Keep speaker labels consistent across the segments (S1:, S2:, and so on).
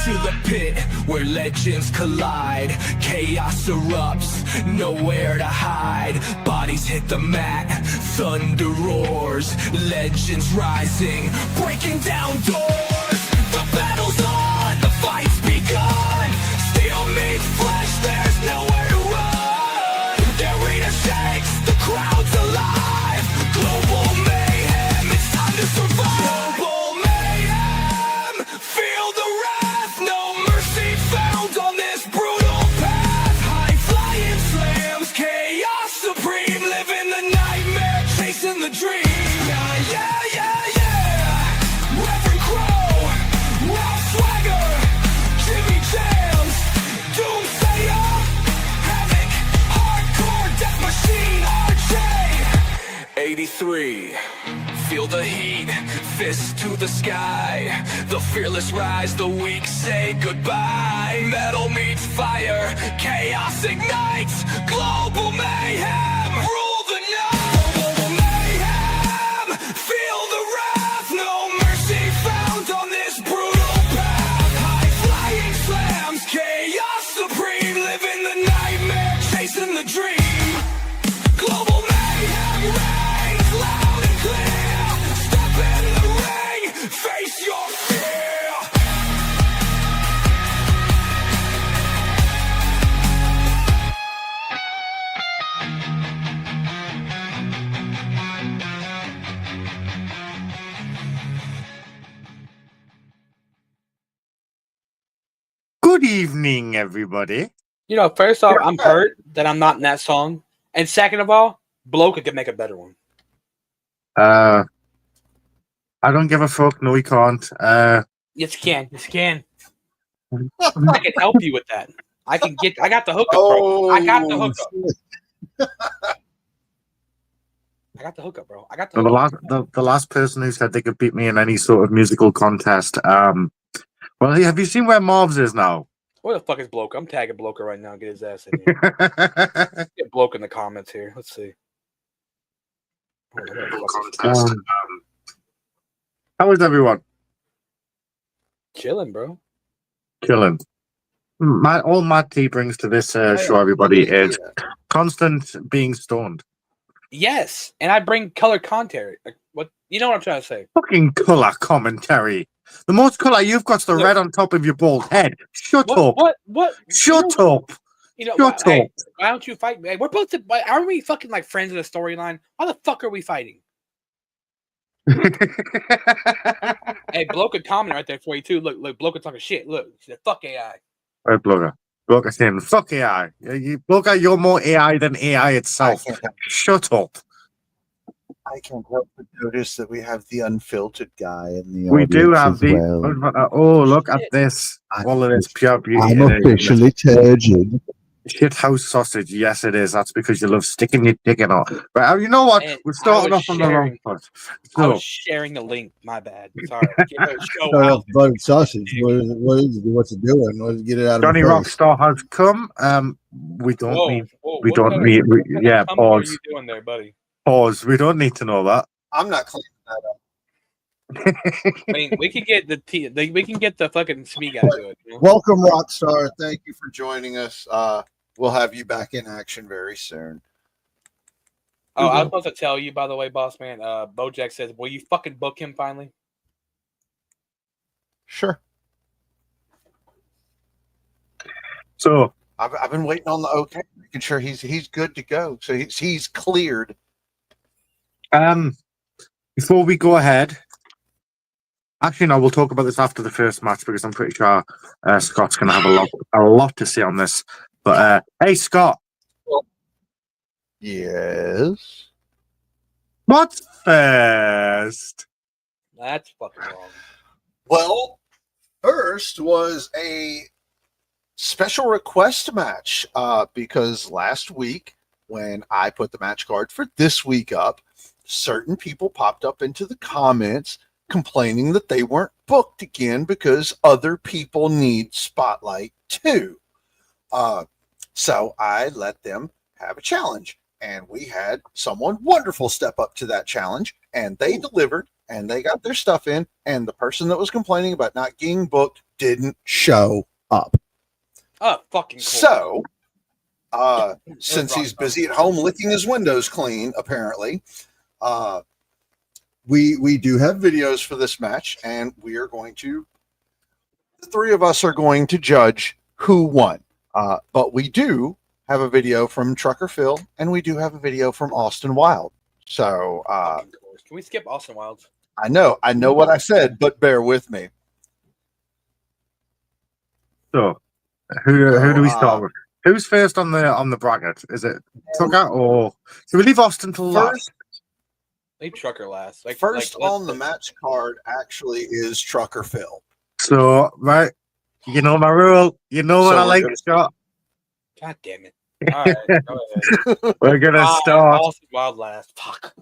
S1: To the pit where legends collide, chaos erupts, nowhere to hide. Bodies hit the mat, thunder roars, legends rising, breaking down doors. The battle's on, the fight's begun. Steel meets flesh, there's nowhere to run. The arena shakes, the crowd's alive. Global mayhem, it's time to survive. Global mayhem, feel the wrath. No mercy found on this brutal path. High flying slams, chaos supreme. Living the nightmare, chasing the dream. Yeah, yeah, yeah, yeah. Reverend Crow, Ralph Swagger, Jimmy Jams, Doomsayer, Havoc, Hardcore, Death Machine, RJ. 83. Feel the heat, fists to the sky. The fearless rise, the weak say goodbye. Metal meets fire, chaos ignites. Global mayhem, rule the night. Global mayhem, feel the wrath. No mercy found on this brutal path. High flying slams, chaos supreme. Living the nightmare, chasing the dream. Global mayhem reigns loud and clear. Face your fear.
S2: Good evening, everybody.
S3: You know, first off, I'm hurt that I'm not in that song. And second of all, Bloke could make a better one.
S2: I don't give a fuck. No, he can't.
S3: Yes, you can. Yes, you can. I can help you with that. I got the hookup, bro. I got the hookup. I got the hookup, bro. I got the hookup.
S2: The last person who said they could beat me in any sort of musical contest. Well, have you seen where Marv's is now?
S3: Where the fuck is Bloke? I'm tagging Bloke right now. Get his ass in here. Get Bloke in the comments here. Let's see.
S2: How is everyone?
S3: Chilling, bro.
S2: Chilling. All Matt T brings to this show, everybody, is constant being stoned.
S3: Yes, and I bring color commentary. Like, what? You know what I'm trying to say?
S2: Fucking color commentary. The most color you've got's the red on top of your bald head. Shut up.
S3: What?
S2: Shut up.
S3: You know,
S2: Shut up.
S3: Hey, why don't you fight? Hey, we're both. Aren't we fucking like friends in a storyline? Why the fuck are we fighting? Hey, Bloke and comment right there for you too. Look, Bloke talking shit. Look, she said, "Fuck AI."
S2: Right, Bloke is saying, "Fuck AI." Bloke, you're more AI than AI itself. Shut up.
S4: I can't help but notice that we have the unfiltered guy in the
S2: We do have the.
S4: well.
S2: Oh, look at this! All of this pure beauty.
S4: I'm officially turgid.
S2: Shit house sausage. Yes, it is. That's because you love sticking your dick in it. But you know what?
S3: And
S2: We're starting off on the wrong foot.
S3: I
S2: So,
S3: was sharing the link. My bad. Sorry.
S4: Buttered sausage. What's it doing? Let's get it out
S2: Johnny
S4: of the face.
S2: Rockstar has come. We don't
S3: Whoa,
S2: need.
S3: whoa,
S2: We
S3: what
S2: don't
S3: kind of-
S2: need.
S3: what kind of
S2: Yeah,
S3: comment
S2: pause.
S3: Are you doing there, buddy?
S2: Pause. We don't need to know that.
S4: I'm not cleaning that up.
S3: I mean, we can get we can get the fucking speak out of it. You know?
S4: Welcome, Rockstar. Thank you for joining us. We'll have you back in action very soon.
S3: Oh, I was supposed to tell you, by the way, boss man. Bojack says, "Will you fucking book him finally?"
S4: Sure.
S2: So
S4: I've been waiting on the okay, making sure he's good to go. So he's cleared.
S2: before we go ahead, actually, no, we'll talk about this after the first match because I'm pretty sure Scott's going to have a lot to say on this. But hey, Scott.
S4: Yes.
S2: What's first?
S3: That's fucking wrong.
S4: Well, first was a special request match because last week when I put the match card for this week up, certain people popped up into the comments complaining that they weren't booked again because other people need spotlight too. So I let them have a challenge. and we had someone wonderful step up to that challenge, and they delivered, and they got their stuff in, and the person that was complaining about not getting booked didn't show up.
S3: Oh, fucking cool.
S4: So, since he's busy at home licking his windows clean, apparently, we do have videos for this match, and we are going to, the three of us are going to judge who won. But we do have a video from Trucker Phil, and we do have a video from Austin Wild. So,
S3: can we skip Austin Wild?
S4: I know what I said, but bear with me.
S2: So, who do we start with? Who's first on the bracket? Is it Tucker or do we leave Austin till last?
S3: Leave Trucker last.
S4: First on the match card actually is Trucker Phil.
S2: So, right, you know my rule. You know what I like, Scott.
S3: God damn it! All right, go ahead.
S2: We're gonna start.
S3: Austin Wild last. Fuck.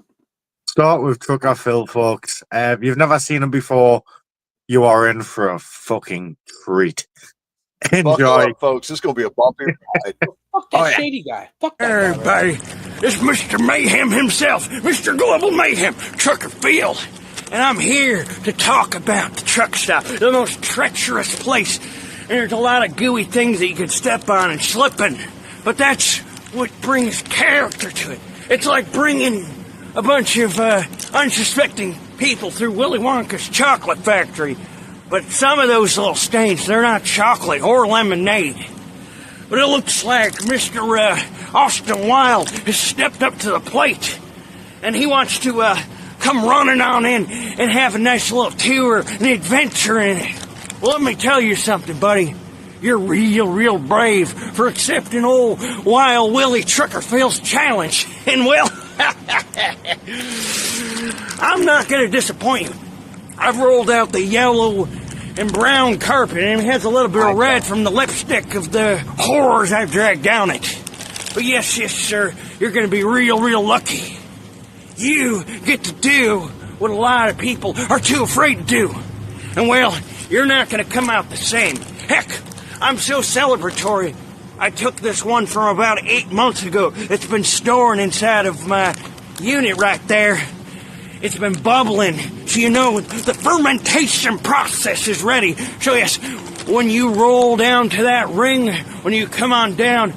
S2: Start with Trucker Phil, folks. If you've never seen him before, you are in for a fucking treat. Enjoy,
S4: up, folks. This is gonna be a bumpy ride.
S3: Fuck that Shady guy. Fuck that
S5: everybody. It's Mr. Mayhem himself, Mr. Global Mayhem, Trucker Phil. And I'm here to talk about the truck stop, the most treacherous place. And there's a lot of gooey things that you could step on and slip in. But that's what brings character to it. It's like bringing a bunch of unsuspecting people through Willy Wonka's chocolate factory. But some of those little stains, they're not chocolate or lemonade. But it looks like Mr. Austin Wild has stepped up to the plate. And he wants to come running on in and have a nice little tour and adventure in it. Well, let me tell you something, buddy. You're real brave for accepting old Wild Willie Trucker Phil's challenge. And well, I'm not going to disappoint you. I've rolled out the yellow and brown carpet, and it has a little bit of red from the lipstick of the horrors I've dragged down it. But yes, sir, you're going to be real lucky. You get to do what a lot of people are too afraid to do. And well, you're not going to come out the same. Heck, I'm so celebratory. I took this one from about 8 months ago. It's been storing inside of my unit right there. It's been bubbling, so you know the fermentation process is ready. So yes, when you roll down to that ring, when you come on down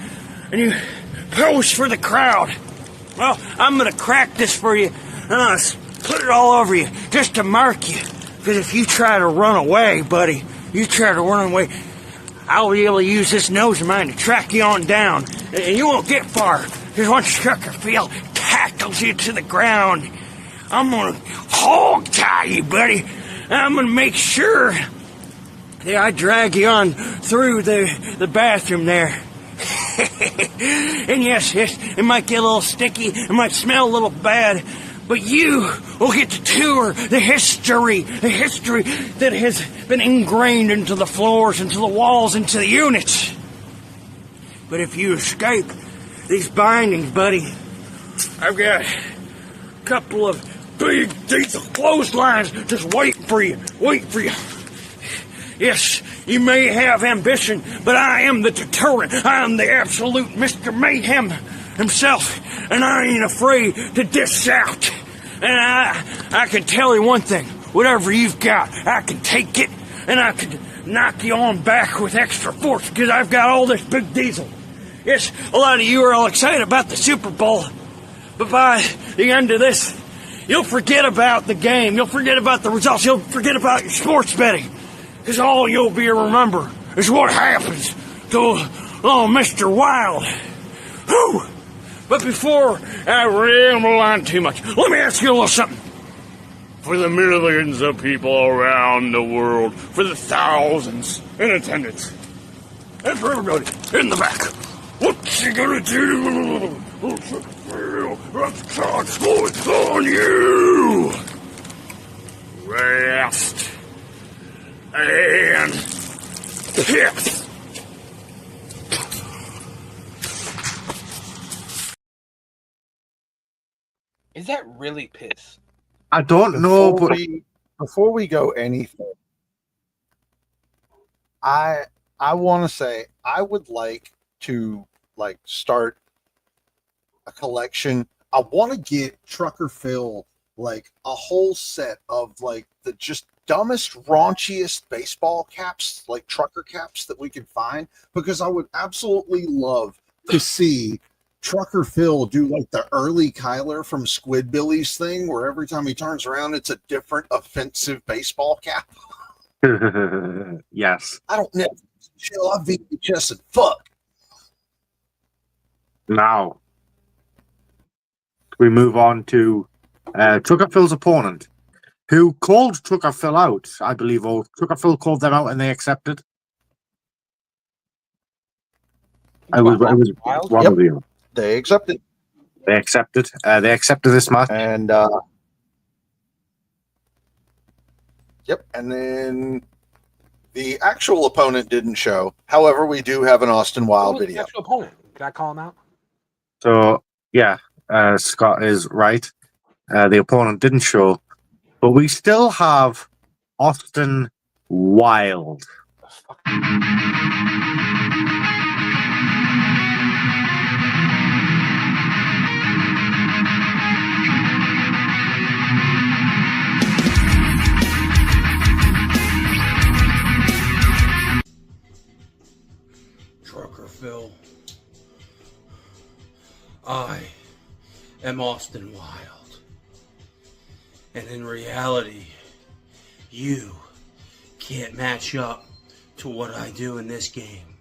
S5: and you pose for the crowd, well, I'm going to crack this for you and I'll put it all over you just to mark you. Because if you try to run away, buddy, I'll be able to use this nose of mine to track you on down. And you won't get far. Because once Trucker Phil tackles you to the ground, I'm going to hog tie you, buddy. I'm going to make sure that I drag you on through the bathroom there. And yes, it might get a little sticky, it might smell a little bad, but you will get to tour the history that has been ingrained into the floors, into the walls, into the units. But if you escape these bindings, buddy, I've got a couple of big diesel clotheslines just waiting for you. Yes, you may have ambition, but I am the deterrent. I am the absolute Mr. Mayhem himself, and I ain't afraid to dish out. And I can tell you one thing, whatever you've got, I can take it, and I can knock you on back with extra force, because I've got all this big diesel. Yes, a lot of you are all excited about the Super Bowl, but by the end of this, you'll forget about the game, you'll forget about the results, you'll forget about your sports betting. Because all you'll be remember is what happens to Mr. Wild. Whew! But before I ramble on too much, let me ask you a little something. For the millions of people around the world, for the thousands in attendance, and for everybody in the back, what's he gonna do? What's on you? Rest. And piss.
S3: Is that really piss?
S2: I don't know, but
S4: Before we go anything, I want to say I would like to start a collection. I want to get Trucker Phil like a whole set of like the just dumbest, raunchiest baseball caps, like trucker caps that we can find, because I would absolutely love to see Trucker Phil do like the early Kyler from Squidbillies thing, where every time he turns around, it's a different offensive baseball cap.
S2: Yes.
S4: I don't know. Chill, I VHS and fuck.
S2: Now, we move on to Trucker Phil's opponent, who called Trucker Phil out, I believe, or Trucker Phil called them out and they accepted. It was one of you.
S4: They accepted.
S2: They accepted. They accepted this match.
S4: And yep. And then the actual opponent didn't show. However, we do have an Austin Wild video.
S3: The actual opponent. Can I call him out?
S2: So, yeah, Scott is right. The opponent didn't show. But we still have Austin Wild.
S5: Trucker Phil, I am Austin Wild. And in reality, you can't match up to what I do in this game.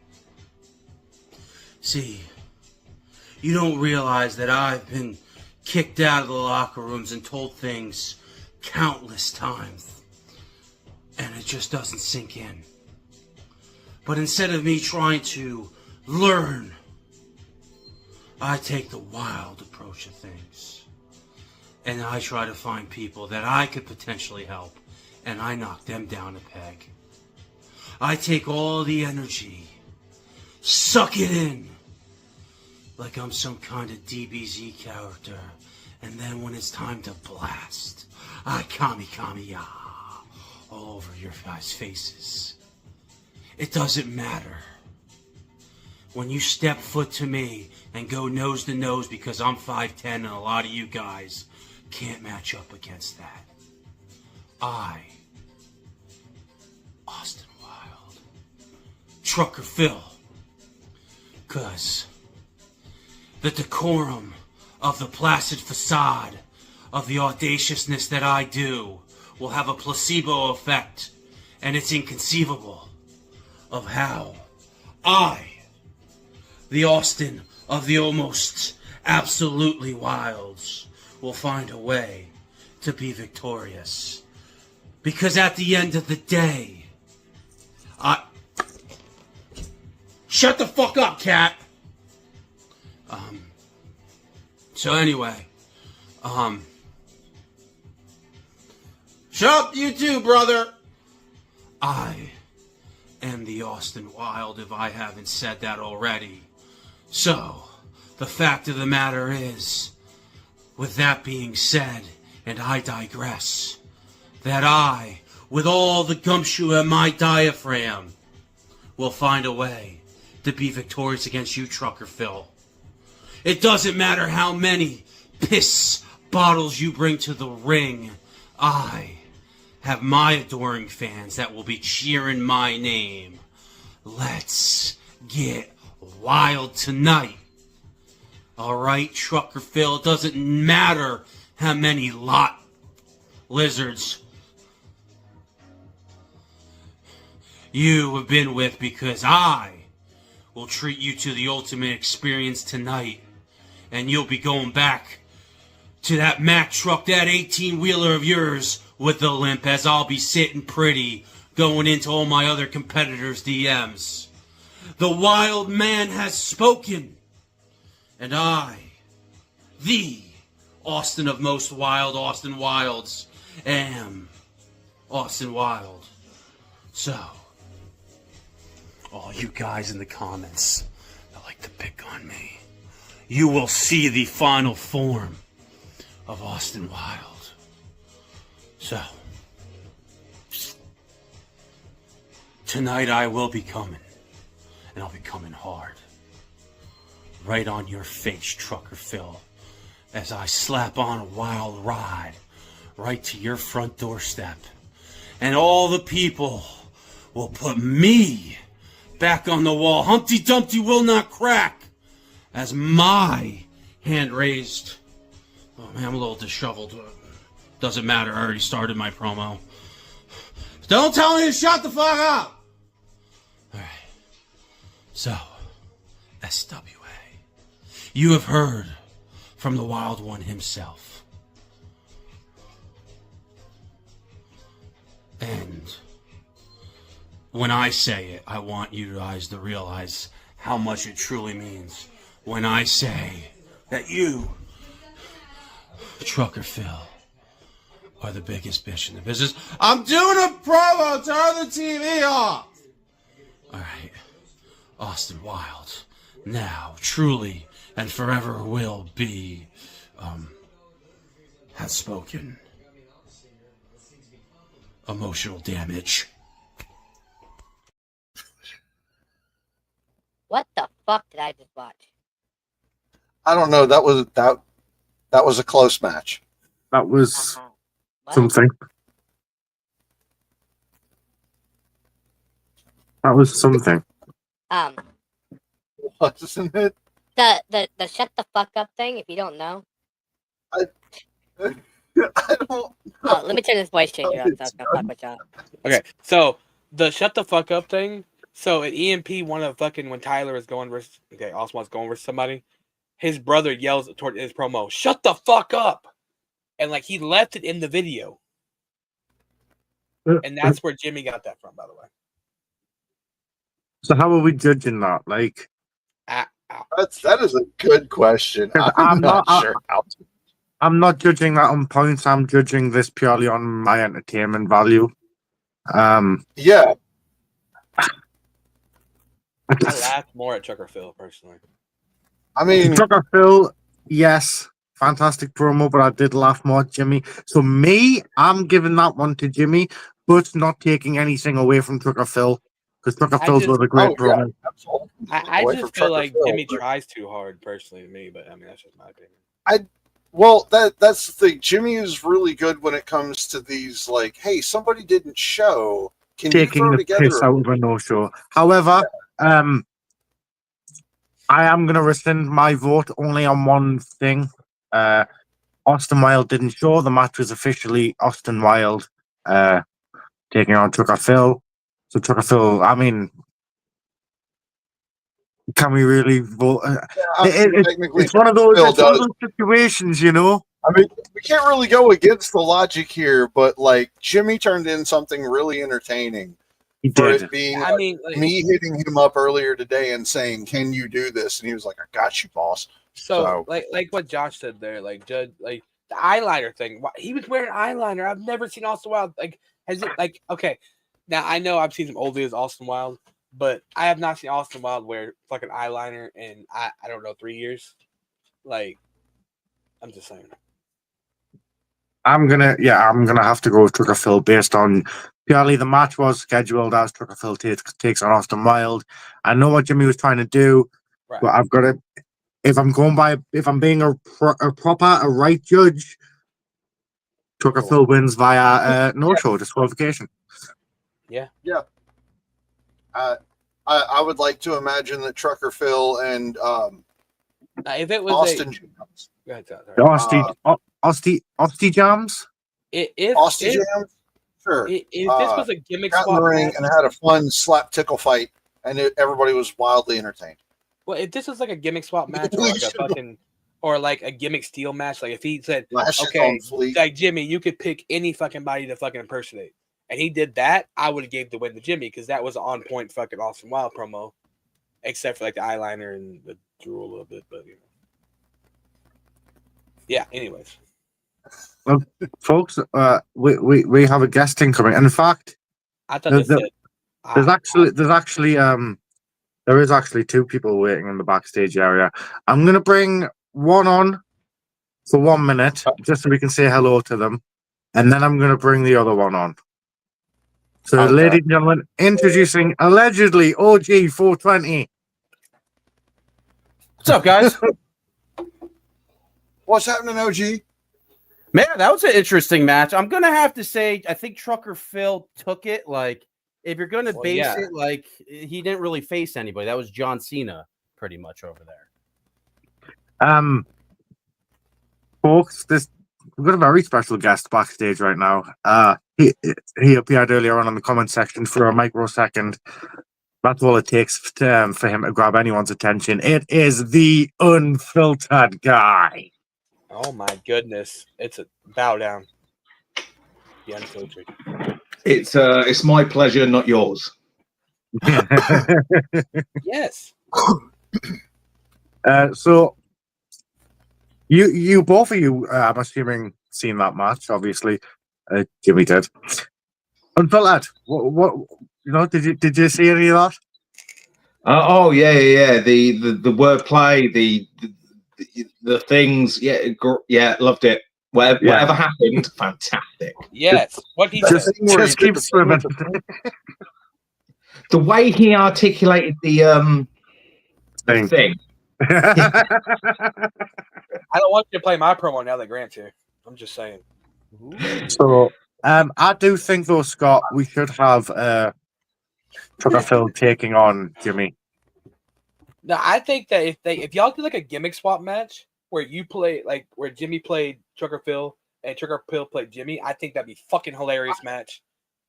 S5: See, you don't realize that I've been kicked out of the locker rooms and told things countless times, and it just doesn't sink in. But instead of me trying to learn, I take the wild approach of things. And I try to find people that I could potentially help, and I knock them down a peg. I take all the energy, suck it in, like I'm some kind of DBZ character, and then when it's time to blast, I kami-kami-ya all over your guys' faces. It doesn't matter. When you step foot to me and go nose to nose because I'm 5'10", and a lot of you guys can't match up against that. I, Austin Wild, Trucker Phil, cause the decorum of the placid facade of the audaciousness that I do will have a placebo effect, and it's inconceivable of how I, the Austin of the almost absolutely wilds, will find a way to be victorious. Because at the end of the day, shut the fuck up, cat! So anyway, shut up, you too, brother! I am the Austin Wild, if I haven't said that already. So, the fact of the matter is, with that being said, and I digress, that I, with all the gumshoe in my diaphragm, will find a way to be victorious against you, Trucker Phil. It doesn't matter how many piss bottles you bring to the ring. I have my adoring fans that will be cheering my name. Let's get wild tonight. Alright, Trucker Phil, it doesn't matter how many lot lizards you have been with, because I will treat you to the ultimate experience tonight. And you'll be going back to that Mack truck, that 18-wheeler of yours with the limp, as I'll be sitting pretty going into all my other competitors' DMs. The wild man has spoken. And I, the Austin of most wild Austin Wilds, am Austin Wild. So, all you guys in the comments that like to pick on me, you will see the final form of Austin Wild. So, tonight I will be coming, and I'll be coming hard. right on your face, Trucker Phil, as I slap on a wild ride right to your front doorstep. And all the people will put me back on the wall. Humpty Dumpty will not crack as my hand raised. Oh man, I'm a little disheveled. Doesn't matter, I already started my promo. Don't tell me to shut the fuck up! Alright. So, SWA. You have heard from the Wild One himself. And when I say it, I want you guys to realize how much it truly means. When I say that you, Trucker Phil, are the biggest bitch in the business. I'm doing a promo! Turn the TV off! Alright. Austin Wild, now, truly, and forever will be, has spoken. Emotional damage.
S6: What the fuck did I just watch?
S4: I don't know. That was a close match.
S2: That was
S6: What?
S2: something. That was something.
S4: Wasn't it?
S6: The shut the fuck up thing, if you don't know.
S4: I don't.
S6: Oh, let me turn this voice changer up so I can fuck with y'all.
S3: Okay, so the shut the fuck up thing. So at EMP, one of fucking when Tyler was going versus Austin was going versus somebody, his brother yells toward his promo, "Shut the fuck up!" And like he left it in the video, and that's where Jimmy got that from, by the way.
S2: So how are we judging that? Like,
S4: That is a good question. I'm not sure how to.
S2: I'm not judging that on points. I'm judging this purely on my entertainment value.
S4: Yeah.
S3: I laughed more at Trucker Phil personally.
S4: I mean,
S2: Trucker Phil, yes, fantastic promo, but I did laugh more at Jimmy. So me, I'm giving that one to Jimmy, but not taking anything away from Trucker Phil, because Trucker Phil's was a great promo.
S4: absolutely.
S3: I
S4: Away
S3: just
S4: from
S3: feel
S4: Trucker
S3: like
S4: Phil,
S3: Jimmy
S4: but-
S3: tries too hard personally to me, but I mean that's just my opinion.
S4: Well, that's the thing. Jimmy is really good when it comes to these, like, hey, somebody didn't show. Can you
S2: Taking
S4: throw
S2: the
S4: together?
S2: piss out of a no-show. However, I am going to rescind my vote only on one thing. Austin Wilde didn't show. The match was officially Austin Wilde taking on Trucker Phil. So Trucker Phil, I mean, can we really vote?
S4: Technically,
S2: It's one of those.
S4: Phil
S2: It's one of
S4: does.
S2: those situations, you know.
S4: I mean, we can't really go against the logic here, but like Jimmy turned in something really entertaining
S2: He
S4: for
S2: did.
S4: it being
S3: I mean, like,
S4: me hitting him up earlier today and saying, "Can you do this?" And he was like, "I got you, boss."
S3: so like what Josh said there, like Judd, like the eyeliner thing. He was wearing eyeliner. I've never seen Austin Wilde. Like, has it like okay? Now I know I've seen some old videos of Austin Wilde, but I have not seen Austin Wilde wear fucking eyeliner in I don't know 3 years. Like, I'm just saying.
S2: I'm gonna have to go with Trucker Phil based on purely the match was scheduled as Trucker Phil takes on Austin Wilde. I know what Jimmy was trying to do,
S3: Right.
S2: but I've got to. If I'm being a right judge, Trucker Phil wins via no-show disqualification.
S4: I would like to imagine that Trucker Phil and
S3: If it was
S4: Austin
S3: go ahead, sorry.
S2: Austin Jams.
S3: If
S4: Jams, sure.
S3: If this was a gimmick
S4: Got in
S3: swap
S4: the ring
S3: match,
S4: and had a fun slap tickle fight, and everybody was wildly entertained.
S3: well, if this was like a gimmick swap match or like a fucking or like a gimmick steel match, like if he said,
S4: Lashes
S3: okay,
S4: on fleek.
S3: like Jimmy, you could pick any fucking body to fucking impersonate, and he did that, I would have gave the win to Jimmy because that was on point fucking Austin Wild promo, except for like the eyeliner and the drool a little bit, but you know. Yeah. Anyways,
S2: Folks, we have a guest incoming. And in fact,
S3: I thought
S2: there is actually two people waiting in the backstage area. I'm gonna bring one on for 1 minute just so we can say hello to them, and then I'm gonna bring the other one on. So,
S4: Okay.
S2: ladies and gentlemen, introducing allegedly OG 420.
S7: What's up, guys?
S4: What's happening, OG?
S7: Man, that was an interesting match. I'm gonna have to say, I think Trucker Phil took it. Like, if you're gonna base it, like, he didn't really face anybody. That was John Cena, pretty much over there.
S2: Folks, we've got a very special guest backstage right now. He appeared earlier on in the comment section for a microsecond. That's all it takes for him to grab anyone's attention. It is the unfiltered guy.
S3: Oh my goodness. It's a bow down. The unfiltered.
S8: It's my pleasure, not yours.
S3: Yes.
S2: So you both of you, I'm assuming, seen that match, obviously. Jimmy did. Unfiltered. What did you see any of that?
S8: Oh yeah. The wordplay, the things, yeah, loved it. Whatever happened, fantastic.
S3: Yes. What he
S2: Just
S3: said.
S2: keep swimming.
S8: The way he articulated the thing.
S3: I don't want you to play my promo now that Grant's here. I'm just saying.
S2: So I do think though, Scott, we should have Trucker Phil taking on Jimmy.
S3: No, I think that if y'all do like a gimmick swap match where you play like where Jimmy played Trucker Phil and Trucker Phil played Jimmy, I think that'd be fucking hilarious match.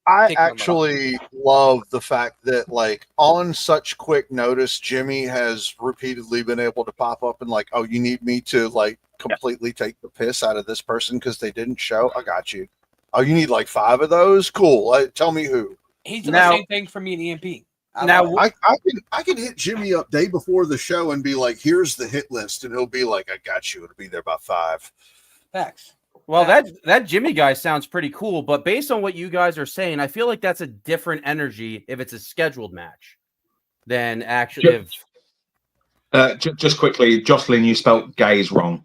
S4: I actually love the fact that, like, on such quick notice, Jimmy has repeatedly been able to pop up and, like, oh, you need me to, like, completely take the piss out of this person because they didn't show? I got you. Oh, you need, like, 5 of those? Cool. Tell me who.
S3: He's doing the same thing for me and EMP.
S4: I can hit Jimmy up day before the show and be like, here's the hit list. And he'll be like, I got you. It'll be there by 5.
S3: Facts.
S7: Well, that Jimmy guy sounds pretty cool, but based on what you guys are saying, I feel like that's a different energy if it's a scheduled match than actually.
S8: Just quickly, Jocelyn, you spelled gays wrong.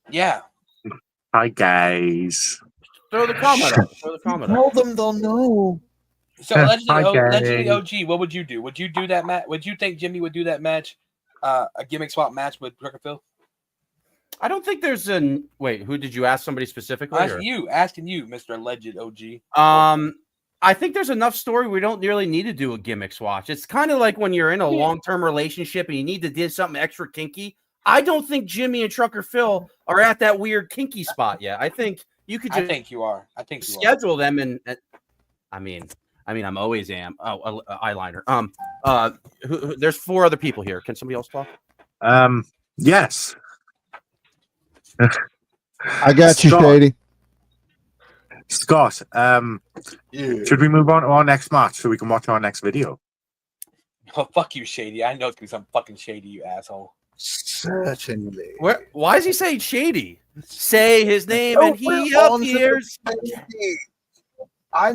S3: Yeah.
S2: Hi, guys.
S7: Throw the comment up.
S4: Tell them they'll know.
S3: So, Legendary OG, what would you do? Would you do that match? Would you think Jimmy would do that match, a gimmick swap match with Trucker Phil?
S7: I don't think there's wait, who did you ask? Somebody specifically?
S3: Asking you, Mr. Alleged OG.
S7: I think there's enough story. We don't really need to do a gimmick swatch. It's kind of like when you're in a long-term relationship and you need to do something extra kinky. I don't think Jimmy and Trucker Phil are at that weird kinky spot yet. I think you could just
S3: I think you are.
S7: Schedule them and I mean, I'm always am. Oh, eyeliner. There's 4 other people here. Can somebody else talk?
S2: Yes.
S9: I got you, Shady.
S2: Scott, should we move on to our next match so we can watch our next video?
S3: Oh, fuck you, Shady. I know it's gonna be some fucking Shady, you asshole.
S4: Certainly.
S7: Why is he saying Shady? Say his name and he appears.
S4: I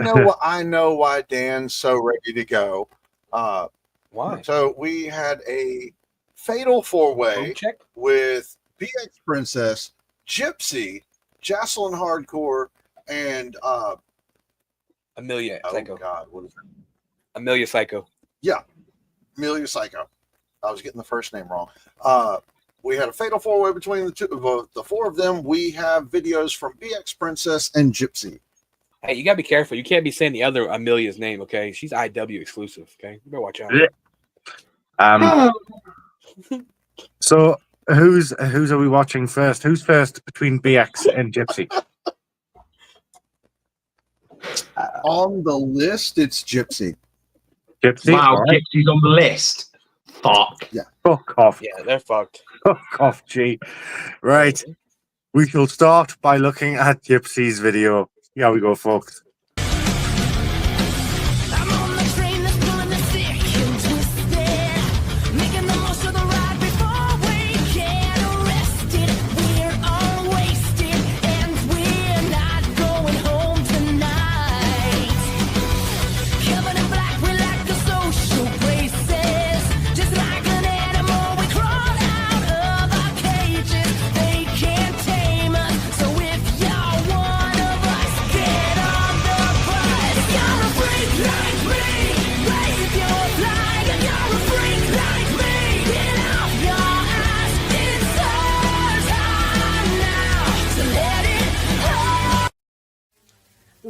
S4: know why Dan's so ready to go.
S3: Why?
S4: So we had a fatal 4-way with BX Princess, Gypsy, Jasolyn Hardcore, and
S3: Amelia Psycho.
S4: Oh God, what is it?
S3: Amelia Psycho.
S4: Yeah, Amelia Psycho. I was getting the first name wrong. We had a fatal 4-way between the 4 of them. We have videos from BX Princess and Gypsy.
S3: Hey, you gotta be careful. You can't be saying the other Amelia's name, okay? She's IW exclusive, okay? You better watch out.
S2: So who's are we watching first? Who's first between BX and Gypsy?
S4: On the list, it's Gypsy.
S2: Gypsy?
S8: Wow,
S2: right.
S8: Gypsy's on the list. Fuck.
S4: Yeah.
S2: Fuck off.
S3: Yeah, they're fucked.
S2: Fuck off, G. Right. We shall start by looking at Gypsy's video. Here we go, folks.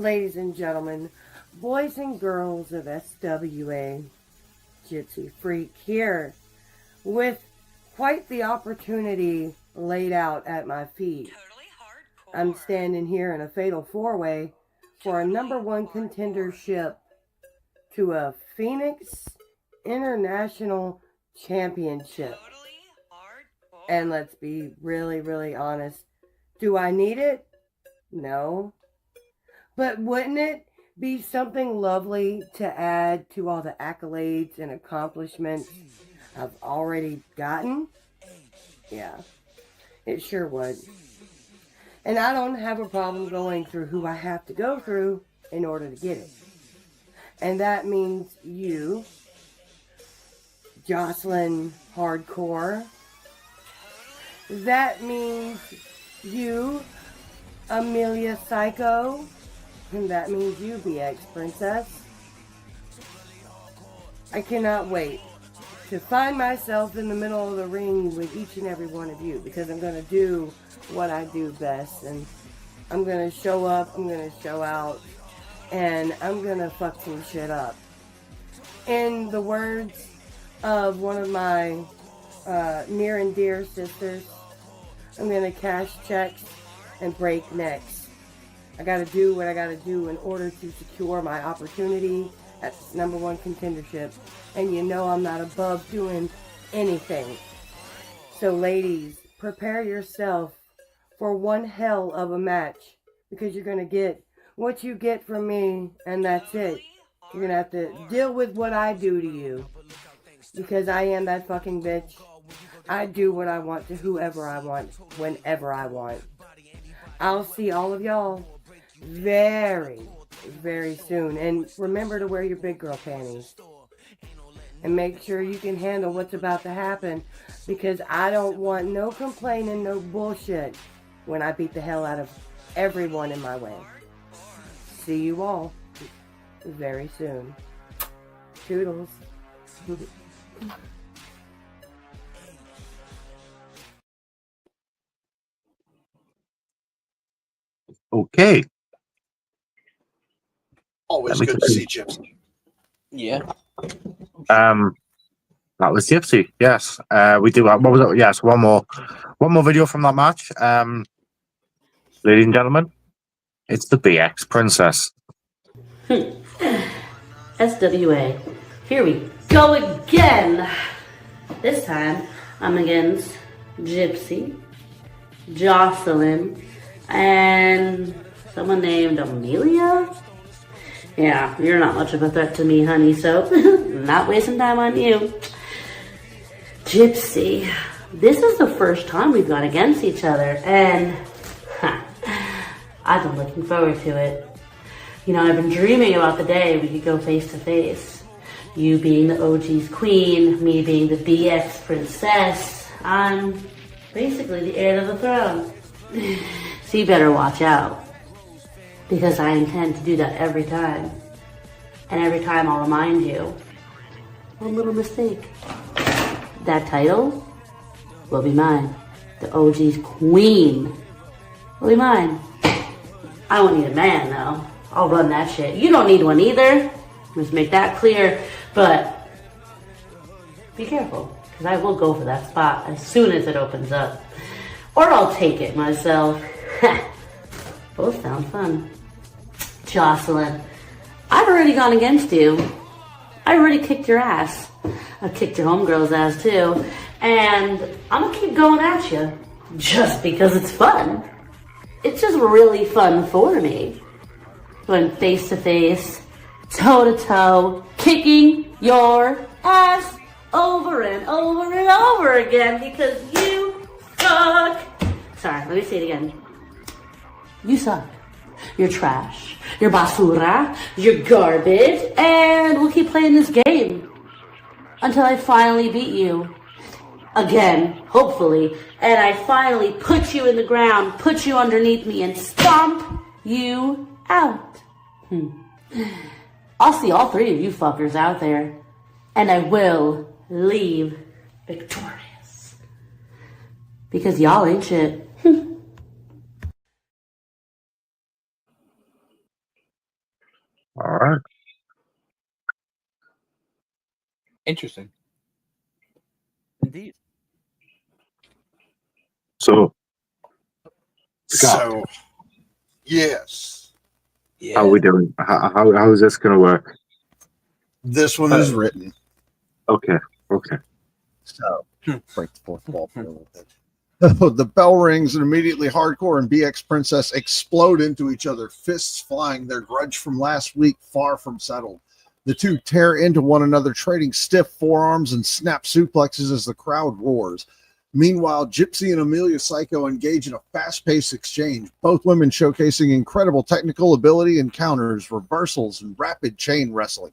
S10: ladies and gentlemen, boys and girls of SWA, Gypsy Freak here, with quite the opportunity laid out at my feet. I'm standing here in a fatal four-way for a #1 contendership to a Phoenix International Championship. And let's be really, really honest. Do I need it? No. But wouldn't it be something lovely to add to all the accolades and accomplishments I've already gotten? Yeah, it sure would. And I don't have a problem going through who I have to go through in order to get it. And that means you, Jasolyn Hardcore. That means you, Amelia Psycho. And that means you, BX Princess. I cannot wait to find myself in the middle of the ring with each and every one of you, because I'm going to do what I do best, and I'm going to show up, I'm going to show out, and I'm going to fuck some shit up. In the words of one of my near and dear sisters, I'm going to cash checks and break necks. I got to do what I got to do in order to secure my opportunity at this #1 contendership. And you know I'm not above doing anything. So ladies, prepare yourself for one hell of a match, because you're going to get what you get from me, and that's it. You're going to have to deal with what I do to you, because I am that fucking bitch. I do what I want to whoever I want, whenever I want. I'll see all of y'all very, very soon. And remember to wear your big girl panties. And make sure you can handle what's about to happen, because I don't want no complaining, no bullshit when I beat the hell out of everyone in my way. See you all very soon. Toodles.
S2: Okay.
S4: Always good to see Gypsy.
S3: Yeah.
S2: That was Gypsy. Yes. We do. What was it? Yes. One more video from that match. Ladies and gentlemen, it's the BX Princess.
S11: SWA. Here we go again. This time, I'm against Gypsy, Jasolyn, and someone named Amelia. Yeah, you're not much of a threat to me, honey, so not wasting time on you. Gypsy, this is the first time we've gone against each other, and I've been looking forward to it. You know, I've been dreaming about the day we could go face to face. You being the OG's queen, me being the BX princess. I'm basically the heir to the throne. So you better watch out, because I intend to do that every time. And every time I'll remind you, one little mistake. That title will be mine. The OG's queen will be mine. I won't need a man, though. I'll run that shit. You don't need one either. Let's make that clear. But be careful, because I will go for that spot as soon as it opens up. Or I'll take it myself. Both sound fun. Jasolyn, I've already gone against you. I already kicked your ass. I kicked your homegirl's ass too. And I'm gonna keep going at you. Just because it's fun. It's just really fun for me. Going face to face, toe to toe, kicking your ass over and over and over again because you suck. Sorry, let me say it again. You suck. You're trash. You're basura. You're garbage. And we'll keep playing this game until I finally beat you. Again, hopefully. And I finally put you in the ground, put you underneath me, and stomp you out. I'll see all three of you fuckers out there. And I will leave victorious. Because y'all ain't shit.
S2: All right.
S3: Interesting.
S7: Indeed.
S2: So, Scott,
S4: So, yes,
S3: Yeah.
S2: how are we doing? How is this going to work?
S4: this one is written.
S2: Okay.
S4: So, break the fourth wall for a little bit. The bell rings and immediately Hardcore and BX Princess explode into each other, fists flying, their grudge from last week far from settled. The two tear into one another, trading stiff forearms and snap suplexes as the crowd roars. Meanwhile, Gypsy and Amelia Psycho engage in a fast-paced exchange, both women showcasing incredible technical ability and counters, reversals, and rapid chain wrestling.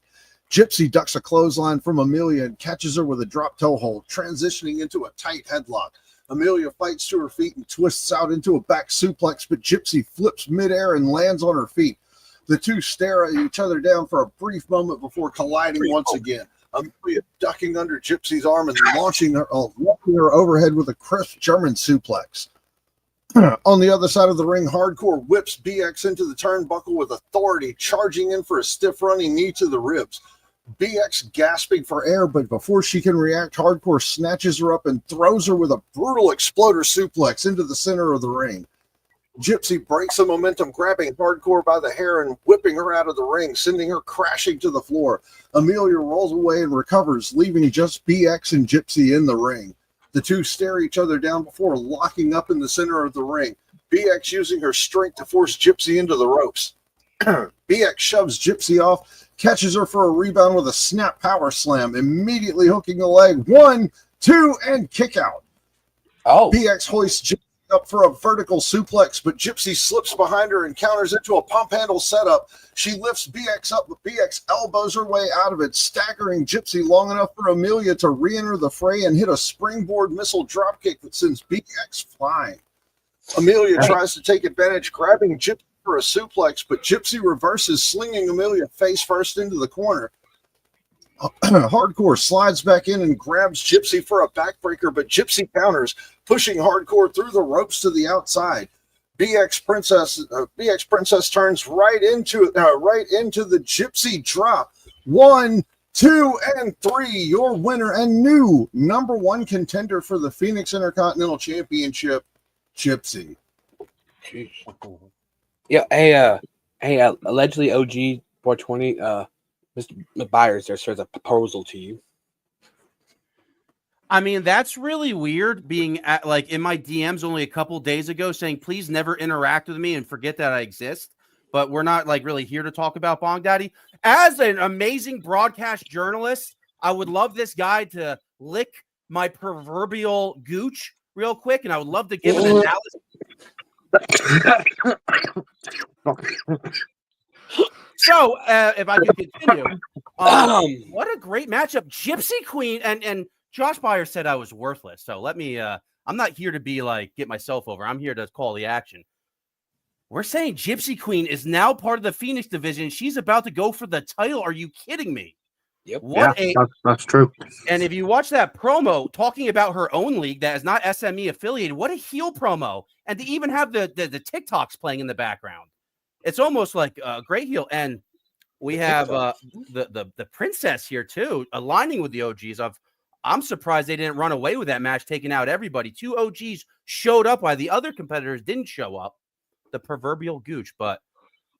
S4: Gypsy ducks a clothesline from Amelia and catches her with a drop toe hold, transitioning into a tight headlock. Amelia fights to her feet and twists out into a back suplex, but Gypsy flips midair and lands on her feet. The two stare at each other down for a brief moment before colliding once again. Amelia ducking under Gypsy's arm and launching her overhead with a crisp German suplex. On the other side of the ring, Hardcore whips BX into the turnbuckle with authority, charging in for a stiff running knee to the ribs. BX gasping for air, but before she can react, Hardcore snatches her up and throws her with a brutal exploder suplex into the center of the ring. Gypsy breaks the momentum, grabbing Hardcore by the hair and whipping her out of the ring, sending her crashing to the floor. Amelia rolls away and recovers, leaving just BX and Gypsy in the ring. The two stare each other down before locking up in the center of the ring, BX using her strength to force Gypsy into the ropes. BX shoves Gypsy off, catches her for a rebound with a snap power slam, immediately hooking the leg. 1, 2, and kick out.
S3: Oh.
S4: BX hoists Gypsy up for a vertical suplex, but Gypsy slips behind her and counters into a pump handle setup. She lifts BX up, but BX elbows her way out of it, staggering Gypsy long enough for Amelia to re-enter the fray and hit a springboard missile dropkick that sends BX flying. Amelia tries to take advantage, grabbing Gypsy for a suplex, but Gypsy reverses, slinging Amelia face first into the corner. Hardcore slides back in and grabs Gypsy for a backbreaker, but Gypsy counters, pushing Hardcore through the ropes to the outside. BX Princess turns right into the Gypsy drop. 1, 2, and 3. Your winner and new #1 contender for the Phoenix Intercontinental Championship, Gypsy.
S3: Jeez. Yeah, hey, allegedly OG 420, Mr. Byers there says a proposal to you.
S7: I mean, that's really weird being at, like, in my DMs only a couple days ago saying, please never interact with me and forget that I exist. But we're not like really here to talk about Bong Daddy. As an amazing broadcast journalist, I would love this guy to lick my proverbial gooch real quick. And I would love to give an analysis. So, if I could continue, what a great matchup. Gypsy Queen and Josh Byers said I was worthless. So let me, I'm not here to be like, get myself over. I'm here to call the action. We're saying Gypsy Queen is now part of the Phoenix division. She's about to go for the title. Are you kidding me?
S3: Yep.
S2: That's true.
S7: And if you watch that promo talking about her own league that is not SME affiliated, what a heel promo. And to even have the TikToks playing in the background. It's almost like a great heel. And we have the princess here too, aligning with the OGs. I'm surprised they didn't run away with that match, taking out everybody. 2 OGs showed up while the other competitors didn't show up. The proverbial gooch. But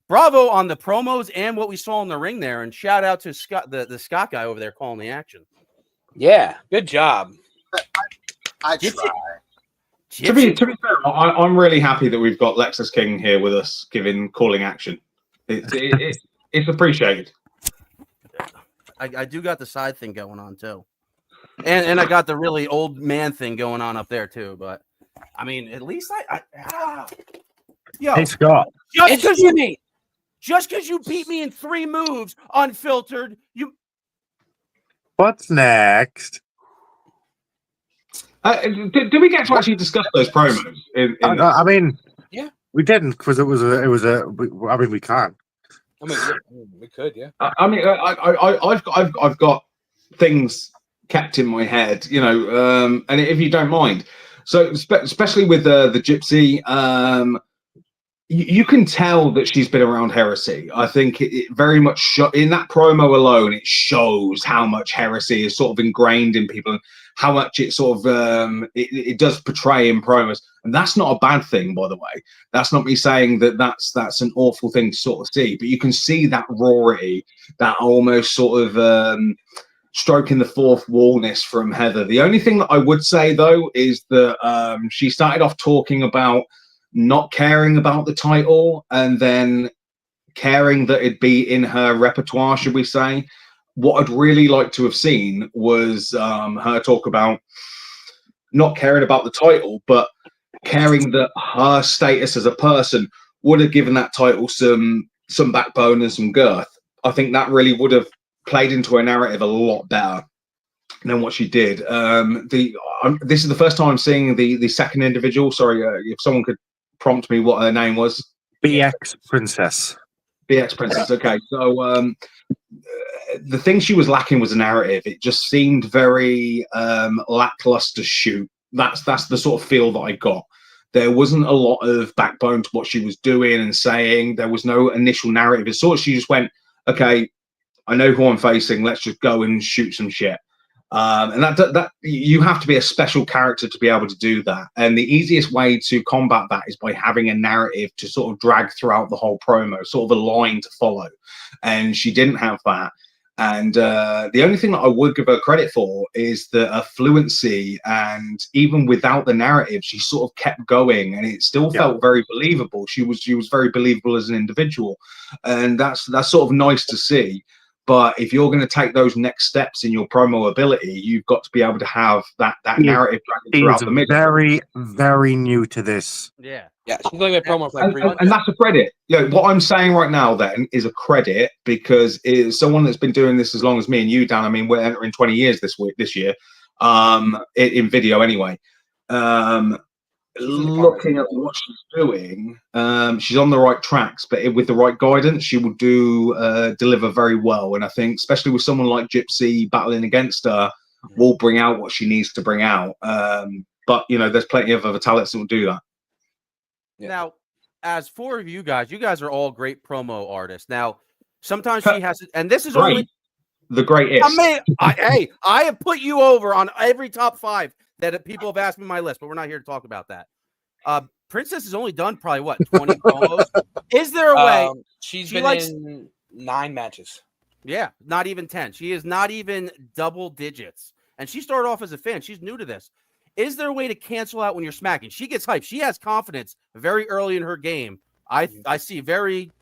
S7: bravo on the promos and what we saw in the ring there. And shout out to Scott, the Scott guy over there calling the action.
S3: Yeah, good job.
S4: I try.
S8: To be fair, I'm really happy that we've got Lexus King here with us, calling action. It's appreciated.
S7: I do got the side thing going on too, and I got the really old man thing going on up there too. But I mean, at least yo,
S2: Hey Scott,
S7: just because you beat me in 3 moves, unfiltered, you.
S2: What's next?
S8: Did we get to actually discuss those promos?
S2: I mean,
S3: yeah,
S2: we didn't because it was a. I mean, we can't.
S3: I mean, we could, yeah.
S8: I mean, I've got things kept in my head, you know, and if you don't mind, so especially with the Gypsy, you can tell that she's been around heresy. I think it very much in that promo alone, it shows how much heresy is sort of ingrained in people and how much it sort of it does portray in promos. And that's not a bad thing, by the way. That's not me saying that that's an awful thing to sort of see, but you can see that rawity, that almost sort of stroking the fourth wallness from Heather. The only thing that I would say though is that she started off talking about not caring about the title and then caring that it'd be in her repertoire, should we say. What I'd really like to have seen was her talk about not caring about the title, but caring that her status as a person would have given that title some backbone and some girth. I think that really would have played into her narrative a lot better than what she did. This is the first time I'm seeing the second individual. Sorry, if someone could prompt me what her name was.
S2: BX Princess.
S8: BX Princess. Okay, so the thing she was lacking was a narrative. It just seemed very lackluster shoot. That's the sort of feel that I got. There wasn't a lot of backbone to what she was doing and saying. There was no initial narrative. It's sort of she just went, okay, I know who I'm facing. Let's just go and shoot some shit. And that you have to be a special character to be able to do that. And the easiest way to combat that is by having a narrative to sort of drag throughout the whole promo, sort of a line to follow. And she didn't have that. And the only thing that I would give her credit for is the fluency. And even without the narrative, she sort of kept going, and it still felt very believable. She was very believable as an individual, and that's sort of nice to see. But if you're going to take those next steps in your promo ability, you've got to be able to have that narrative throughout the middle.
S2: Very, very new to this.
S3: Yeah, she's only been promo for like 3 months.
S8: And that's a credit. What I'm saying right now then is a credit, because it's someone that's been doing this as long as me and you, Dan. I mean, we're entering 20 years this year, in video anyway. Looking at what she's doing, she's on the right tracks, but with the right guidance, she will deliver very well. And I think, especially with someone like Gypsy battling against her, will bring out what she needs to bring out. But there's plenty of other talents that will do that.
S7: Now, as for you guys are all great promo artists. Now, sometimes she has, and this is
S8: great.
S7: Only
S8: the greatest.
S7: I have put you over on every top 5 that people have asked me my list, but we're not here to talk about that. Princess has only done probably 20 promos. Is there a way?
S3: She's been in 9 matches.
S7: Yeah, not even 10. She is not even double digits. And she started off as a fan. She's new to this. Is there a way to cancel out when you're smacking? She gets hyped. She has confidence very early in her game. I see very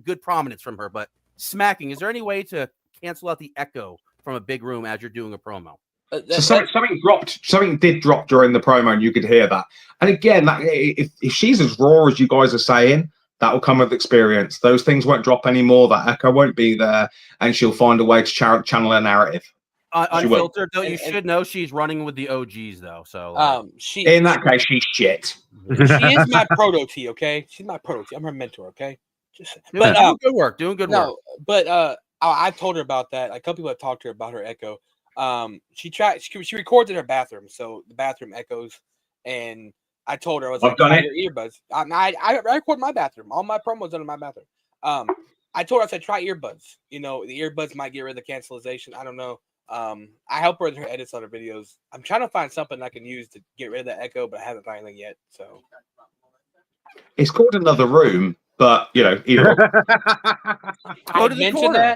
S7: good prominence from her, but smacking, is there any way to cancel out the echo from a big room as you're doing a promo?
S8: So something did drop during the promo, and you could hear that. And again, if she's as raw as you guys are saying, that will come with experience. Those things won't drop anymore. That echo won't be there, and she'll find a way to channel a narrative.
S7: Unfiltered, though, you should know she's running with the OGs, though. So,
S8: in that case, she's shit.
S3: She is my proto T, okay? She's my proto T. I'm her mentor, okay?
S7: Doing good work.
S3: But I told her about that. Like, a couple people have talked to her about her echo. She records in her bathroom, so the bathroom echoes. And I told her, I was like, try your earbuds. I record my bathroom. All my promos in my bathroom. I told her, I said, try earbuds. The earbuds might get rid of the cancellation. I don't know. I help her with her edits on her videos. I'm trying to find something I can use to get rid of the echo, but I haven't found anything yet. So
S8: it's called Another Room, but either
S7: go to the corner.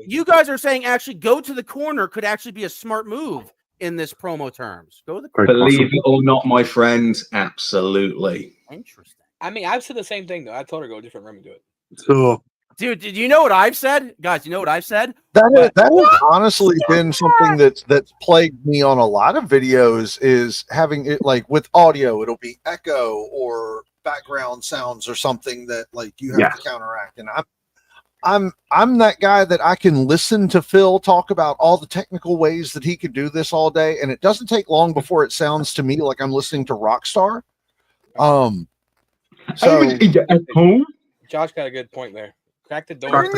S7: You guys are saying actually go to the corner could actually be a smart move in this promo terms. Go to the corner.
S8: Believe it or not, my friend, absolutely.
S7: Interesting.
S3: I mean, I've said the same thing though. I told her to go to a different room and do it.
S2: So,
S7: dude, did you know what I've said, guys? You know what I've said?
S4: That has honestly been something that's plagued me on a lot of videos. Is having it like with audio, it'll be echo or background sounds or something that like you have to counteract. And I'm that guy that I can listen to Phil talk about all the technical ways that he could do this all day, and it doesn't take long before it sounds to me like I'm listening to Rockstar. So
S3: Josh got a good point there. Crack the door.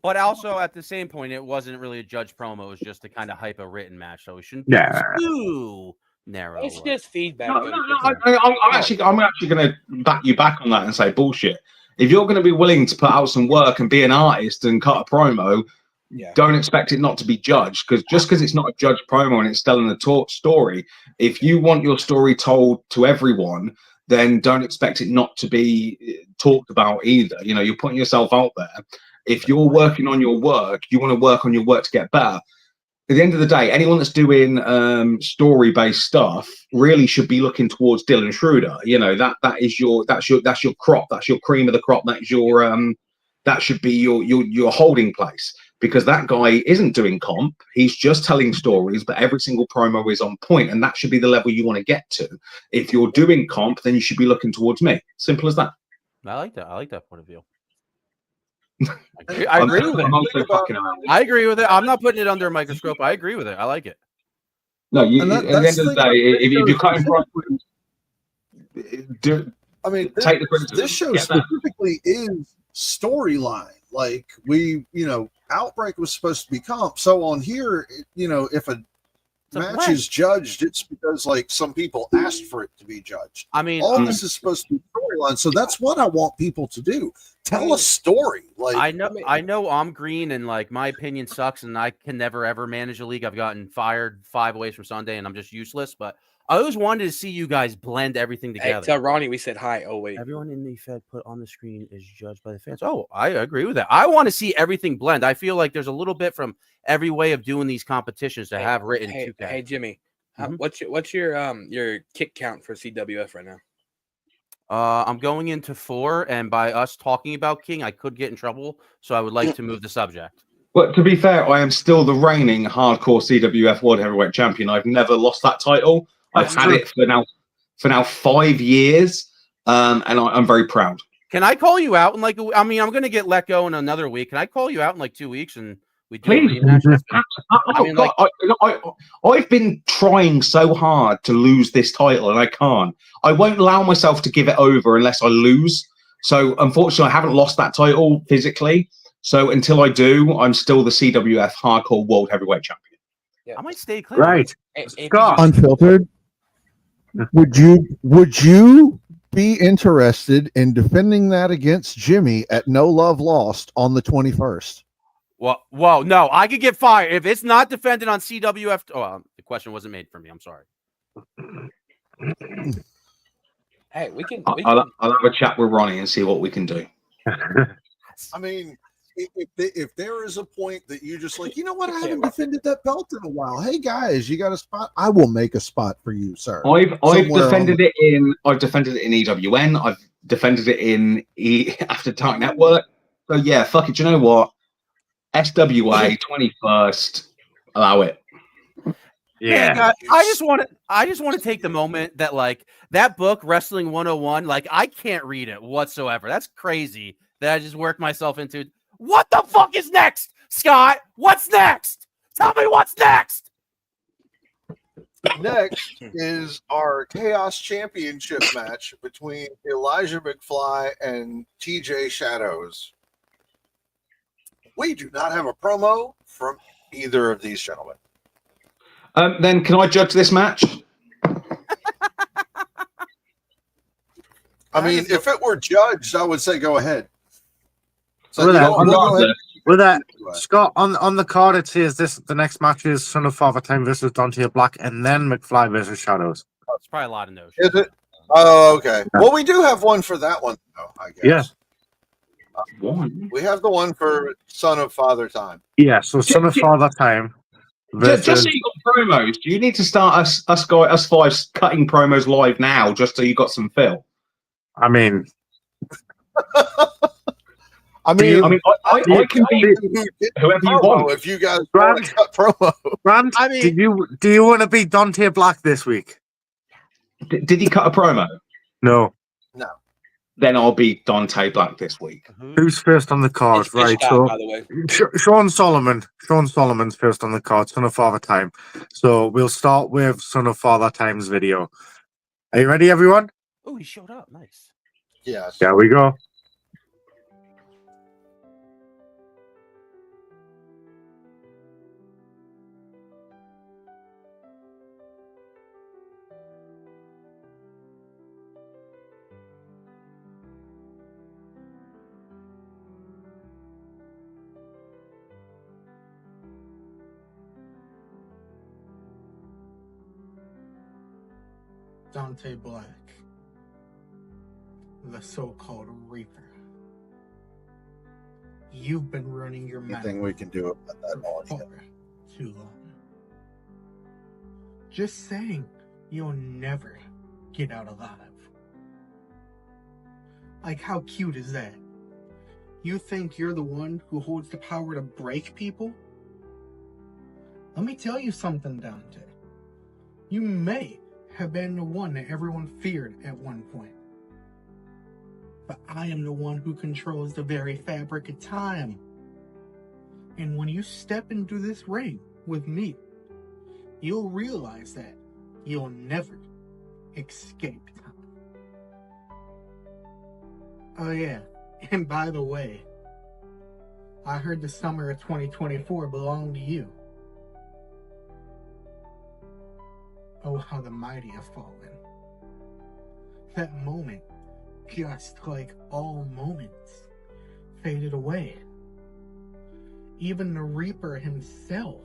S7: But also at the same point, it wasn't really a judge promo. It was just to kind of hype a written match, so we shouldn't be too narrow.
S3: It's just feedback.
S8: I'm actually going to back you back on that and say bullshit. If you're going to be willing to put out some work and be an artist and cut a promo, don't expect it not to be judged. Because just because it's not a judged promo and it's telling a story, if you want your story told to everyone, then don't expect it not to be talked about either. You know, you're putting yourself out there. If you're working on your work, you want to work on your work to get better. At the end of the day, anyone that's doing story-based stuff really should be looking towards Dylan Schroeder. You know, that's your crop, that's your cream of the crop, that's your that should be your holding place, because that guy isn't doing comp, he's just telling stories, but every single promo is on point, and that should be the level you want to get to. If you're doing comp, then you should be looking towards me. Simple as that.
S7: I like that. I like that point of view.
S8: I agree with it.
S7: I agree with it. I'm not putting it under a microscope. I agree with it. I like it.
S8: No, at the end of the day, if you're cutting
S4: this show specifically is storyline. Like Outbreak was supposed to be comp. So on here, if a match is judged, it's because like some people asked for it to be judged.
S7: I mean,
S4: all this is supposed to be storyline. So that's what I want people to do. Tell a story. Like
S7: I know I'm green and like my opinion sucks and I can never ever manage a league. I've gotten fired 5 ways from Sunday and I'm just useless. But I always wanted to see you guys blend everything together.
S3: Hey, tell Ronnie we said hi. Oh wait,
S7: everyone in the Fed put on the screen is judged by the fans. Oh, I agree with that. I want to see everything blend. I feel like there's a little bit from every way of doing these competitions to have written.
S3: Hey Jimmy, what's your kick count for CWF right now?
S7: I'm going into 4, and by us talking about King, I could get in trouble. So I would like to move the subject.
S8: But to be fair, I am still the reigning hardcore CWF World Heavyweight Champion. I've never lost that title. I've had it for now 5 years, and I'm very proud.
S7: Can I call you out in like? I'm going to get let go in another week. Can I call you out in like 2 weeks and we do a rematch?
S8: I've been trying so hard to lose this title, and I can't. I won't allow myself to give it over unless I lose. So unfortunately, I haven't lost that title physically. So until I do, I'm still the CWF Hardcore World Heavyweight Champion.
S7: Yeah. I might stay clear.
S2: Right.
S9: Unfiltered. Would you be interested in defending that against Jimmy at No Love Lost on the 21st?
S7: Well, no, I could get fired if it's not defended on CWF. Oh, the question wasn't made for me. I'm sorry.
S3: Hey, we can.
S8: I'll have a chat with Ronnie and see what we can do.
S4: I mean, if there is a point that you just like, you know what, I haven't defended that belt in a while. Hey guys, you got a spot? I will make a spot for you, sir.
S8: I've defended it in EWN. I've defended it in After Dark Network. So yeah, fuck it. Do you know what? SWA 21st, allow it.
S7: Yeah, God, I just want to take the moment that like that book Wrestling 101, like I can't read it whatsoever. That's crazy that I just worked myself into. What the fuck is next, Scott? What's next? Tell me what's next.
S4: Next is our Chaos Championship match between Elijah McFly and TJ Shadows. We do not have a promo from either of these gentlemen.
S8: Then can I judge this match?
S4: I mean, if it were judged, I would say go ahead. So
S2: with that, Scott, on the card, it says the next match is Son of Father Time versus Dante Black, and then McFly versus Shadows.
S7: It's probably a lot of no's.
S4: Is it? Oh, okay. Well, we do have one for that one, though, I guess.
S2: Yeah.
S4: We have the one for Son of Father Time.
S2: Yeah, so Son of Father Time.
S8: Just so you got promos, do you need to start us five cutting promos live now just so you got some fill?
S2: I mean,
S8: I can be whoever you want.
S4: If you guys want to cut promo,
S2: Grant, do you want to be Dante Black this week?
S8: Did he cut a promo?
S2: No.
S8: Then I'll be Dante Black this week.
S2: Who's first on the card?
S3: It's
S2: Right,
S3: so by the way.
S2: Shawn Solomon. Shawn Solomon's first on the card. Son of Father Time. So we'll start with Son of Father Time's video. Are you ready, everyone?
S7: Oh, he showed up. Nice.
S4: Yes.
S2: There we go.
S12: Dante Black, the so-called Reaper. You've been running your mouth
S9: Anything we can do about that
S12: for
S9: audio.
S12: far too long. Just saying, you'll never get out alive. Like, how cute is that? You think you're the one who holds the power to break people? Let me tell you something, Dante. You may have been the one that everyone feared at one point. But I am the one who controls the very fabric of time. And when you step into this ring with me, you'll realize that you'll never escape time. Oh yeah, and by the way, I heard the summer of 2024 belonged to you. Oh, how the mighty have fallen. That moment, just like all moments, faded away. Even the Reaper himself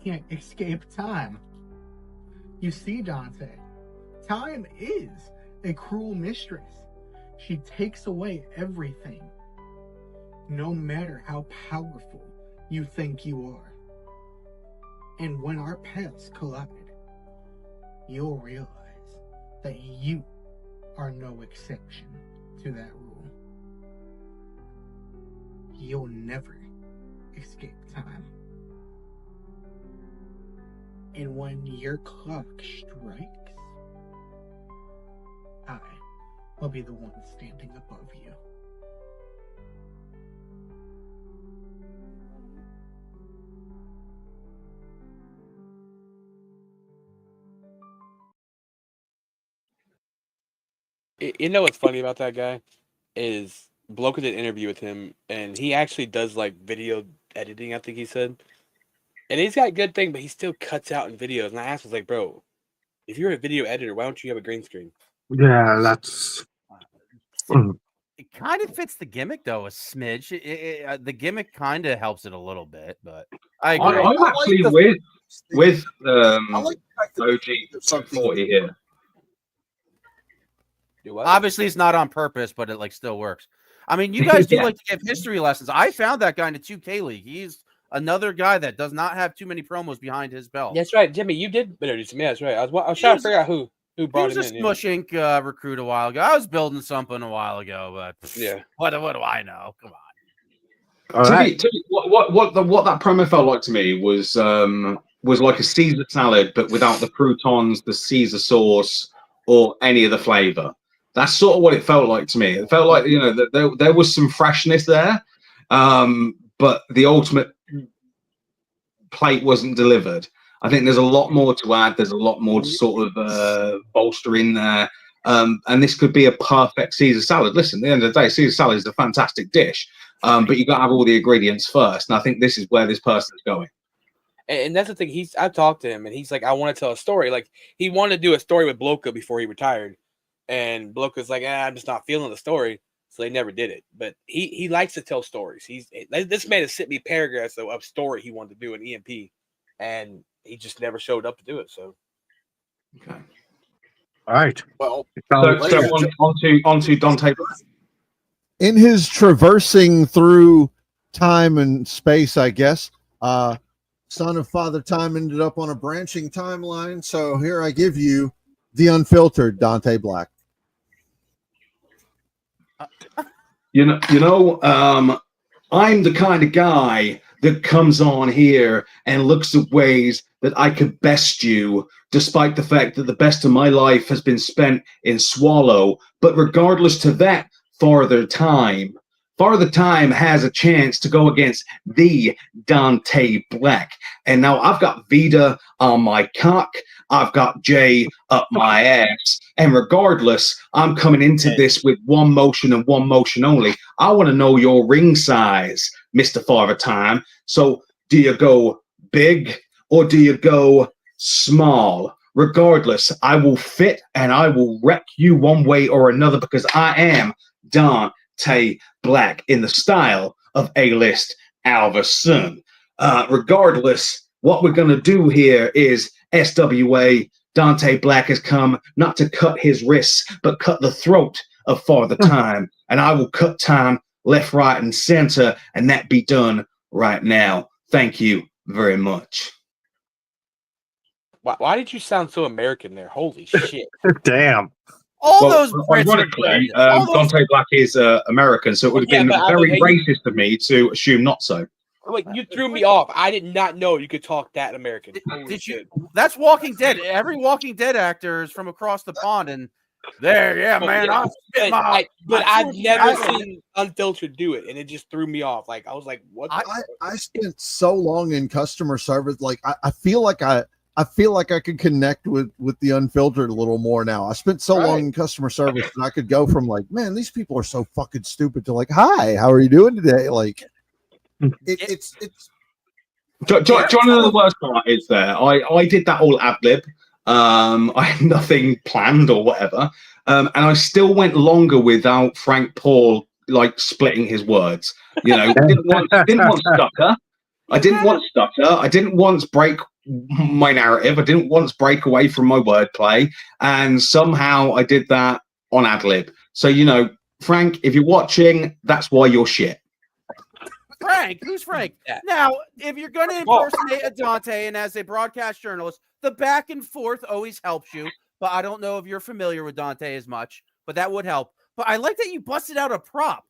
S12: can't escape time. You see, Dante, time is a cruel mistress. She takes away everything, no matter how powerful you think you are. And when our paths collide, you'll realize that you are no exception to that rule. You'll never escape time. And when your clock strikes, I will be the one standing above you.
S3: You know what's funny about that guy is Bloke did an interview with him, and he actually does like video editing. I think he said, and he's got a good thing, but he still cuts out in videos. And I asked, him, like, bro, if you're a video editor, why don't you have a green screen?
S2: Yeah, that's.
S7: It kind of fits the gimmick, though, a smidge. The gimmick kind of helps it a little bit, but I agree.
S8: I'm actually with OG 40 here.
S7: Obviously, it's not on purpose, but it like still works. I mean, you guys do like to give history lessons. I found that guy in the 2K League. He's another guy that does not have too many promos behind his belt.
S3: That's right, Jimmy. You did introduce me. That's right. I was trying to figure out who brought him in.
S7: He was a Smush Inc. Recruit a while ago. I was building something a while ago, but
S3: yeah,
S7: what do I know? Come on.
S2: All right.
S8: What that promo felt like to me was like a Caesar salad, but without the croutons, the Caesar sauce, or any of the flavor. That's sort of what it felt like to me. It felt like, you know, that there was some freshness there, but the ultimate plate wasn't delivered. I think there's a lot more to add. There's a lot more to sort of bolster in there. And this could be a perfect Caesar salad. Listen, at the end of the day, Caesar salad is a fantastic dish, but you got to have all the ingredients first. And I think this is where this person is going.
S3: And that's the thing. I talked to him, and he's like, I want to tell a story. Like, he wanted to do a story with Bloka before he retired. And Bloka's like, I'm just not feeling the story. So they never did it. But he likes to tell stories. This man has sent me paragraphs of story he wanted to do in EMP. And he just never showed up to do it. So,
S8: okay.
S2: All right.
S4: Well,
S8: so on to Dante.
S9: In his traversing through time and space, I guess, son of Father Time ended up on a branching timeline. So here I give you the unfiltered Dante Black.
S8: I'm the kind of guy that comes on here and looks at ways that I could best you, despite the fact that the best of my life has been spent in Swallow. But regardless to that, Father Time has a chance to go against the Dante Black. And now I've got Vita on my cock. I've got Jay up my ass. And regardless, I'm coming into this with one motion and one motion only. I want to know your ring size, Mr. Father Time. So do you go big or do you go small? Regardless, I will fit and I will wreck you one way or another because I am Dante Black in the style of A-List Alverson. Regardless, what we're going to do here is SWA Dante Black has come not to cut his wrists, but cut the throat of Father Time. And I will cut time left, right, and center, and that be done right now. Thank you very much.
S3: Why did you sound so American there? Holy shit!
S2: Damn.
S7: All those Brits are
S8: ironically,
S7: good. All those-
S8: Dante Black is American, so it would have been very racist of me to assume not so.
S3: Wait, you threw me off. I did not know you could talk that American.
S7: Did you? That's Walking Dead. Every Walking Dead actor is from across the pond, and there, yeah, man.
S3: Yeah,
S7: I'll spit my.
S3: but I've never seen Unfiltered do it, and it just threw me off. Like I was like, "What?"
S9: I spent so long in customer service. Like I feel like I could connect with the Unfiltered a little more now. I spent so long in customer service, and I could go from like, man, these people are so fucking stupid to like, hi, how are you doing today? Like, it's.
S8: Do you want to know the worst part is there? I did that all ad lib. I had nothing planned or whatever, and I still went longer without Frank Paul like splitting his words. You know, didn't want stutter. I didn't want stutter. I didn't once break my narrative. I didn't once break away from my wordplay, and somehow I did that on ad lib. So you know, Frank, if you're watching, that's why you're shit.
S7: Frank, who's Frank? Now, if you're going to impersonate a Dante, and as a broadcast journalist, the back and forth always helps you. But I don't know if you're familiar with Dante as much, but that would help. But I like that you busted out a prop.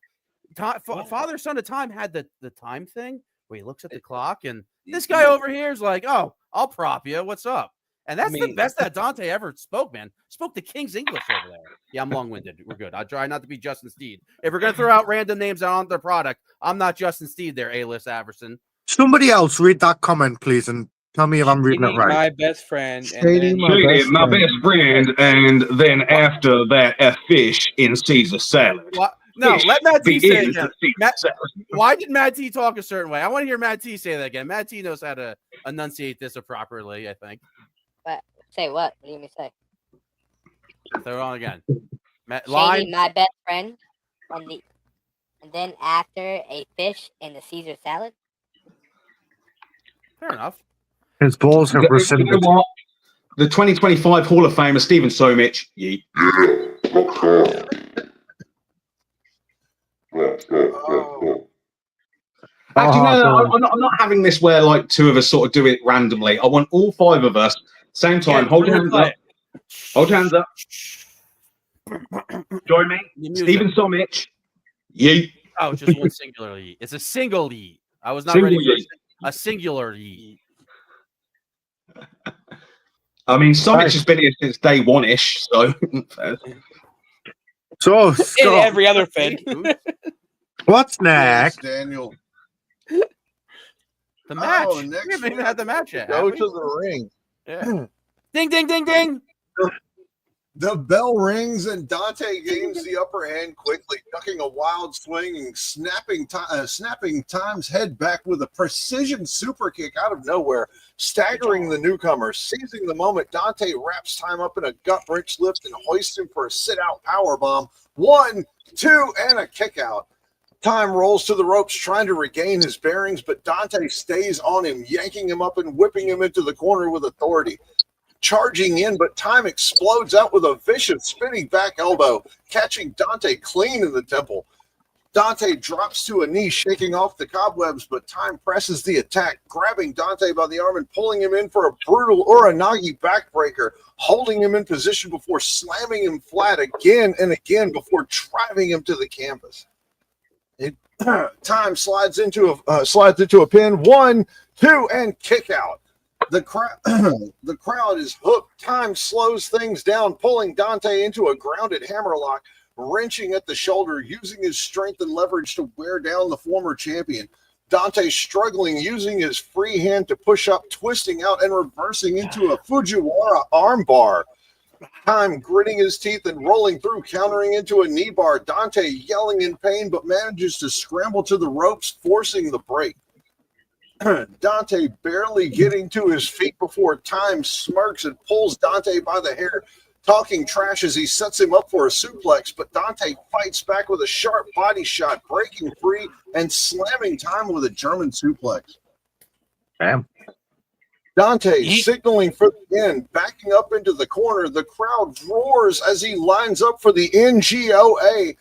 S7: Father, Son of Time had the time thing where he looks at the clock, and this guy over here is like, "Oh, I'll prop you. What's up?" And that's the best that Dante ever spoke, man. Spoke the King's English over there. Yeah, I'm long-winded. We're good. I try not to be Justin Steed. If we're going to throw out random names on their product, I'm not Justin Steed there, A-list Averson.
S2: Somebody else read that comment, please, and tell me if I'm reading it right.
S3: My best friend.
S2: Shady,
S8: my best friend, and then after that, a fish in Caesar salad.
S7: What? No,
S8: Fish
S7: let Matt T say it
S8: begins
S7: again.
S8: the Caesar
S7: Why did Matt T talk a certain way? I want to hear Matt T say that again. Matt T knows how to enunciate this properly, I think.
S6: What? Say what? What do you mean say?
S7: Throw it on again.
S6: Shady, my best friend, and then after a fish in the Caesar salad.
S7: Fair enough.
S2: His balls have rescinded.
S8: You know what? The 2025 Hall of Famer Stephen Somich. Yeet. Actually, no, I'm not having this where like two of us sort of do it randomly. I want all five of us same time. Hold your hands up. Hold your hands up. Join me. Stephen Somich. Yeet.
S7: Oh, just one singular yeet. It's a single yeet. I was not
S8: Single
S7: ready for
S8: yeet.
S7: a singular yeet.
S8: I mean, Somich has been here since day one-ish, so.
S2: So,
S3: In every other Fed.
S2: What's next?
S9: Daniel.
S7: The match.
S9: Oh,
S7: We
S9: next
S7: haven't even had the match yet.
S9: Go
S7: have we?
S9: to the ring.
S7: Yeah. Ding, ding, ding, ding.
S9: The bell rings and Dante gains the upper hand quickly, ducking a wild swing and snapping Time's head back with a precision super kick out of nowhere, staggering the newcomer. Seizing the moment, Dante wraps Time up in a gut wrench lift and hoists him for a sit-out powerbomb. 1, 2, and a kick out. Time rolls to the ropes trying to regain his bearings, but Dante stays on him, yanking him up and whipping him into the corner with authority. Charging in, but Time explodes out with a vicious spinning back elbow, catching Dante clean in the temple. Dante drops to a knee, shaking off the cobwebs, but Time presses the attack, grabbing Dante by the arm and pulling him in for a brutal Uranagi backbreaker, holding him in position before slamming him flat again and again before driving him to the canvas. Time slides into a pin. 1, 2, and kick out. The crowd is hooked. Time slows things down, pulling Dante into a grounded hammerlock, wrenching at the shoulder, using his strength and leverage to wear down the former champion. Dante struggling, using his free hand to push up, twisting out and reversing into a Fujiwara armbar. Time gritting his teeth and rolling through, countering into a knee bar. Dante yelling in pain, but manages to scramble to the ropes, forcing the break. Dante barely getting to his feet before Time smirks and pulls Dante by the hair, talking trash as he sets him up for a suplex, but Dante fights back with a sharp body shot, breaking free and slamming Time with a German suplex.
S2: Damn.
S4: Dante signaling for the end, backing up into the corner. The crowd roars as he lines up for the NGOA.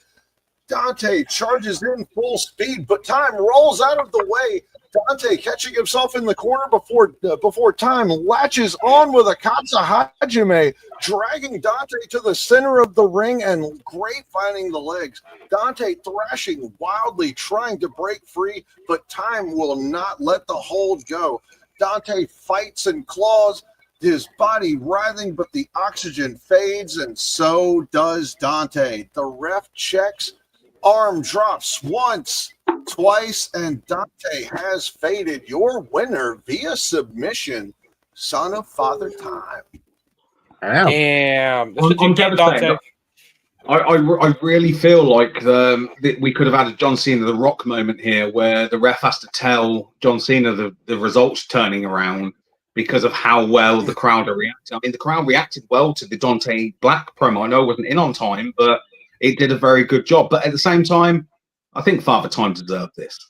S4: Dante charges in full speed, but Time rolls out of the way. Dante catching himself in the corner before Time latches on with a Katsa Hajime, dragging Dante to the center of the ring and grapevine the legs. Dante thrashing wildly, trying to break free, but Time will not let the hold go. Dante fights and claws, his body writhing, but the oxygen fades, and so does Dante. The ref checks, arm drops once, twice, and Dante has faded. Your winner via submission, Son of Father Time.
S3: Damn.
S8: I'm devastated. I really feel like that we could have had a John Cena The Rock moment here where the ref has to tell John Cena the results turning around because of how well the crowd are reacting. I mean, the crowd reacted well to the Dante Black promo. I know it wasn't in on time, but it did a very good job. But at the same time, I think Father Time deserved this.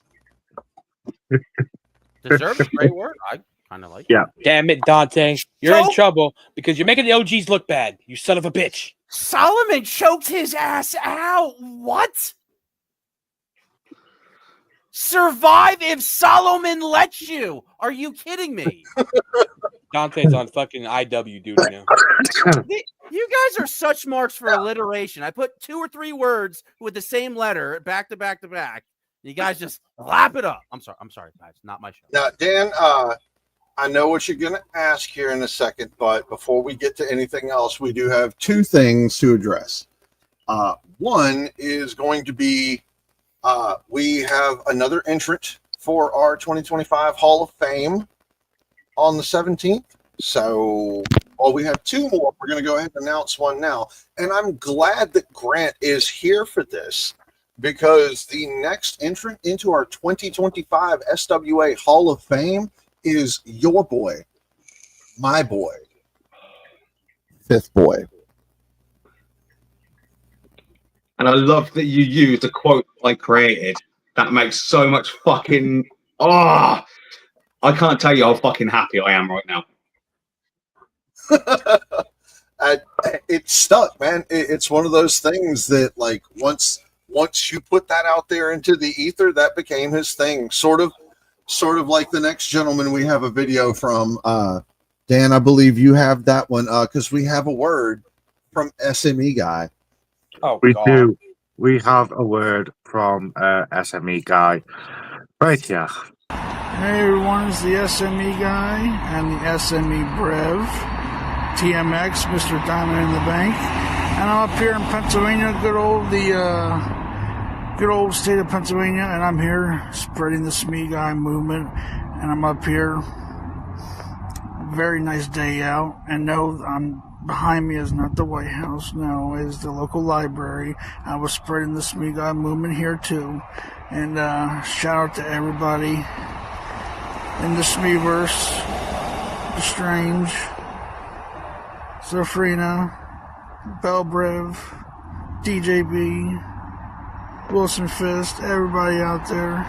S7: Deserved a great word. I kind of like it.
S2: Yeah.
S3: Damn it, Dante. You're in trouble because you're making the OGs look bad. You son of a bitch.
S7: Solomon choked his ass out. What? Survive if Solomon lets you. Are you kidding me?
S3: Dante's on fucking IW duty now.
S7: You guys are such marks for alliteration. I put 2 or 3 words with the same letter back to back to back. You guys just lap it up. I'm sorry, guys. Not my show.
S4: Now, Dan, I know what you're going to ask here in a second, but before we get to anything else, we do have 2 things to address. One is going to be we have another entrant for our 2025 Hall of Fame on the 17th. So, we have 2 more. We're going to go ahead and announce one now. And I'm glad that Grant is here for this because the next entrant into our 2025 SWA Hall of Fame is your boy, my boy, 5th boy.
S8: And I love that you used a quote I created. That makes so much fucking... I can't tell you how fucking happy I am right now.
S4: It stuck, man. It's one of those things that, like, once you put that out there into the ether, that became his thing. Sort of like the next gentleman we have a video from. Dan, I believe you have that one because we have a word from SME Guy.
S3: Oh,
S2: we
S3: God.
S2: do. We have a word from SME Guy right here.
S13: Hey everyone, it's the SME Guy and the SME Brev, TMX, Mr. Diamond in the Bank, and I'm up here in Pennsylvania, good old state of Pennsylvania, and I'm here spreading the SME Guy movement, and I'm up here, very nice day out, and no, behind me is not the White House, no, it's the local library. I was spreading the SME Guy movement here too, and shout out to everybody in the Smeeverse, The Strange, Zofrina, Belbrev, DJB, Wilson Fist, everybody out there,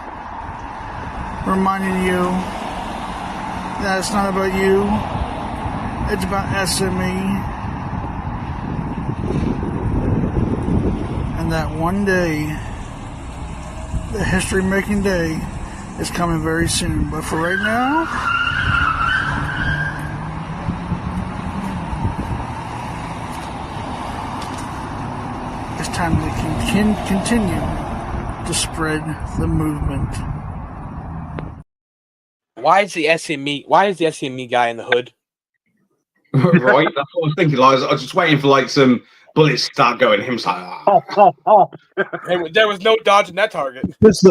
S13: reminding you that it's not about you, it's about SME, and that one day, the history-making day, is coming very soon. But for right now, it's time to continue to spread the movement.
S3: Why is the SME guy in the hood?
S8: Right? That's what I was thinking. Like, I was just waiting for like some bullets to start going. Him like,
S3: There was no dodging that target.
S9: Because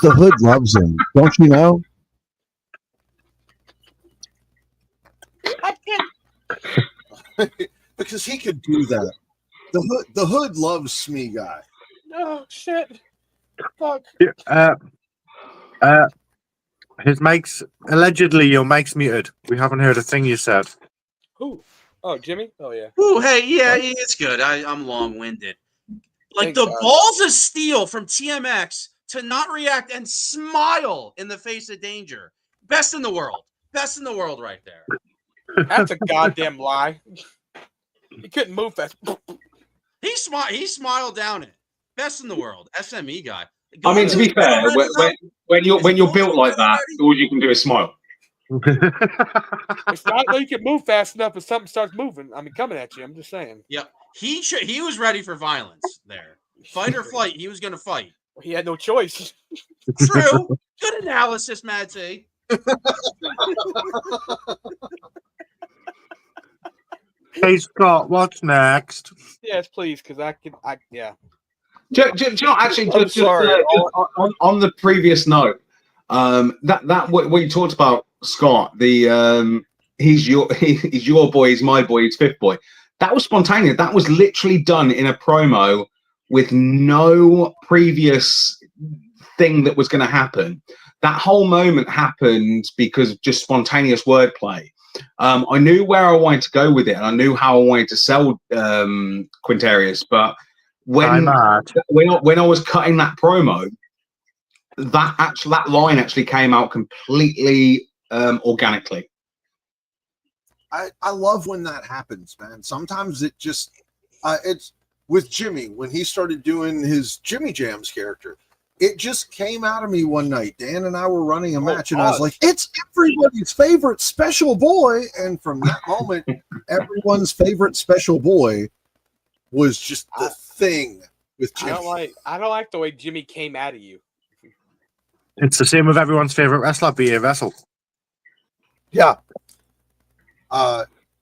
S9: the hood loves him, don't you know?
S4: Because he could do that. The hood loves SME Guy.
S3: Oh shit! Fuck.
S2: His mic's allegedly your mic's muted. We haven't heard a thing you said.
S3: Who? Oh, Jimmy? Oh yeah.
S14: Ooh, hey, yeah, it's good. I'm long-winded. Like
S3: Thank
S14: the
S3: God.
S14: balls of steel from TMX to not react and smile in the face of danger. Best in the world. Best in the world right there.
S3: That's a goddamn lie. He couldn't move fast.
S14: He smiled down it. Best in the world. SME guy.
S8: I mean, to be fair, when you're built like that, all you can do is smile.
S3: It's not like you can move fast enough if something starts moving. I mean, coming at you. I'm just saying.
S14: Yep. He was ready for violence there. Fight or flight. He was going to fight.
S3: He had no choice.
S14: True. Good analysis, Mad T.
S2: Hey Scott, what's next?
S3: Yes, please, because yeah.
S8: Actually, just on the previous note, that what you talked about, Scott. The he's your boy, he's my boy, he's fifth boy. That was spontaneous. That was literally done in a promo with no previous thing that was going to happen. That whole moment happened because of just spontaneous wordplay. I knew where I wanted to go with it, and I knew how I wanted to sell Quintarius. But when I was cutting that promo, that line actually came out completely organically.
S9: I love when that happens, man. Sometimes it just it's with Jimmy when he started doing his Jimmy Jams character. It just came out of me one night. Dan and I were running a match, and I was like, "It's everybody's favorite special boy." And from that moment, everyone's favorite special boy was just the thing with Jimmy.
S3: I don't like the way Jimmy came out of you.
S2: It's the same with everyone's favorite wrestler, B.A. Vessel.
S9: Yeah.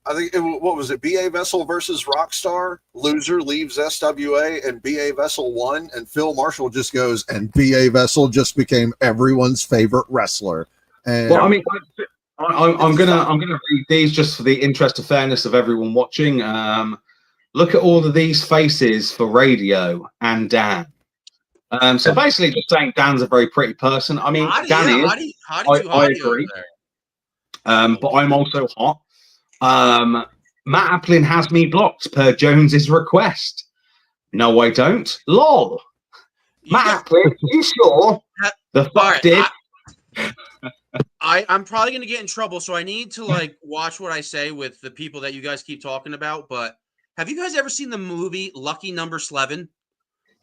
S9: I think what was it? B.A. Vessel versus Rockstar. Loser leaves SWA, and B.A. Vessel won. And Phil Marshall just goes, and B.A. Vessel just became everyone's favorite wrestler. And
S8: well, I mean, I'm gonna read these just for the interest of fairness of everyone watching. Look at all of these faces for radio and Dan. So basically, just saying Dan's a very pretty person. I mean, Dan is. I agree. But I'm also hot. Matt Applin has me blocked per Jones's request. No, I don't. LOL. Matt Applin, you sure? The fuck did?
S14: I'm probably gonna get in trouble, so I need to watch what I say with the people that you guys keep talking about. But have you guys ever seen the movie Lucky Number 11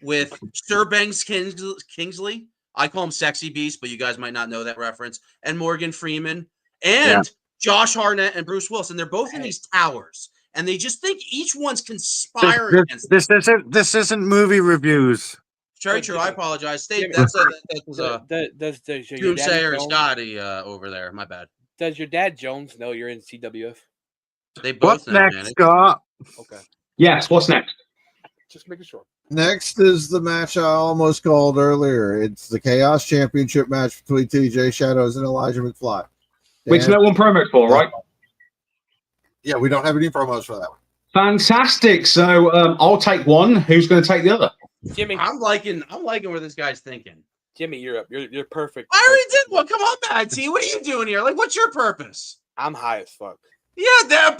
S14: with Sir Banks Kingsley? I call him Sexy Beast, but you guys might not know that reference. And Morgan Freeman and Josh Hartnett and Bruce Wilson. They're both in these towers, and they just think each one's conspiring against them.
S2: This isn't movie reviews.
S14: Very true. I apologize. That's Doomsayer Scotty over there. My bad.
S3: Does your dad Jones know you're in CWF?
S14: They both
S2: what's next, Scott?
S3: Okay.
S8: Yes, what's next?
S3: Just making sure.
S9: next is the match I almost called earlier. It's the Chaos Championship match between TJ Shadows and Elijah McFly.
S8: Which no one promoted for, right?
S9: Yeah, we don't have any promos for that one.
S8: Fantastic. So I'll take one. Who's going to take the other?
S3: Jimmy,
S14: I'm liking where this guy's thinking.
S3: Jimmy, you're up. You're perfect.
S14: I already did one. Come on, Bad T. What are you doing here? Like, what's your purpose?
S3: I'm high as fuck.
S14: Yeah, they're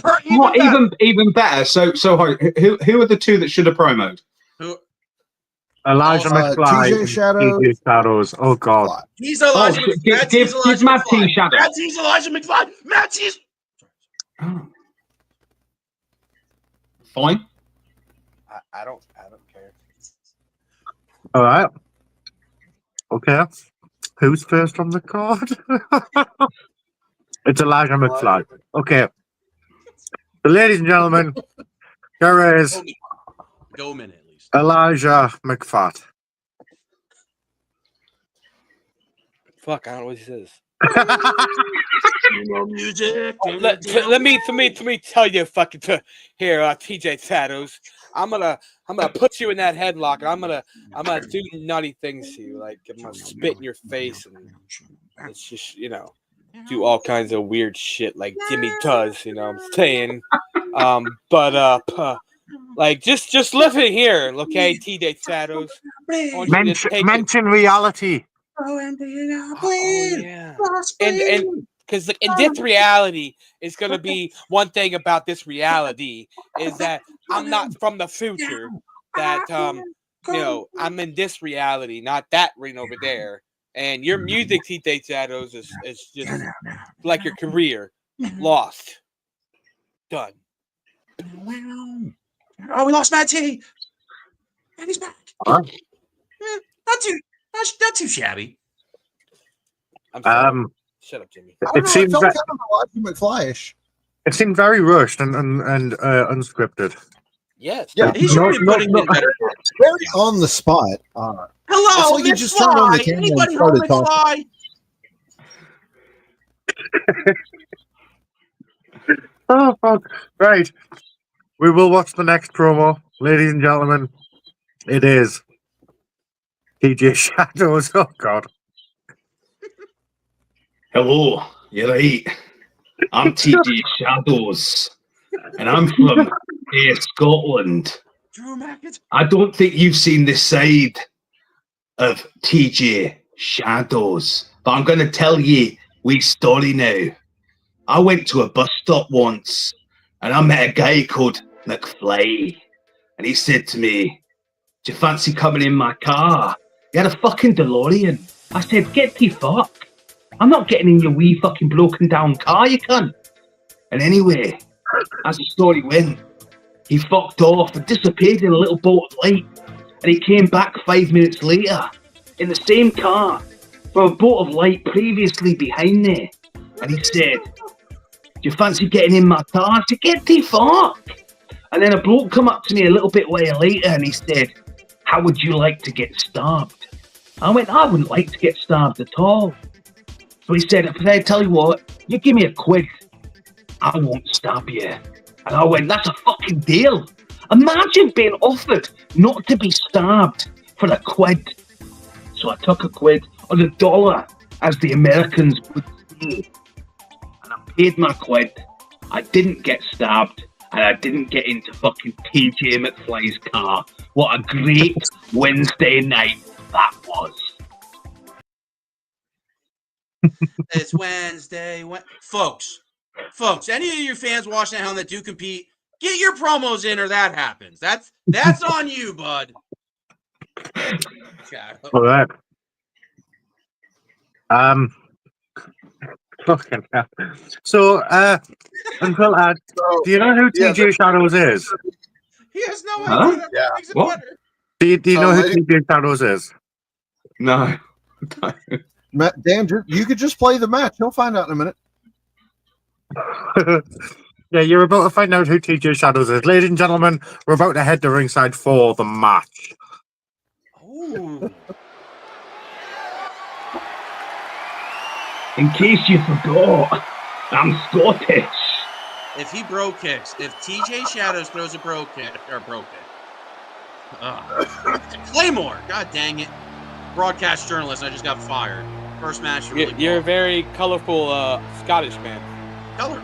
S8: even better. So who are the two that should have promoted?
S14: Who?
S2: Elijah McFly,
S9: TJ Shadows.
S2: TJ Shadows. Oh God.
S14: He's Elijah McFly.
S8: Give Matt T Shadows.
S14: Matt T's Elijah McFly. Matt T's.
S8: Fine.
S3: I don't care.
S2: All right. Okay. Who's first on the card? It's Elijah McFly. Okay. So, ladies and gentlemen, there is
S14: Go a minute, at least.
S2: Elijah McFat.
S3: Fuck, I don't know what he says.
S14: Music.
S3: Let me tell you, fucking here, TJ Shadows. I'm gonna put you in that headlock, and I'm gonna do nutty things to you, like I'm gonna spit in your face, and it's just do all kinds of weird shit like Jimmy does. You know what I'm saying? Like just live it here, okay, TJ Shadows.
S2: Mention reality.
S3: Oh yeah, and because in this reality, it's gonna be one thing about this reality is that I'm not from the future. That I'm in this reality, not that ring over there. And your music, TJ Shadows, is just like your career. Lost. Done.
S14: Oh, we lost Matt T. And he's back. Not too shabby.
S3: I'm sorry. Shut up, Jimmy.
S2: It seems
S9: felt kind of McFly-ish.
S2: It seemed very rushed and unscripted.
S3: Yes.
S9: Yeah.
S14: He should be putting in better.
S9: Very on the spot.
S14: Hello,
S9: like you just turned on the
S14: McFly.
S9: camera and
S14: Anybody home,
S9: started talking.
S14: McFly?
S2: Oh, fuck. Right. We will watch the next promo. Ladies and gentlemen, it is TJ Shadows. Oh, God.
S8: Hello, you're right. I'm TJ Shadows, and I'm from Scotland. I don't think you've seen this side of TJ Shadows, but I'm going to tell you a story now. I went to a bus stop once, and I met a guy called McFly, and he said to me, "Do you fancy coming in my car?" He had a fucking DeLorean. I said, "Get the fuck. I'm not getting in your wee fucking broken down car, you cunt." And anyway, as the story went, he fucked off and disappeared in a little boat of light. And he came back 5 minutes later in the same car with a boat of light previously behind there. And he said, "Do you fancy getting in my car?" I said, "Get the fuck." And then a bloke come up to me a little bit while later and he said, "How would you like to get stabbed?" I went, "I wouldn't like to get stabbed at all." So he said, "If I tell you what, you give me £1, I won't stab you." And I went, "That's a fucking deal. Imagine being offered not to be stabbed for £1. So I took £1 or $1, as the Americans would say. And I paid my £1. I didn't get stabbed, and I didn't get into fucking TJ McFly's car. What a great Wednesday night that was.
S14: It's Wednesday. Folks, any of you fans watching at home that do compete, get your promos in or that happens. That's on you, bud.
S2: All right. Fucking hell. So, Uncle Ad, do you know who TJ Shadows is?
S14: He has no
S8: Huh?
S14: idea.
S4: Yeah.
S14: Makes it
S8: What?
S14: better.
S2: Do you know who TJ Shadows is?
S8: No.
S9: Dan, you could just play the match. You'll find out in a minute.
S2: Yeah, you're about to find out who TJ Shadows is. Ladies and gentlemen, we're about to head to ringside for the match.
S14: Ooh.
S8: In case you forgot, I'm Scottish.
S14: If he bro kicks, if TJ Shadows throws a bro kick. Claymore, god dang it. Broadcast journalist, I just got fired. First match. Really
S3: You're a very colorful Scottish man.
S14: Color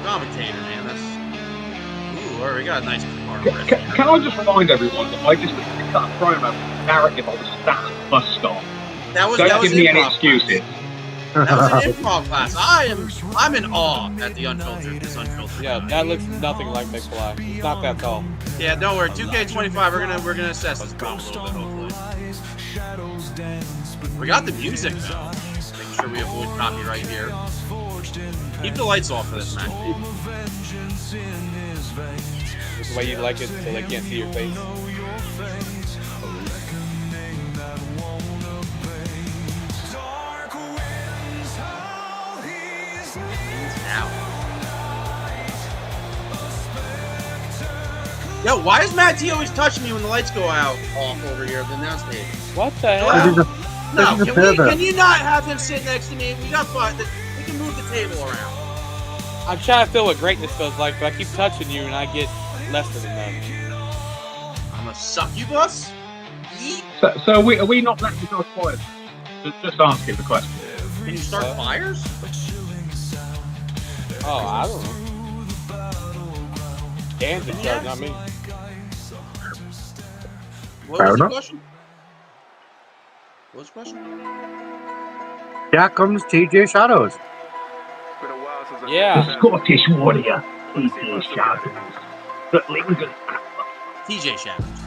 S14: commentator, man. That's. Ooh, all right, we got a nice arm wrist here.
S8: Can I just remind everyone that I just cut a promo with Garrett if I was sat at the bus stop? Don't give me any excuses.
S14: That was an improv class. I'm in awe at the unfiltered. This unfiltered.
S3: Yeah, that looks nothing like McFly. He's not that tall.
S14: Yeah, don't worry. 2K25. We're gonna assess this a little bit. Hopefully. We got the music though. Make sure we avoid copyright here. Keep the lights off for this match.
S3: This is the way you like it, so they can't see your face.
S14: Yo, why is Matt T always touching me when the lights go out off over here at the announce table?
S3: What the hell?
S14: No, can you not have him sit next to me? We got fun. We can move the table around.
S3: I'm trying to feel what greatness feels like, but I keep touching you and I get lesser than that.
S14: I'm a succubus?
S8: So are we not letting you go spoilers? Just asking the question.
S14: Can you start fires?
S3: Oh, I don't know. Dan's in charge, not me.
S14: What was the question? What was the question?
S2: Here comes TJ Shadows.
S3: Yeah.
S8: The Scottish warrior, TJ Shadows.
S14: TJ Shadows.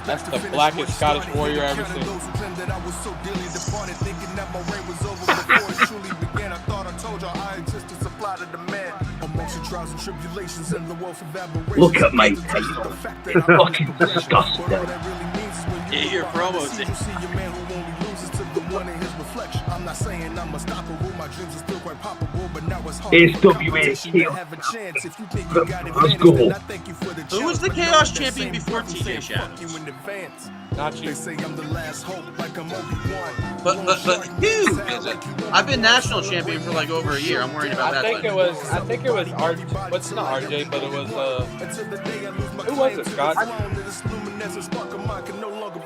S3: That's the blackest Scottish warrior I've ever seen.
S1: that I was so dearly departed, thinking that my reign was over before it truly began. I thought I told y'all I exist to supply the demand. Amongst the trials and tribulations and the wealth of aberrations.
S15: Look at my title. It's fucking disgusting.
S14: Yeah, your promos.
S1: You see your man who only loses to the one in his reflection. I'm not saying I'm unstoppable. My dreams are still quite palpable, but now it's hard.
S15: SWA Let's go.
S14: Who was the Chaos Champion before TJ Shadows?
S3: Not you.
S1: They say I'm the last hope, like I'm Obi-Wan.
S14: But who is it? I've been national champion for like over a year. I'm worried about that.
S3: I think it was RJ. What's not RJ, but it was who was it, Scott?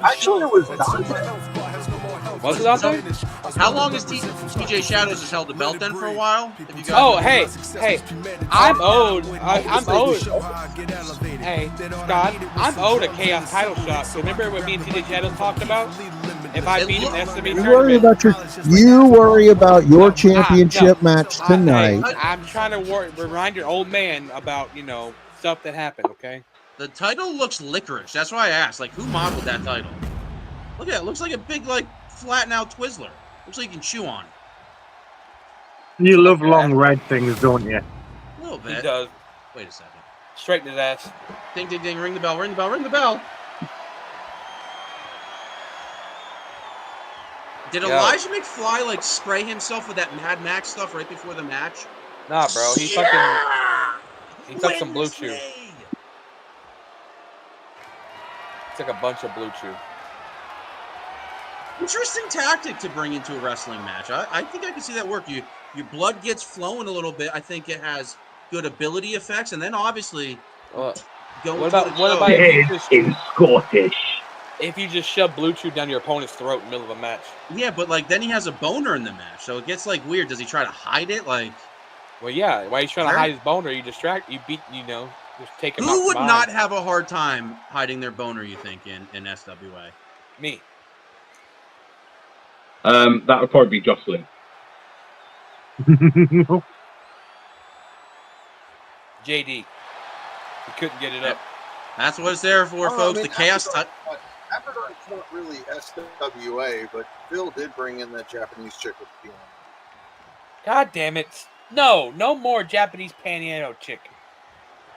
S4: Actually, it was Dante.
S3: Was it Dante?
S14: How long has TJ Shadows has held the belt then for a while?
S3: Oh, hey, I'm owed. Hey, Scott, I'm owed a Chaos title shot. So remember what me and TJ Shadows talked about? If I beat him in SWA
S9: You worry about your championship match tonight.
S3: I'm trying to remind your old man about stuff that happened. Okay.
S14: The title looks licorice. That's why I asked. Like, who modeled that title? Look at it. It looks like a big, like, flattened out Twizzler. Looks like you can chew on.
S2: You love long red things, don't you?
S14: A little bit.
S3: He does.
S14: Wait a second.
S3: Straight in his ass.
S14: Ding, ding, ding. Ring the bell. Ring the bell. Ring the bell. Did Elijah McFly, like, spray himself with that Mad Max stuff right before the match?
S3: Nah, bro. He took some Blue Chew. He took a bunch of Blue Chew.
S14: Interesting tactic to bring into a wrestling match. I think I can see that work. Your blood gets flowing a little bit. I think it has good ability effects, and then obviously
S3: what about if you just shove Blue Chew down your opponent's throat in the middle of a match?
S14: Yeah, but like then he has a boner in the match, so it gets like weird. Does he try to hide it? Like,
S3: well, yeah. Why are you trying to hide his boner? You just take him.
S14: Who would not have a hard time hiding their boner? You think in SWA?
S3: Me.
S15: That would probably be Jasolyn.
S3: JD. He couldn't get it up.
S14: That's what it's there for, folks. The Chaos.
S4: Appetite's not really SWA, but Phil did bring in that Japanese chick with the piano.
S3: God damn it. No more Japanese piano chick.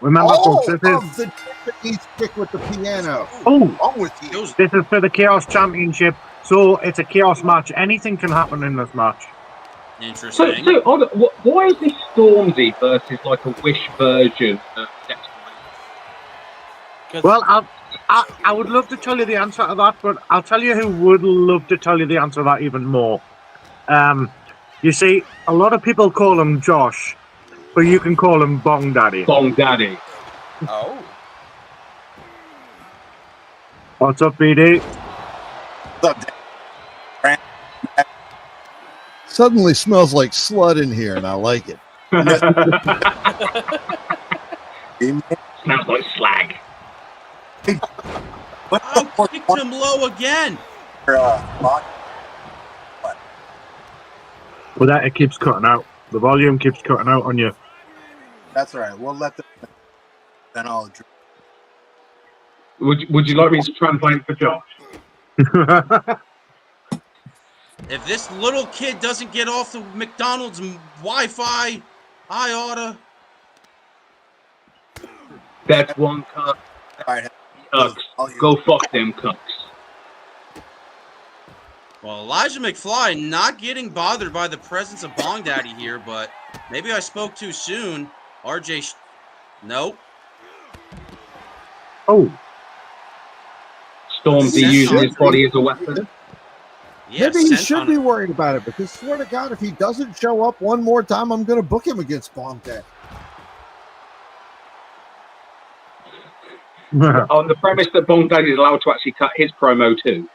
S2: Remember, folks, this is
S4: the Japanese chick with the piano.
S2: Oh,
S4: with you.
S2: This is for the Chaos Championship, so it's a Chaos match. Anything can happen in this match.
S14: Interesting.
S15: So why is this Stormzy versus like a Wish version of Next
S2: Well, I would love to tell you the answer to that, but I'll tell you who would love to tell you the answer to that even more. You see, a lot of people call him Josh, but you can call him Bong Daddy.
S15: Bong Daddy.
S3: Oh.
S2: What's up, BD?
S4: What's up,
S9: Suddenly smells like slut in here, and I like it.
S15: Smells like slag.
S14: I kicked him low again.
S2: Well, that it keeps cutting out. The volume keeps cutting out on you.
S4: That's all right. We'll let them. Then I'll.
S15: Would you like me to translate for Josh?
S14: If this little kid doesn't get off the McDonald's Wi-Fi, I oughta.
S15: That's one cuck.
S4: All right.
S15: Cucks. Go fuck them cucks.
S14: Well, Elijah McFly not getting bothered by the presence of Bong Daddy here, but maybe I spoke too soon. RJ, nope.
S2: Oh.
S15: Stormzy using his body as a weapon.
S14: Yeah,
S9: maybe he should be worried about it, because swear to God, if he doesn't show up one more time, I'm going to book him against Bong Daddy.
S15: On the premise that Bong Daddy is allowed to actually cut his promo too.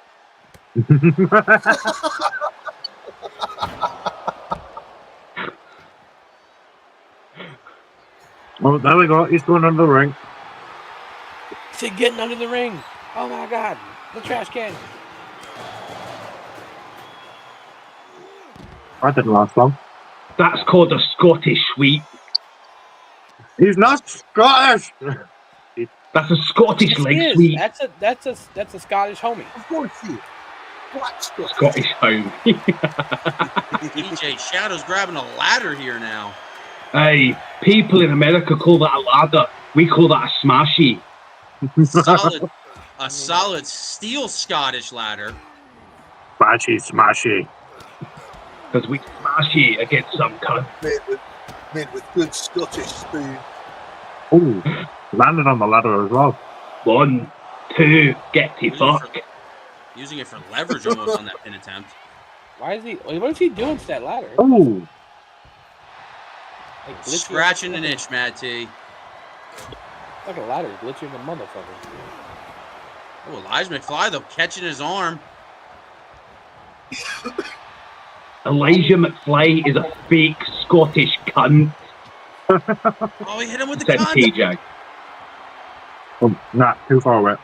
S2: Oh, there we go. He's going under the ring.
S3: Is he getting under the ring? Oh my God. The trash can.
S2: That didn't last long.
S15: That's called a Scottish sweep.
S2: He's not Scottish.
S15: That's a Scottish leg sweep.
S3: That's a Scottish homie.
S4: Of course he is.
S15: Scottish home.
S14: DJ Shadow's grabbing a ladder here now.
S15: Hey, people in America call that a ladder. We call that a smashy.
S14: A solid steel Scottish ladder.
S2: Smashy.
S15: Because we smashy against some cunt.
S4: Made with good Scottish spoon.
S2: Ooh, landed on the ladder as well.
S15: 1, 2, get to fuck.
S14: Using it for leverage almost on that pin attempt.
S3: What is he doing to that ladder?
S2: Ooh.
S3: Like,
S14: Scratching an itch, Mad T.
S3: Like a ladder, glitching the motherfucker.
S14: Oh, Elijah McFly, though, catching his arm.
S15: Elijah McFly is a fake Scottish cunt.
S14: Oh, he hit him with the
S15: Said
S14: condom.
S15: TJ.
S2: Oh, nah, too far away.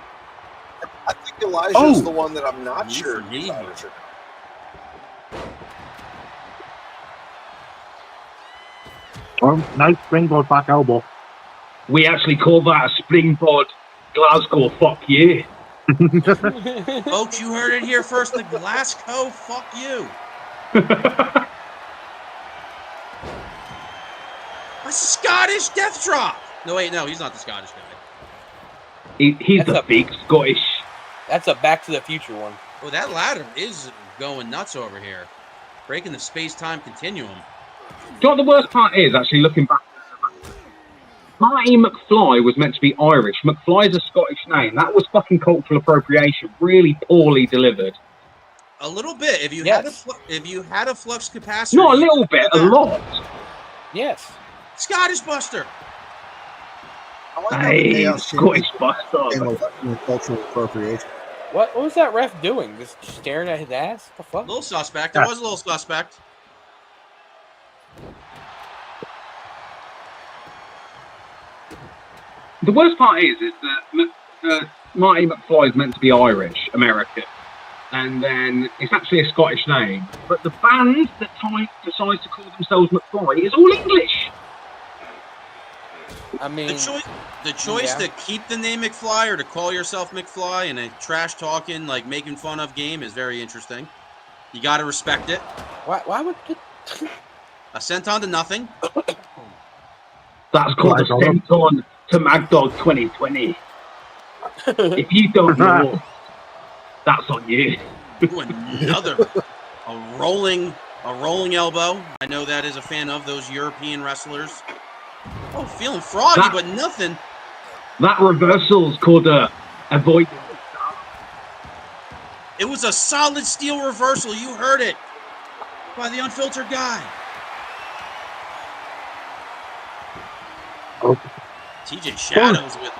S4: I think Elijah's the one that I'm not sure.
S2: Oh, nice springboard back elbow.
S15: We actually call that a springboard. Glasgow, fuck you.
S14: Folks, you heard it here first. The Glasgow, fuck you. A Scottish death drop. No, wait, no, he's not the Scottish guy.
S15: He's the big Scottish.
S3: That's a Back to the Future one.
S14: Oh, that ladder is going nuts over here. Breaking the space-time continuum.
S15: Do you know what the worst part is, actually, looking back? Marty McFly was meant to be Irish. McFly is a Scottish name. That was fucking cultural appropriation. Really poorly delivered.
S14: A little bit. If you had a flux capacitor.
S15: Not a little bit, a lot.
S3: Yes.
S14: Scottish Buster.
S15: Hey, Scottish Buster.
S9: Cultural appropriation.
S3: What was that ref doing? Just staring at his ass? What the fuck?
S14: A little suspect. There was a little suspect.
S15: The worst part is that Marty McFly is meant to be Irish, American, and then it's actually a Scottish name. But the band that decides to call themselves McFly is all English.
S3: I mean,
S14: the choice to keep the name McFly or to call yourself McFly in a trash talking, like making fun of game is very interesting. You got to respect it.
S3: Why would
S14: a senton to nothing?
S15: That's called a senton to MagDog 2020. If you don't know, that's on you.
S14: Ooh, another a rolling elbow. I know that is a fan of those European wrestlers. Oh, feeling froggy, but nothing.
S15: That reversal's called avoid.
S14: It was a solid steel reversal. You heard it by the unfiltered guy.
S2: Oh.
S14: TJ Shadows with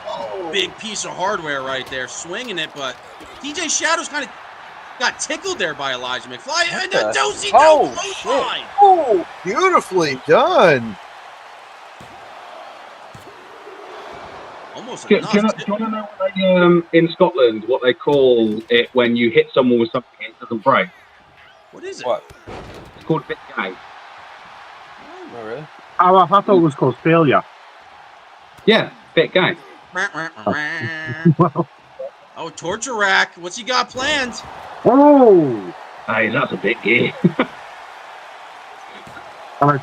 S14: a big piece of hardware right there, swinging it, but TJ Shadows kind of got tickled there by Elijah McFly. And a do-si-do clothesline.
S4: Oh, beautifully done.
S14: Almost
S15: Do you want to know what they, in Scotland, what they call it when you hit someone with something and it doesn't break?
S14: What is it?
S3: What?
S15: It's called a bit gay.
S3: Oh, really?
S2: Oh, I thought it was called failure.
S15: Yeah, bit gay.
S14: Oh, torture rack. What's he got planned?
S2: Oh!
S15: Hey, that's a bit gay.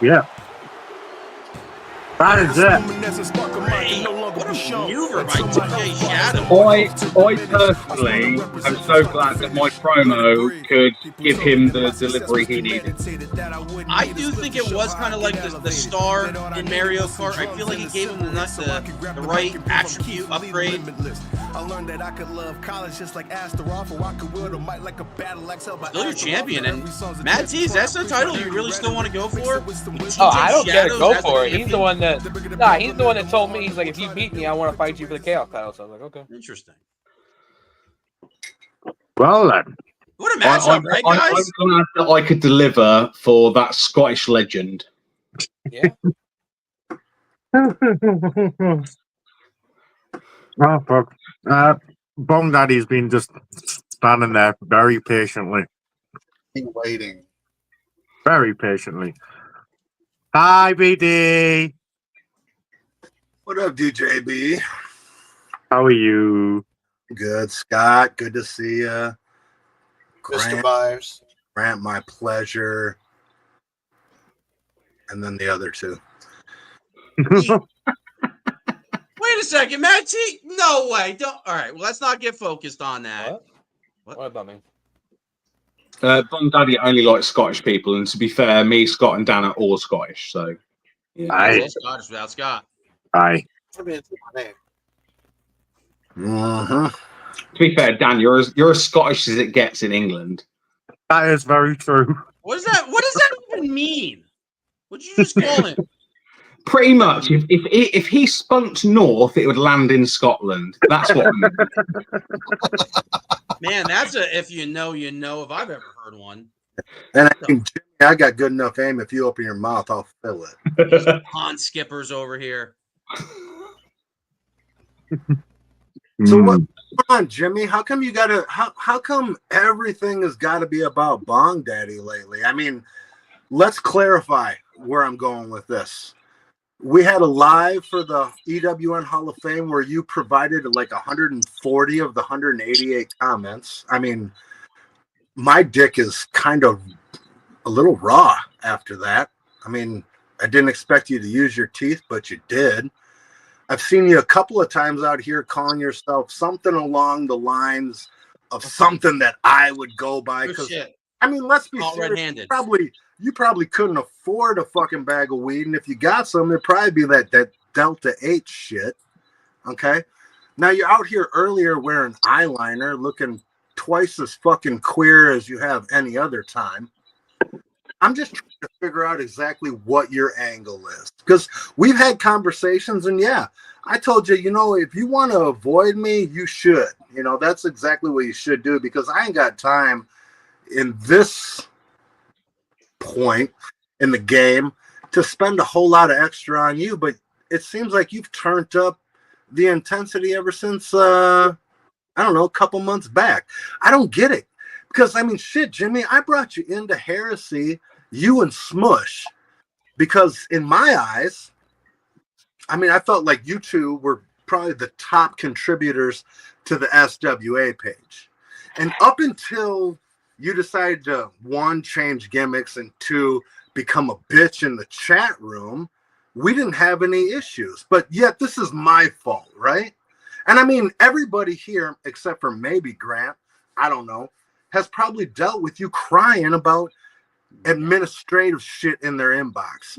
S2: Yeah. That is it.
S14: What a maneuver by TJ Shadow.
S15: I personally am so glad that my promo could give him the delivery he needed.
S14: I do think it was kind of like the star in Mario Kart. I feel like it gave him the right attribute upgrade.
S1: I learned that I could love college just like Astaroth, or I could wield a mic like a battle axe.
S14: Still your champion, and Matt T, is that the title you really still want to go for?
S3: Oh, I don't care to go for it. He's the one that told me, he's like, if you beat me, I want to fight you for the Chaos title. So I was like, okay.
S14: Interesting.
S2: Well then.
S14: What a matchup, right, guys?
S15: I'm glad that I could deliver for that Scottish legend.
S3: Yeah.
S2: Oh, fuck. Bong Daddy's been just standing there very patiently.
S4: Waiting.
S2: Very patiently. Hi, BD.
S4: What up, DJB?
S2: How are you?
S4: Good, Scott. Good to see you. Mr. Myers.
S16: Grant, my pleasure. And then the other two.
S14: Wait a second, Matt T. No way. Don't. All right. Well, let's not get focused on that.
S3: What about me?
S8: Bon Daddy only likes Scottish people, and to be fair, me, Scott, and Dan are all Scottish. So,
S14: Yeah,
S2: Aye.
S14: Scottish without Scott.
S2: Aye.
S4: I mean, it's my name.
S8: To be fair, Dan, you're as Scottish as it gets in England.
S2: That is very true.
S14: What does that even mean? What'd you just call him?
S8: Pretty much. If he spunked north, it would land in Scotland. That's what I mean.
S14: Man, that's a if you know, you know, if I've ever heard one.
S16: And I think, Jimmy, I got good enough aim. If you open your mouth, I'll fill it.
S14: These pond skippers over here.
S16: So what? Come on, Jimmy. How come you gotta? How come everything has got to be about Bong Daddy lately? I mean, let's clarify where I'm going with this. We had a live for the EWN Hall of Fame where you provided like 140 of the 188 comments. I mean, my dick is kind of a little raw after that. I mean, I didn't expect you to use your teeth, but you did. I've seen you a couple of times out here calling yourself something along the lines of something that I would go by. Because I mean, let's be
S14: All
S16: serious.
S14: red-handed.
S16: You probably couldn't afford a fucking bag of weed, and if you got some, it'd probably be that Delta 8 shit. Okay? Now you're out here earlier wearing eyeliner, looking twice as fucking queer as you have any other time. I'm just trying to figure out exactly what your angle is. Because we've had conversations, and yeah, I told you, you know, if you want to avoid me, you should. You know, that's exactly what you should do, because I ain't got time in this point in the game to spend a whole lot of extra on you. But it seems like you've turned up the intensity ever since, I don't know, a couple months back. I don't get it. Because, I mean, shit, Jimmy, I brought you into Heresy, you and Smush, because in my eyes, I mean, I felt like you two were probably the top contributors to the SWA page. And up until you decided to, one, change gimmicks, and two, become a bitch in the chat room, we didn't have any issues. But yet this is my fault, right? And I mean, everybody here, except for maybe Grant, I don't know, has probably dealt with you crying about administrative shit in their inbox.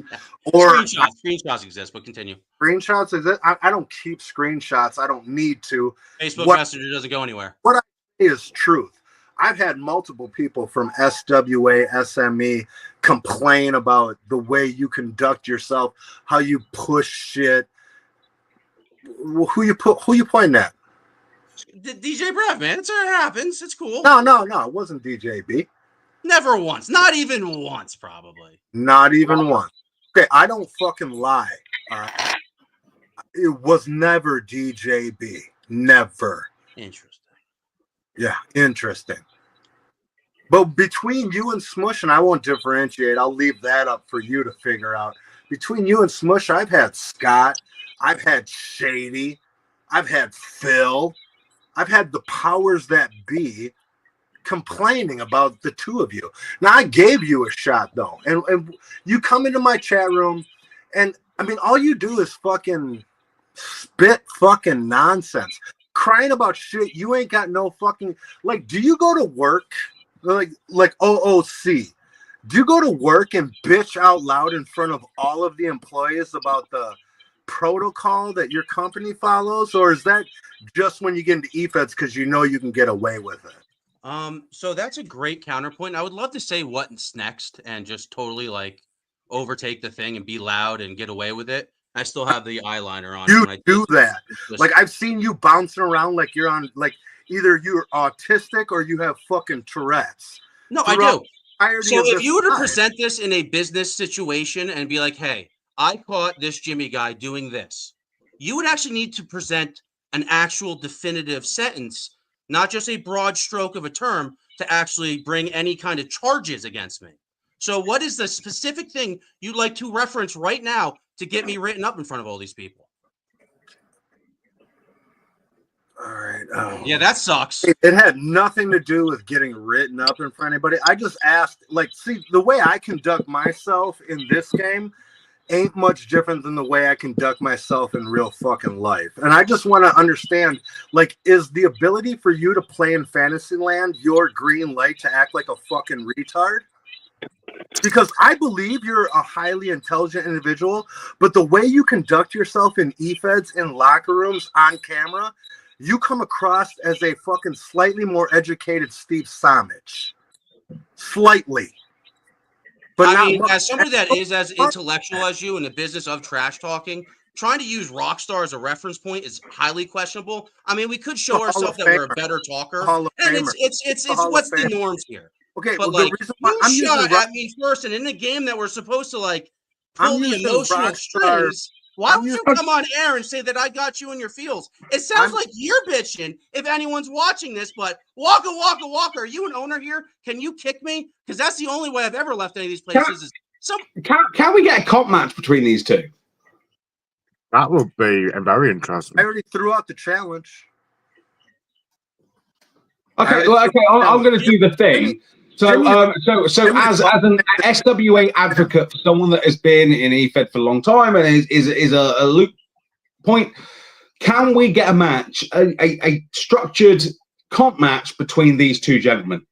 S16: Or
S14: Screenshots exist, but continue.
S16: Screenshots exist. I don't keep screenshots. I don't need to.
S14: Facebook Messenger doesn't go anywhere.
S16: What I say is truth. I've had multiple people from SWA, SME complain about the way you conduct yourself, how you push shit. Who you pointing at?
S14: DJ Brev, man. It happens. It's cool.
S16: No. It wasn't DJ B.
S14: Never once. Not even once, probably.
S16: Not even once. Okay, I don't fucking lie. All right. It was never DJ B. Never.
S14: Interesting.
S16: Yeah, interesting. But between you and Smush, and I won't differentiate, I'll leave that up for you to figure out. Between you and Smush, I've had Scott, I've had Shady, I've had Phil, I've had the powers that be complaining about the two of you. Now, I gave you a shot, though. And you come into my chat room, and, I mean, all you do is fucking spit fucking nonsense. Crying about shit you ain't got no fucking... Like, do you go to work... Like OOC, do you go to work and bitch out loud in front of all of the employees about the protocol that your company follows, or is that just when you get into EFEDs because you know you can get away with it?
S14: So that's a great counterpoint. I would love to say what's next and just totally like overtake the thing and be loud and get away with it. I still have the eyeliner on.
S16: You
S14: when I
S16: do that. Like, I've seen you bouncing around like you're on, like, either you're autistic or you have fucking Tourette's.
S14: No, I do. So if you were to present this in a business situation and be like, hey, I caught this Jimmy guy doing this, you would actually need to present an actual definitive sentence, not just a broad stroke of a term, to actually bring any kind of charges against me. So what is the specific thing you'd like to reference right now to get me written up in front of all these people?
S16: All right.
S14: Yeah, that sucks.
S16: It had nothing to do with getting written up in front of anybody. I just asked, like, see, the way I conduct myself in this game ain't much different than the way I conduct myself in real fucking life. And I just want to understand, like, is the ability for you to play in Fantasyland your green light to act like a fucking retard? Because I believe you're a highly intelligent individual, but the way you conduct yourself in e-feds, in locker rooms, on camera, you come across as a fucking slightly more educated Steve Samich. Slightly. But
S14: I
S16: not
S14: mean,
S16: much.
S14: as somebody that is as intellectual as you in the business of trash talking, trying to use Rockstar as a reference point is highly questionable. I mean, we could show ourselves that we're a better talker, and it's what's the norms here.
S16: Okay,
S14: but
S16: well,
S14: like
S16: the reason why I'm
S14: you shot
S16: using
S14: at me first, and in a game that we're supposed to like pull
S16: I'm
S14: the
S16: using
S14: emotional
S16: Rockstar-
S14: strings. Why
S16: I'm
S14: would you
S16: using-
S14: come on air and say that I got you in your feels? It sounds like you're bitching if anyone's watching this, but Waka, are you an owner here? Can you kick me? Because that's the only way I've ever left any of these places.
S8: Can we get a comp match between these two?
S2: That would be very interesting.
S16: I already threw out the challenge.
S8: Okay, well, okay, I'm going to do the thing. So as an SWA advocate, for someone that has been in EFED for a long time and is a loop point, can we get a match, a structured comp match between these two gentlemen?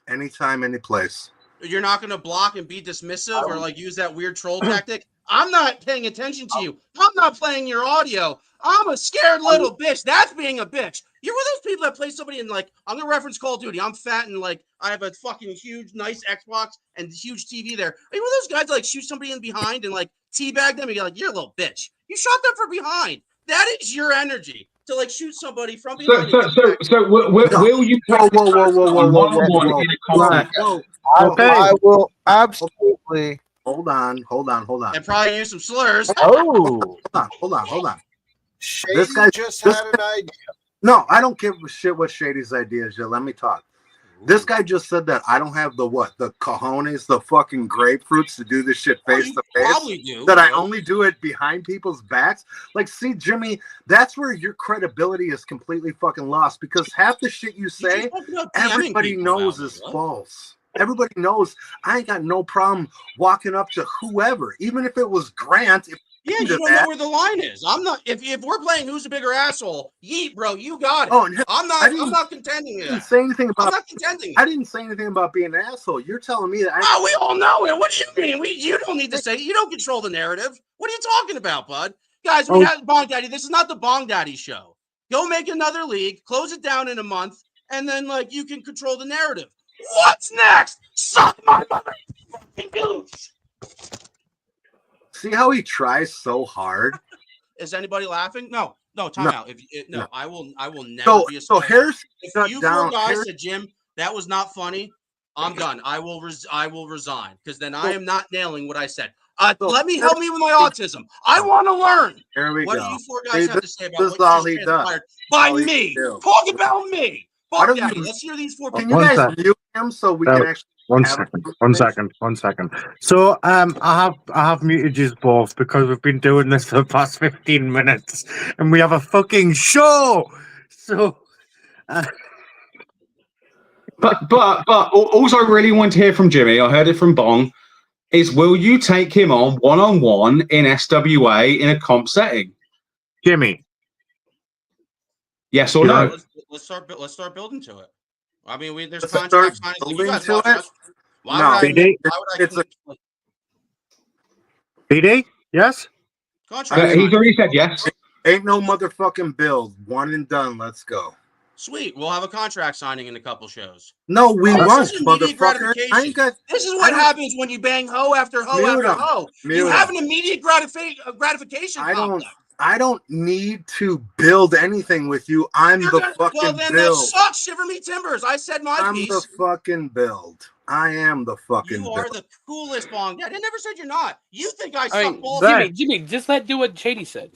S16: Anytime, any place.
S14: You're not going to block and be dismissive or like use that weird troll tactic. I'm not paying attention to you. I'm not playing your audio. I'm a scared little bitch. That's being a bitch. You're one of those people that play somebody in like, I'm gonna reference Call of Duty. I'm fat and like I have a fucking huge, nice Xbox and huge TV there. Are you one of those guys that like shoot somebody in behind and like teabag them and you're like, you're a little bitch. You shot them from behind. That is your energy to like shoot somebody from behind.
S8: So will you take one-on-one in a comp match?
S16: I will absolutely. Hold on.
S14: And probably use some slurs.
S16: Hold on. This guy
S9: just had an idea.
S16: No, I don't give a shit what Shady's idea is. Let me talk. This guy just said that I don't have the cojones, the fucking grapefruits to do this shit face to face. That I only do it behind people's backs. Like, see, Jimmy, that's where your credibility is completely fucking lost because half the shit you say, everybody knows is false. Everybody knows I ain't got no problem walking up to whoever, even if it was Grant.
S14: Yeah, you don't know where the line is. I'm not. If we're playing who's a bigger asshole, yeet, bro, you got it.
S16: Oh, no,
S14: I'm not contending.
S16: I didn't say anything about.
S14: I'm not contending.
S16: I didn't say anything about being an asshole. You're telling me that.
S14: We all know it. What do you mean? You don't need to say it. You don't control the narrative. What are you talking about, bud? Guys, we had Bong Daddy. This is not the Bong Daddy show. Go make another league, close it down in a month, and then like you can control the narrative. What's next? Suck my motherfucking goose.
S16: See how he tries so hard?
S14: Is anybody laughing? No, time out. I will never be a
S16: so Harris.
S14: If you four guys said, Jim, that was not funny, I'm done. I will resign because then I am not nailing what I said. Help me with my autism. I want to learn.
S16: Here we
S14: what
S16: go.
S14: do you four guys have to say about
S16: this
S14: what
S16: is all
S14: you
S16: he
S14: just
S16: does.
S14: transpired by me? Talk about me. Fuck Daddy. Let's hear these four
S16: Can
S14: people.
S16: you guys mute him so we can actually?
S2: One second. So I have muted you both because we've been doing this for the past 15 minutes and we have a fucking show. So
S8: But also I really want to hear from Jimmy. I heard it from Bong. Is will you take him on one-on-one in SWA in a comp setting?
S2: Jimmy.
S8: Yes or no?
S14: Let's start building to it. I mean, there's contract signing. If you guys watch us,
S2: BD? Yes?
S8: He's already said yes.
S16: Ain't no motherfucking build. One and done. Let's go.
S14: Sweet. We'll have a contract signing in a couple shows.
S16: No, we won't,
S14: motherfucker. This is what happens when you bang hoe after hoe after hoe. You have an immediate gratification.
S16: I don't need to build anything with you. I'm the fucking
S14: Well, then
S16: build.
S14: that sucks. Shiver me timbers. I said my piece.
S16: I'm the fucking build. I am the fucking
S14: You are
S16: build.
S14: the coolest Bong Dad. I never said you're not. You think I
S3: I
S14: suck
S3: mean,
S14: balls.
S3: Jimmy, just let do what Shady said.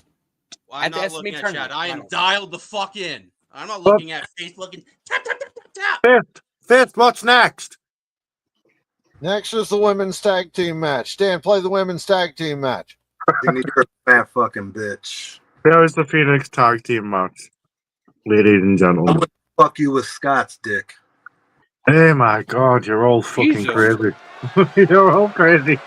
S14: Well, I'm
S3: At the
S14: not
S3: SMA
S14: looking at
S3: tournament.
S14: chat. I am dialed the fuck in. I'm not looking at face looking. Tap, tap, tap, tap, tap.
S2: Fifth, what's next?
S9: Next is the women's tag team match. Dan, play the women's tag team match.
S16: You're a fat fucking bitch.
S2: There is the Phoenix tag team match. ladies and
S16: I
S2: gentlemen.
S16: would fuck you with Scott's dick.
S2: Hey, my God, you're all fucking
S3: Jesus.
S2: crazy. You're all crazy.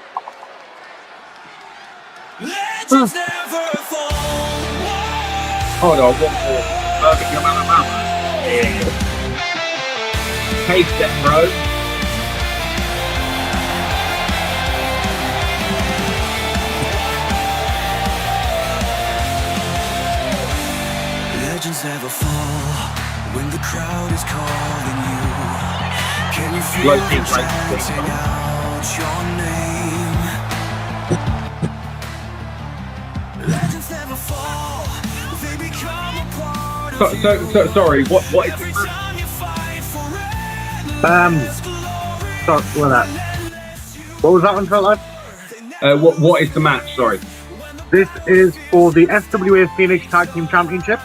S15: Hold on, one more. Birmingham, Alabama. Yeah. Taste it, bro.
S1: Legends never fall when the crowd is calling you. Can you feel them chanting out your name? Legends never fall, they become a part of
S15: So sorry. What is
S2: What was that one, fella?
S15: what is the match? Sorry.
S2: This is for the SWA Phoenix Tag Team Championships.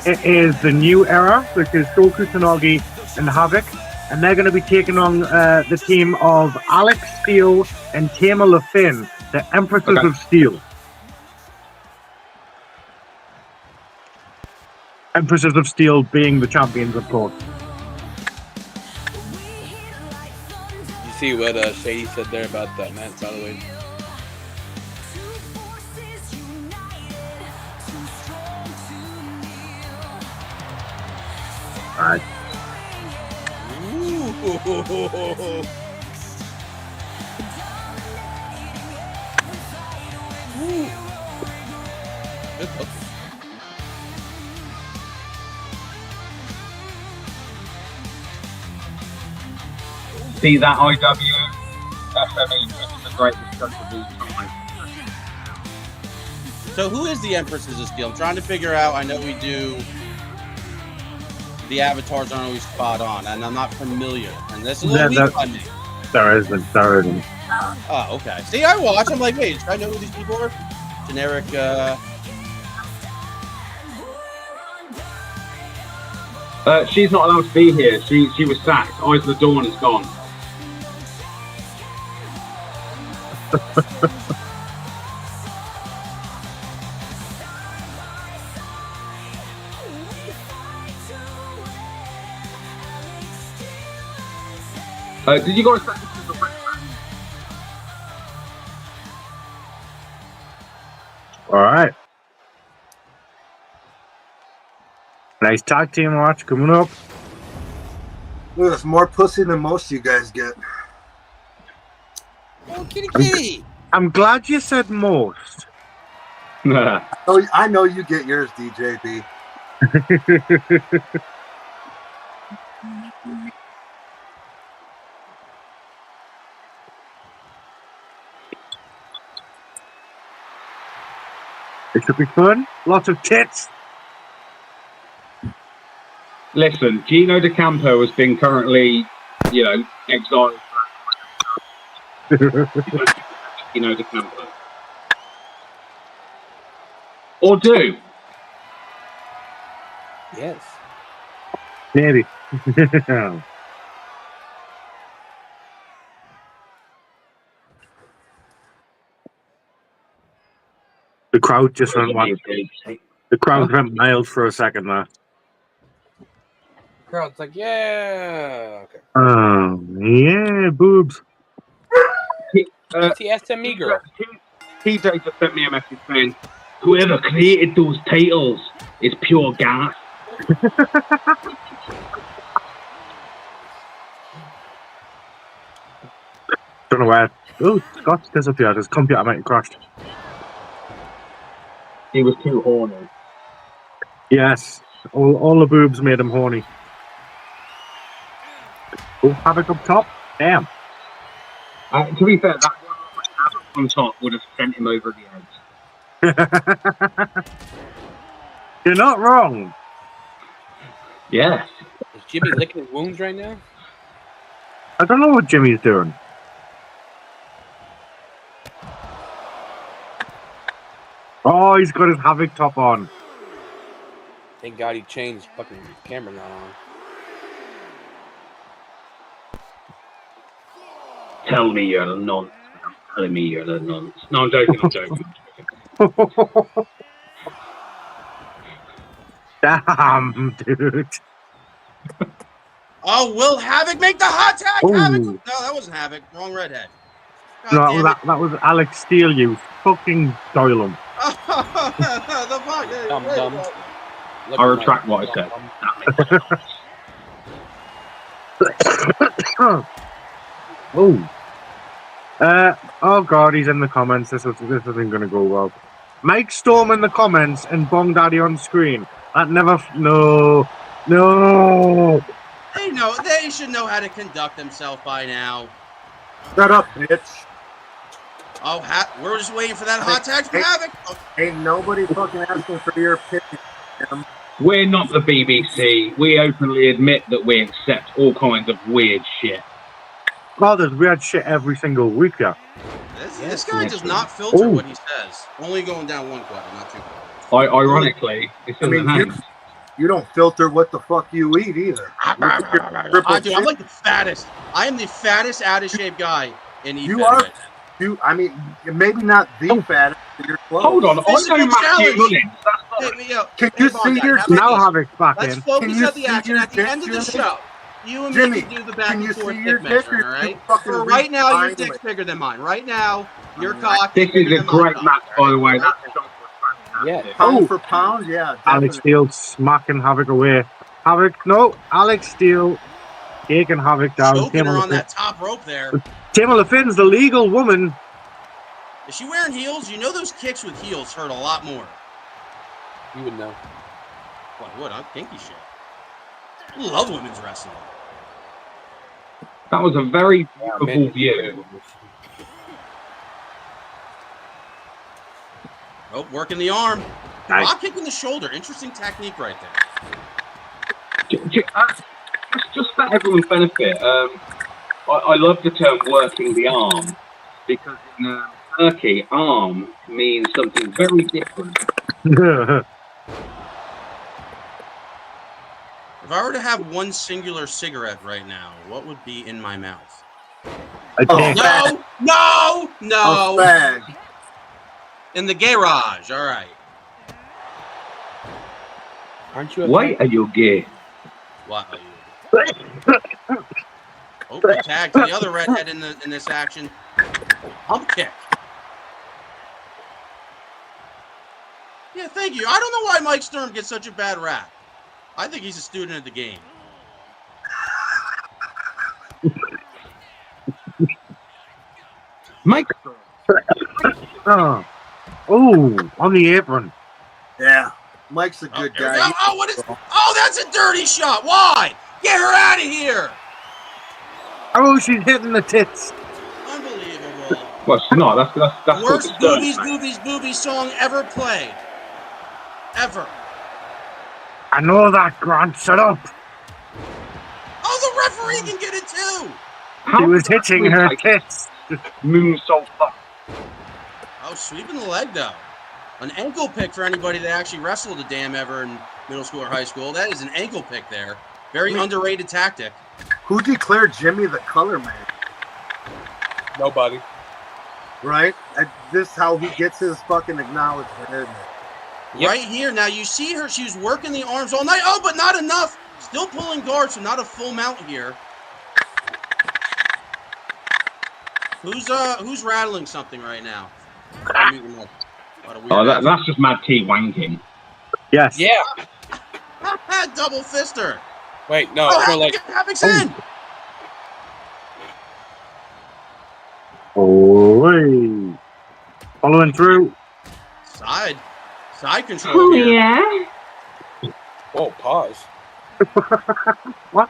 S2: It is the new era, which is Kusanagi and Havoc, and they're going to be taking on the team of Alex Steele and Taema Lafyn, the Empresses of Steel. Empresses of Steel being the champions, of course.
S3: You see what Shady said there about that match, by the way?
S2: Alright.
S15: See that IW FME is the greatest stuff of all time.
S14: So who is the Empresses of Steel? I'm trying to figure out. I know we do. The avatars aren't always spot on, and I'm not familiar. And this is a little weak by me.
S2: There isn't.
S14: Oh, okay. See, I watch. I'm like, wait, I know who these people are. Generic.
S15: She's not allowed to be here. She was sacked. Eyes of the Dawn is gone. Did you guys say this is the red match?
S2: Alright. Nice tag team match coming up.
S16: Look, that's more pussy than most of you guys get.
S14: Oh, kitty kitty!
S2: I'm glad you said most.
S16: Oh, I know you get yours, DJB.
S2: It should be fun. Lots of tits.
S15: Listen, Gino DeCampo has been currently, exiled. Gino DeCampo. Or do.
S3: Yes.
S2: Maybe. The crowd just went wild. The crowd went mild for a second there.
S3: Crowd's like, yeah. Okay.
S2: Oh, yeah, boobs.
S3: It's the SME girl.
S15: TJ just sent me a message saying, whoever created those titles is pure gas.
S2: Don't know where. Oh, Scott's disappeared. His computer might have crashed.
S15: He was too horny.
S2: Yes, all the boobs made him horny. Oh, Havoc up top. Damn.
S15: To be fair, that one on top would have sent him over the edge.
S2: You're not wrong.
S15: Yes.
S3: Is Jimmy licking his wounds right now?
S2: I don't know what Jimmy's doing. Oh, he's got his Havoc top on.
S3: Thank God he changed. Fucking camera not on.
S15: Tell me you're a nonce. Telling me you're a nonce. No, I'm joking.
S2: Damn, dude.
S14: Oh, will Havoc make the hot tag?
S2: Ooh.
S14: Havoc? No, that wasn't Havoc. Wrong redhead.
S2: No,
S14: God damn
S2: that was Alex Steele, you fucking Doylem.
S14: the fuck? Hey,
S3: Dumb,
S14: wait,
S3: dumb.
S14: what?
S15: I retract what I said.
S2: Oh god, he's in the comments. This isn't going to go well. Mike Storm in the comments and Bong Daddy on screen. That never. No.
S14: They should know how to conduct themselves by now.
S16: Shut up, bitch.
S14: Oh, we're just waiting for that hot tag from Havoc. Oh.
S16: Ain't nobody fucking asking for your opinion, Tim.
S15: We're not the BBC. We openly admit that we accept all kinds of weird shit.
S2: Oh, there's weird shit every single week, yeah.
S14: This guy does not filter what he says. Only going down one quarter, not two quarters.
S15: Ironically, it's in the hands.
S16: You don't filter what the fuck you eat either.
S14: I'm like the fattest. I am the fattest, out of shape guy in East.
S16: You are. I mean, maybe not the fattest. You're close.
S15: Hold on, I know Matthew Mullins.
S16: Can you see your?
S2: Now Havoc's back
S14: Let's
S2: in.
S14: focus on the action at the end of the show. You and me can do the back and forth dick measuring, all right? For right now, your dick's bigger than mine. Right now, your cock.
S15: This is a great match, by the way.
S16: Yeah, pound for pound, yeah. Definitely.
S2: Alex Steele smacking Havoc away. Alex Steele taking Havoc down.
S14: Choking her on that top rope there.
S2: Taema Lafyn's the legal woman.
S14: Is she wearing heels? You know those kicks with heels hurt a lot more.
S3: You would know.
S14: What? I'm kinky shit. I love women's wrestling.
S15: That was a very beautiful view.
S14: Oh, working the arm.
S2: Nice.
S14: Rock kicking the shoulder. Interesting technique right there.
S15: Just for everyone's benefit, I love the term working the arm because in Turkey, arm means something very different.
S14: If I were to have one singular cigarette right now, what would be in my mouth? No!
S16: A fag.
S14: In the garage. All right.
S3: Aren't you?
S15: Why are you gay?
S14: What are you? Oh, good tag to the other redhead in this action. Hump kick. Yeah, thank you. I don't know why Mike Sturm gets such a bad rap. I think he's a student of the game.
S15: Mike.
S2: Oh, on the apron.
S16: Yeah, Mike's a good guy.
S14: What is? Oh, that's a dirty shot. Why? Get her out of here.
S2: Oh, she's hitting the tits.
S14: Unbelievable.
S15: Well, it's not. That's
S14: Worst boobies song ever played. Ever.
S2: I know that, Grant. Shut up.
S14: Oh, the referee can get it too.
S2: She was hitting her tits.
S15: Moonsault.
S14: Oh, sweeping the leg though. An ankle pick for anybody that actually wrestled a damn ever in middle school or high school. That is an ankle pick there. Very underrated tactic.
S16: Who declared Jimmy the color man?
S3: Nobody.
S16: Right? This is how he gets his fucking acknowledgement, isn't it?
S14: Yep. Right here. Now you see her. She was working the arms all night. Oh, but not enough. Still pulling guard, so not a full mount here. Who's rattling something right now?
S15: That's just Mad T wanking.
S2: Yes.
S3: Yeah.
S14: Double fister.
S3: Wait, no.
S14: Oh, Havoc's in.
S2: Oh, following through.
S14: Side control. Here.
S11: Yeah.
S3: Oh, pause.
S2: What?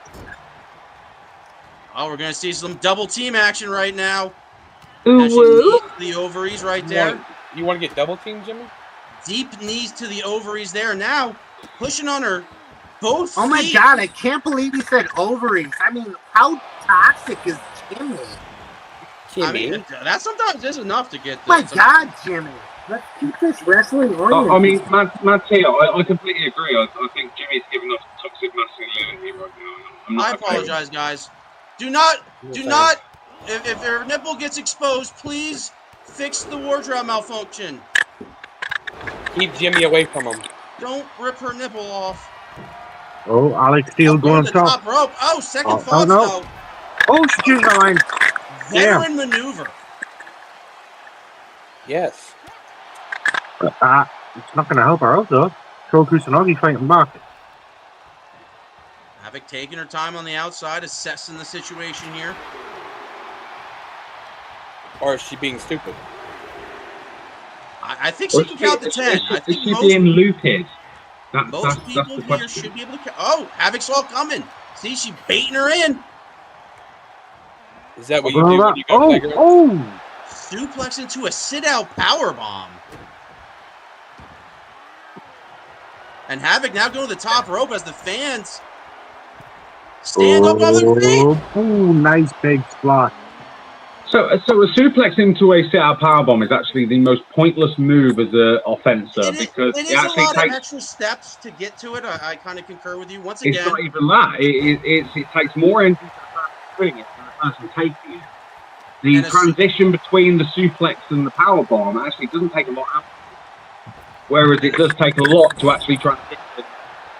S14: Oh, we're gonna see some double team action right now.
S11: Ooh.
S14: The ovaries right there.
S3: You want to get double teamed, Jimmy?
S14: Deep knees to the ovaries there. Now pushing on her both.
S16: Oh my
S14: feet.
S16: God! I can't believe he said ovaries. I mean, how toxic is Jimmy?
S14: I mean, that sometimes is enough to get.
S16: My God, Jimmy! Let's keep this wrestling oriented.
S15: I mean, Mad T, I completely agree. I think Jimmy's giving us toxic masculinity right now.
S14: I apologize, guys. Do not. If your nipple gets exposed, please fix the wardrobe malfunction.
S3: Keep Jimmy away from him.
S14: Don't rip her nipple off.
S2: Oh, Alex Steele going
S14: the
S2: top.
S14: top rope. Oh, second
S2: Oh,
S14: thoughts
S2: no.
S14: though.
S2: Oh, she's using the line.
S14: Veteran maneuver.
S3: Yes.
S2: It's not going to help her out, though. Kusanagi fighting back.
S14: Havoc taking her time on the outside, assessing the situation here.
S3: Or is she being stupid?
S14: I think she can count to 10. I think
S15: she's being looped.
S14: Most people here should be able to count. Oh, Havoc saw it coming. See, she baiting her in.
S3: Is that what you do when you go bigger?
S2: Oh!
S14: Suplex into a sit-out powerbomb. And Havoc now going to the top rope as the fans stand up on their feet.
S2: Oh, nice big spot.
S15: So a suplex into a sit-out powerbomb is actually the most pointless move as an offenser because
S14: It is
S15: actually
S14: a lot
S15: takes.
S14: of extra steps to get to it. I kind of concur with you. Once again,
S15: It's not even that. It takes more energy for the person doing it than the person taking it. The transition between the suplex and the powerbomb actually doesn't take a lot out. Whereas it does take a lot to actually transition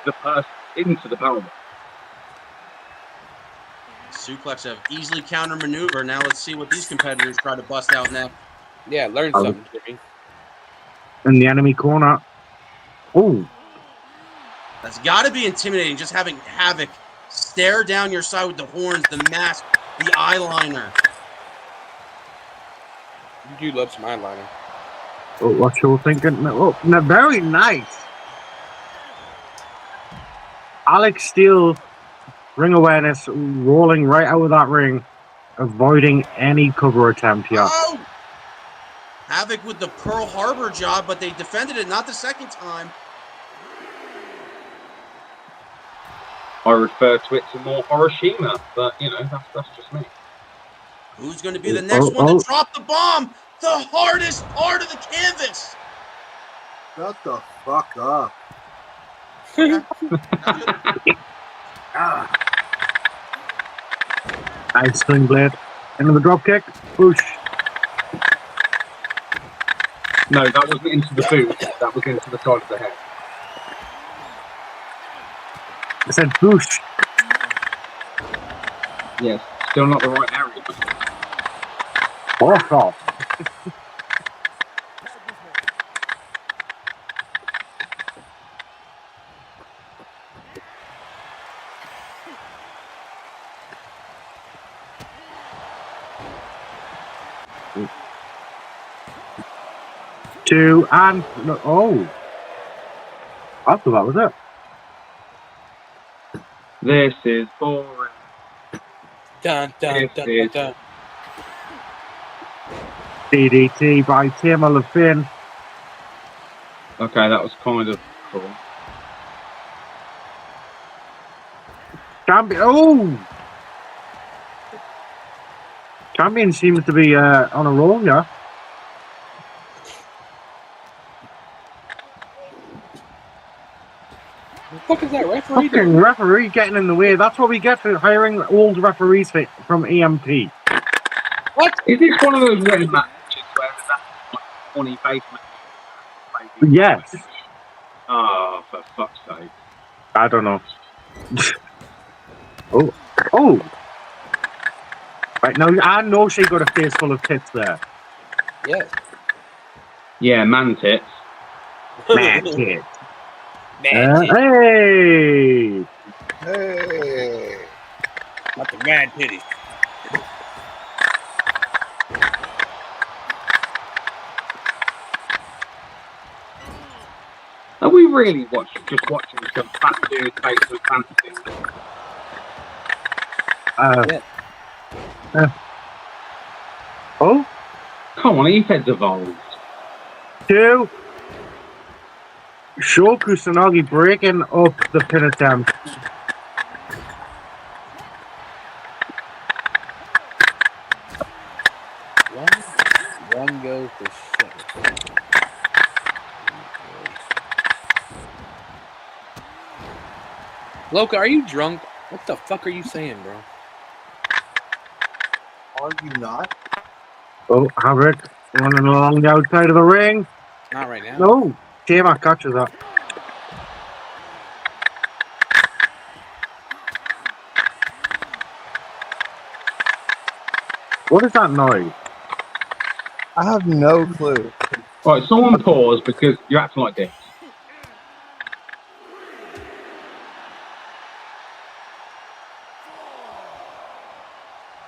S15: the person into the powerbomb.
S14: suplex have easily counter maneuver. Now let's see what these competitors try to bust out now.
S3: Yeah, learn something, Jimmy.
S2: In the enemy corner. Oh.
S14: That's got to be intimidating, just having Havoc stare down your side with the horns, the mask, the eyeliner.
S3: You do love some eyeliner.
S2: Oh, what you're thinking? Oh, no, very nice. Alex Steele, ring awareness, rolling right out of that ring, avoiding any cover attempt here.
S14: Oh! Havoc with the Pearl Harbor job, but they defended it not the second time.
S15: I refer to it to more Hiroshima, but you know, that's just me.
S14: Who's going to be the next one to drop the bomb? The hardest part of the canvas.
S16: Shut the fuck up.
S2: Nice swing blade. Into the drop kick. Push.
S15: No, that wasn't into the boot. That was into the side of the head.
S2: I said push.
S15: Yes, still not the right area.
S2: Walk off. Two and no, oh, I thought that was it.
S15: This is boring.
S3: Dun dun dun dun.
S2: DDT by Taema Lafyn.
S15: Okay, that was kind of cool.
S2: Champion. Oh, champion seems to be on a roll, yeah.
S3: What the fuck is that referee?
S2: Fucking referee getting in the way. That's what we get for hiring old referees from EMP.
S15: What? Is this one of those red matches where it's that funny face match?
S2: Yes.
S15: Oh, for fuck's sake.
S2: I don't know. Oh. Right, now I know she got a face full of tits there.
S3: Yes.
S15: Yeah, man tits.
S2: Man tits.
S3: Man
S16: Hey.
S3: Not the man titties.
S15: Are we really just watching some fat dude face with fantasy?
S2: Oh?
S15: Come on, his head's evolved.
S2: Two. Sho Kusanagi breaking up the pin attempt.
S3: One go for sure. Loka, are you drunk? What the fuck are you saying, bro?
S16: Are you not?
S2: Oh, Havoc running along the outside of the ring.
S3: Not right now.
S2: No. Taema catches that. What is that noise?
S9: I have no clue.
S15: Right, someone pause because you're acting like this.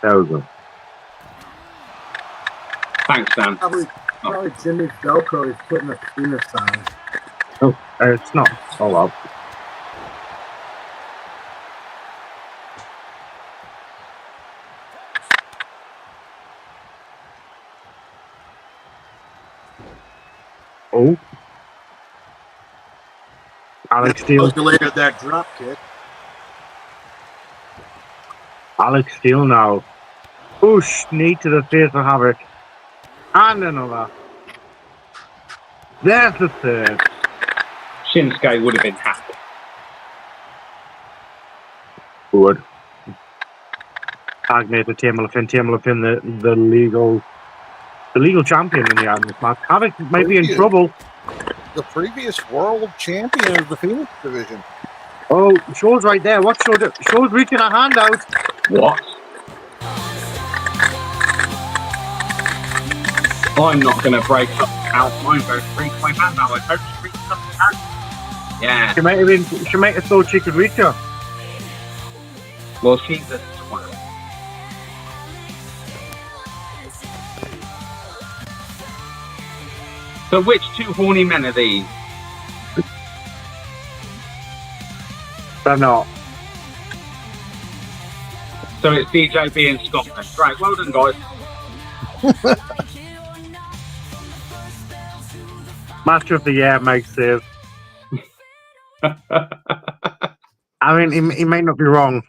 S2: There we go.
S15: Thanks, Dan.
S16: Probably Jimmy Velcro is putting a penis on.
S2: Oh, it's not. Oh well. Oh. Alex Steele.
S16: Calculated that drop kick.
S2: Alex Steele now. Push knee to the face of Havoc. And another. There's the third.
S15: Shinsuke would have been happy.
S2: Would. Tag made the Taema Lafyn, the legal champion in the end of this match. Havoc might be in trouble.
S4: The previous world champion of the Phoenix division.
S2: Oh, Shaw's right there. What Shaw do? Shaw's reaching a hand out.
S15: What? I'm not going to break up out. I'm going to reach my hand out. I don't reach something out. Yeah.
S2: She might have thought she could reach her.
S15: Well, she's a twat. So which two horny men are these?
S2: They're not.
S15: So it's DJB and Scotland. Right, well done, guys.
S2: Match of the year, Mike says. I mean, he may not be wrong.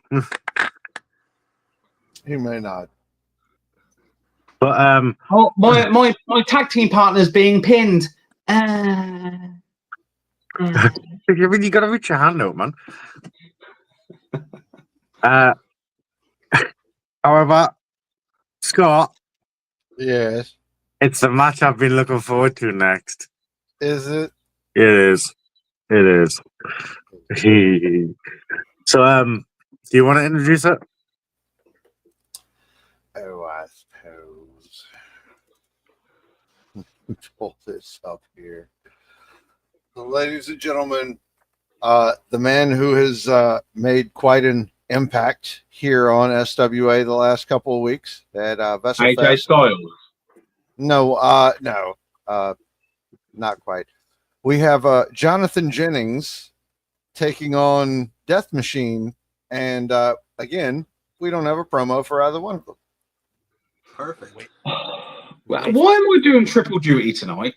S9: He may not.
S2: But
S8: oh, my tag team partner's being pinned.
S2: You really got to reach your hand out, man. However, Scott.
S9: Yes.
S2: It's the match I've been looking forward to next.
S9: Is it?
S2: It is. It is. So, do you want to introduce it?
S9: Oh, I suppose. Pull this up here. So, ladies and gentlemen, the man who has made quite an impact here on SWA the last couple of weeks at Vessel
S15: AJ
S9: Fest.
S15: Styles.
S9: No, not quite. We have Jonathon Jennings taking on Death Machine, and again, we don't have a promo for either one of them.
S16: Perfect.
S15: Why am I doing triple duty tonight?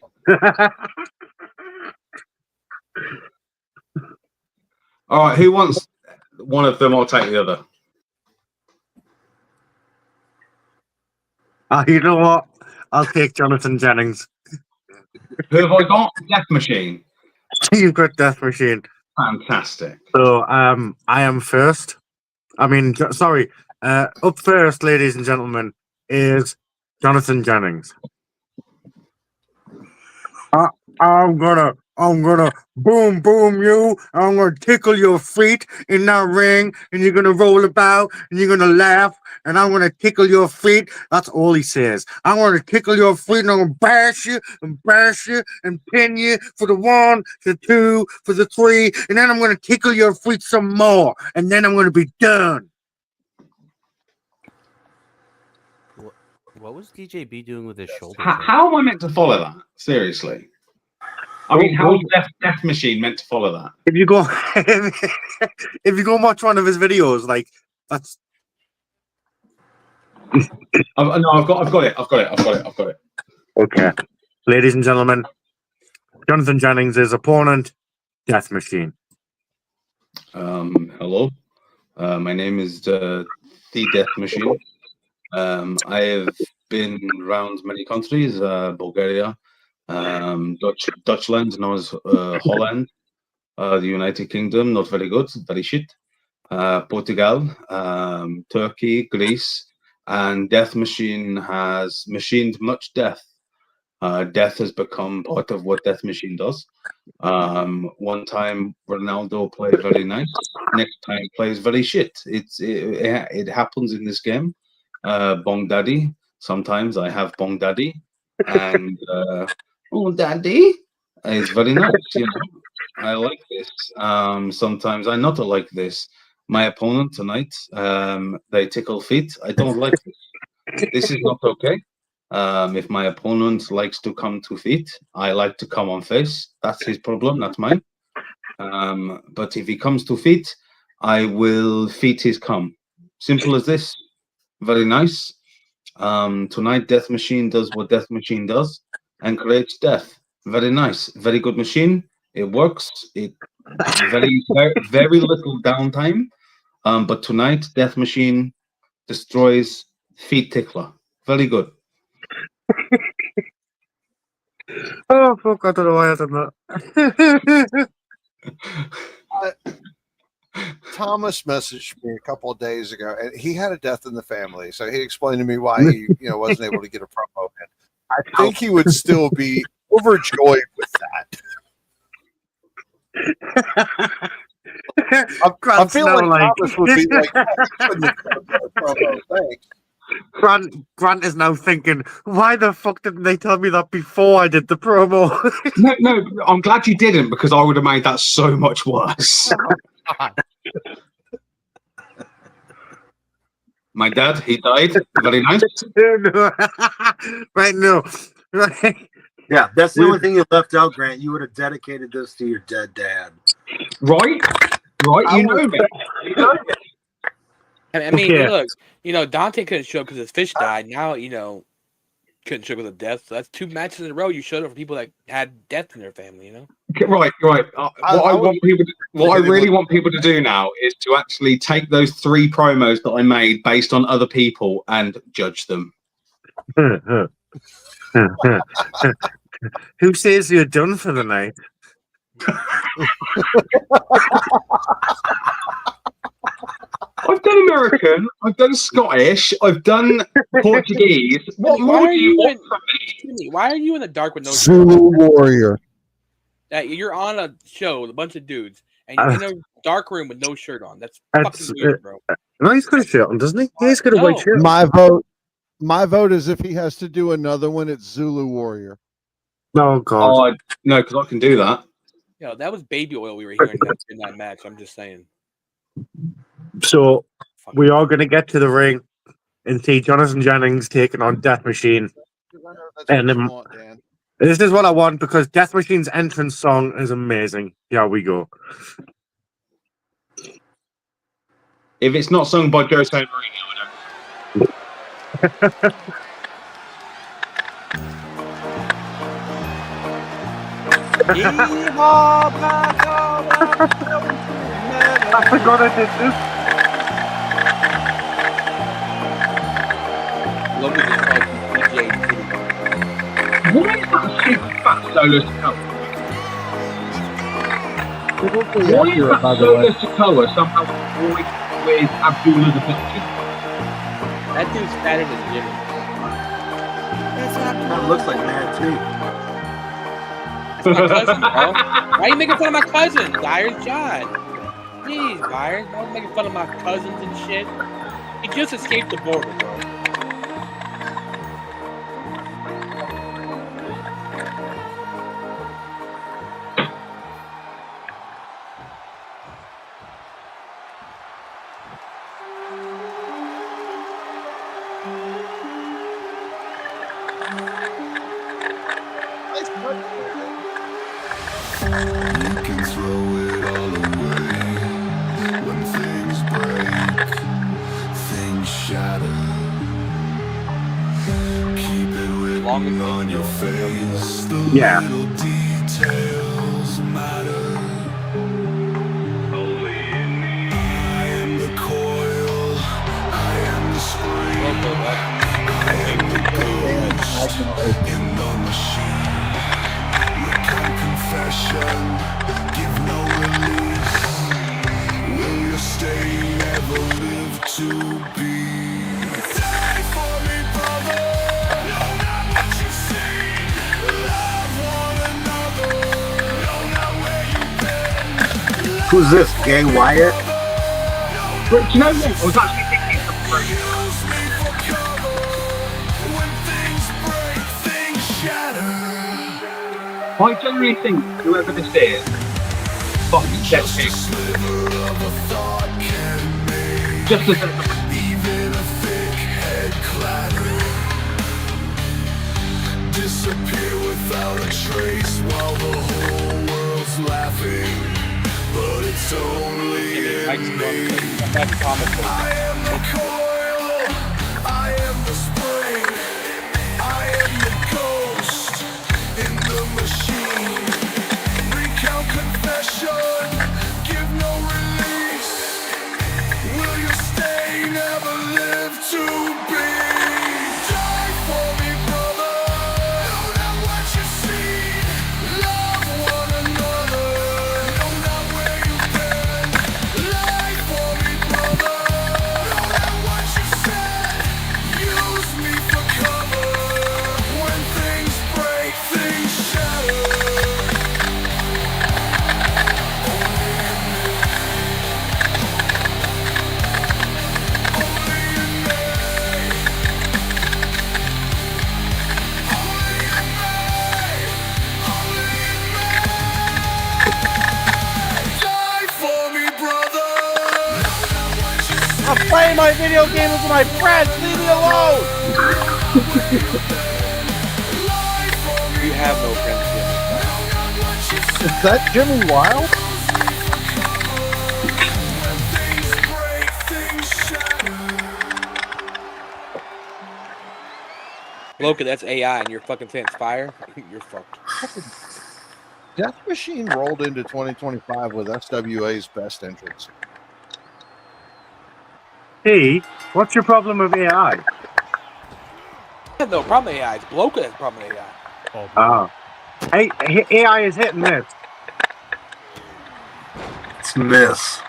S15: All right, who wants one of them? I'll take the other.
S2: You know what? I'll take Jonathon Jennings.
S15: Who have I got? Death Machine.
S2: You've got Death Machine.
S15: Fantastic.
S2: So, I am first. I mean, sorry. Up first, ladies and gentlemen, is Jonathon Jennings. I'm gonna boom you. I'm gonna tickle your feet in that ring, and you're gonna roll about, and you're gonna laugh, and I'm gonna tickle your feet. That's all he says. I'm gonna tickle your feet, and I'm gonna bash you and pin you for the 1, the 2, for the 3, and then I'm gonna tickle your feet some more, and then I'm gonna be done.
S7: What was DJB doing with his shoulder?
S15: How am I meant to follow that? Seriously. I mean, how is Death Machine meant to follow that?
S2: If you go, if you go and watch one of his videos, like that's.
S15: I've got it.
S2: Okay, ladies and gentlemen, Jonathon Jennings' opponent, Death Machine.
S17: Hello, my name is the Death Machine. I have been around many countries, Bulgaria, Dutchland, known as Holland, the United Kingdom, not very good, very shit, Portugal, Turkey, Greece, and Death Machine has machined much death. Death has become part of what Death Machine does. One time Ronaldo played very nice, next time plays very shit. It happens in this game. Bong Daddy, Sometimes I have Bong Daddy, and oh, Daddy, it's very nice. You know, I like this. Sometimes I not like this. My opponent tonight, they tickle feet. I don't like this. This is not okay. If my opponent likes to come to feet, I like to come on face. That's his problem, not mine. But if he comes to feet, I will feet his come. Simple as this. Very nice. Tonight, Death Machine does what Death Machine does and creates death. Very nice. Very good machine. It works. It very, very little downtime. But tonight, Death Machine destroys Feet Tickler. Very good.
S2: Oh, fuck, I don't know why I done that.
S4: Thomas messaged me a couple of days ago, and he had a death in the family. So he explained to me why he, wasn't able to get a promo in. I think he would still be overjoyed with that. I feel like Thomas would be like, promo, thanks.
S2: Grant is now thinking, why the fuck didn't they tell me that before I did the promo?
S8: No, I'm glad you didn't, because I would have made that so much worse. My dad, he died. Very nice.
S2: Right, no. Right.
S16: Yeah, that's the only thing you left out, Grant. You would have dedicated this to your dead dad.
S8: Right, you know me.
S3: I mean, look, Dante couldn't show up because his fish died. Now, couldn't show up because of death. So that's 2 matches in a row you showed up for people that had death in their family,
S8: Right. What I really want people to do now is to actually take those 3 promos that I made based on other people and judge them.
S2: Who says you're done for the night?
S8: I've done American, I've done Scottish, I've done Portuguese. What more do you want from me?
S3: Why are you in the dark with no
S9: Zulu Warrior?
S3: You're on a show with a bunch of dudes, and you're in a dark room with no shirt on. That's fucking weird, bro.
S2: No, he's got a shirt on, doesn't he? He's got a white shirt.
S9: My vote is if he has to do another one, it's Zulu Warrior.
S2: No, God.
S8: No, because I can do that.
S3: Yeah, that was baby oil we were hearing in that match. I'm just saying.
S2: So we are going to get to the ring and see Jonathon Jennings taking on Death Machine. And this is what I want, because Death Machine's entrance song is amazing. Here we go.
S8: If it's not sung by Joe
S2: I forgot I did this.
S15: Why is that super fat solo Sikoa? Why is that solo Sikoa somehow with Abdullah the Butcher?
S3: That dude's fatter than Jimmy.
S16: That looks like that too.
S3: That's my cousin, bro. Why are you making fun of my cousin? Dyer's John. Jeez, Byron. Don't making fun of my cousins and shit. He just escaped the border, bro.
S2: Yeah.
S16: Who's this? Gay Wyatt?
S15: But do you know what? I was actually thinking of I generally think whoever this is, fucking dead pig. Just as
S1: Even a thick head clatter, disappear without a trace while the whole world's laughing, but it's only in me. I am the coil, I am the spring, I am the ghost in the machine. Recount confession, give no release. Will you stay, never live to be? Die for me, brother. Know not what you see. Love one another. Know not where you've been. Lie for me, brother. Know not what you said. Use me for cover. When things break, things shatter.
S7: I'm playing my video game with my friends. Leave me alone.
S3: You have no friends, Jimmy.
S9: Is that Jimmy Wild?
S3: Loki, that's AI, and you're fucking saying it's fire. You're fucked.
S9: Death Machine rolled into 2025 with SWA's best entrance.
S2: Hey, what's your problem with AI?
S3: I have no problem with AI. It's Bloka has a problem with AI.
S2: Oh. Hey, AI is hit and miss.
S16: It's miss.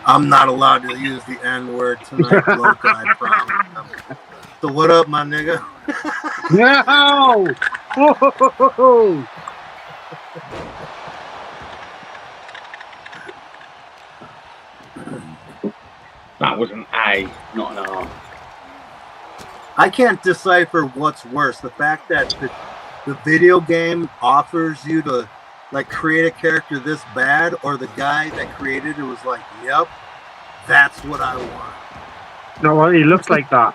S16: I'm not allowed to use the N-word tonight, Loca, I promise. So what up, my nigga?
S2: No! Whoa!
S15: that was an A, not an R.
S16: I can't decipher what's worse. The fact that the video game offers you to like create a character this bad, or the guy that created it was like, yep, that's what I want.
S2: No, well, he looks like that.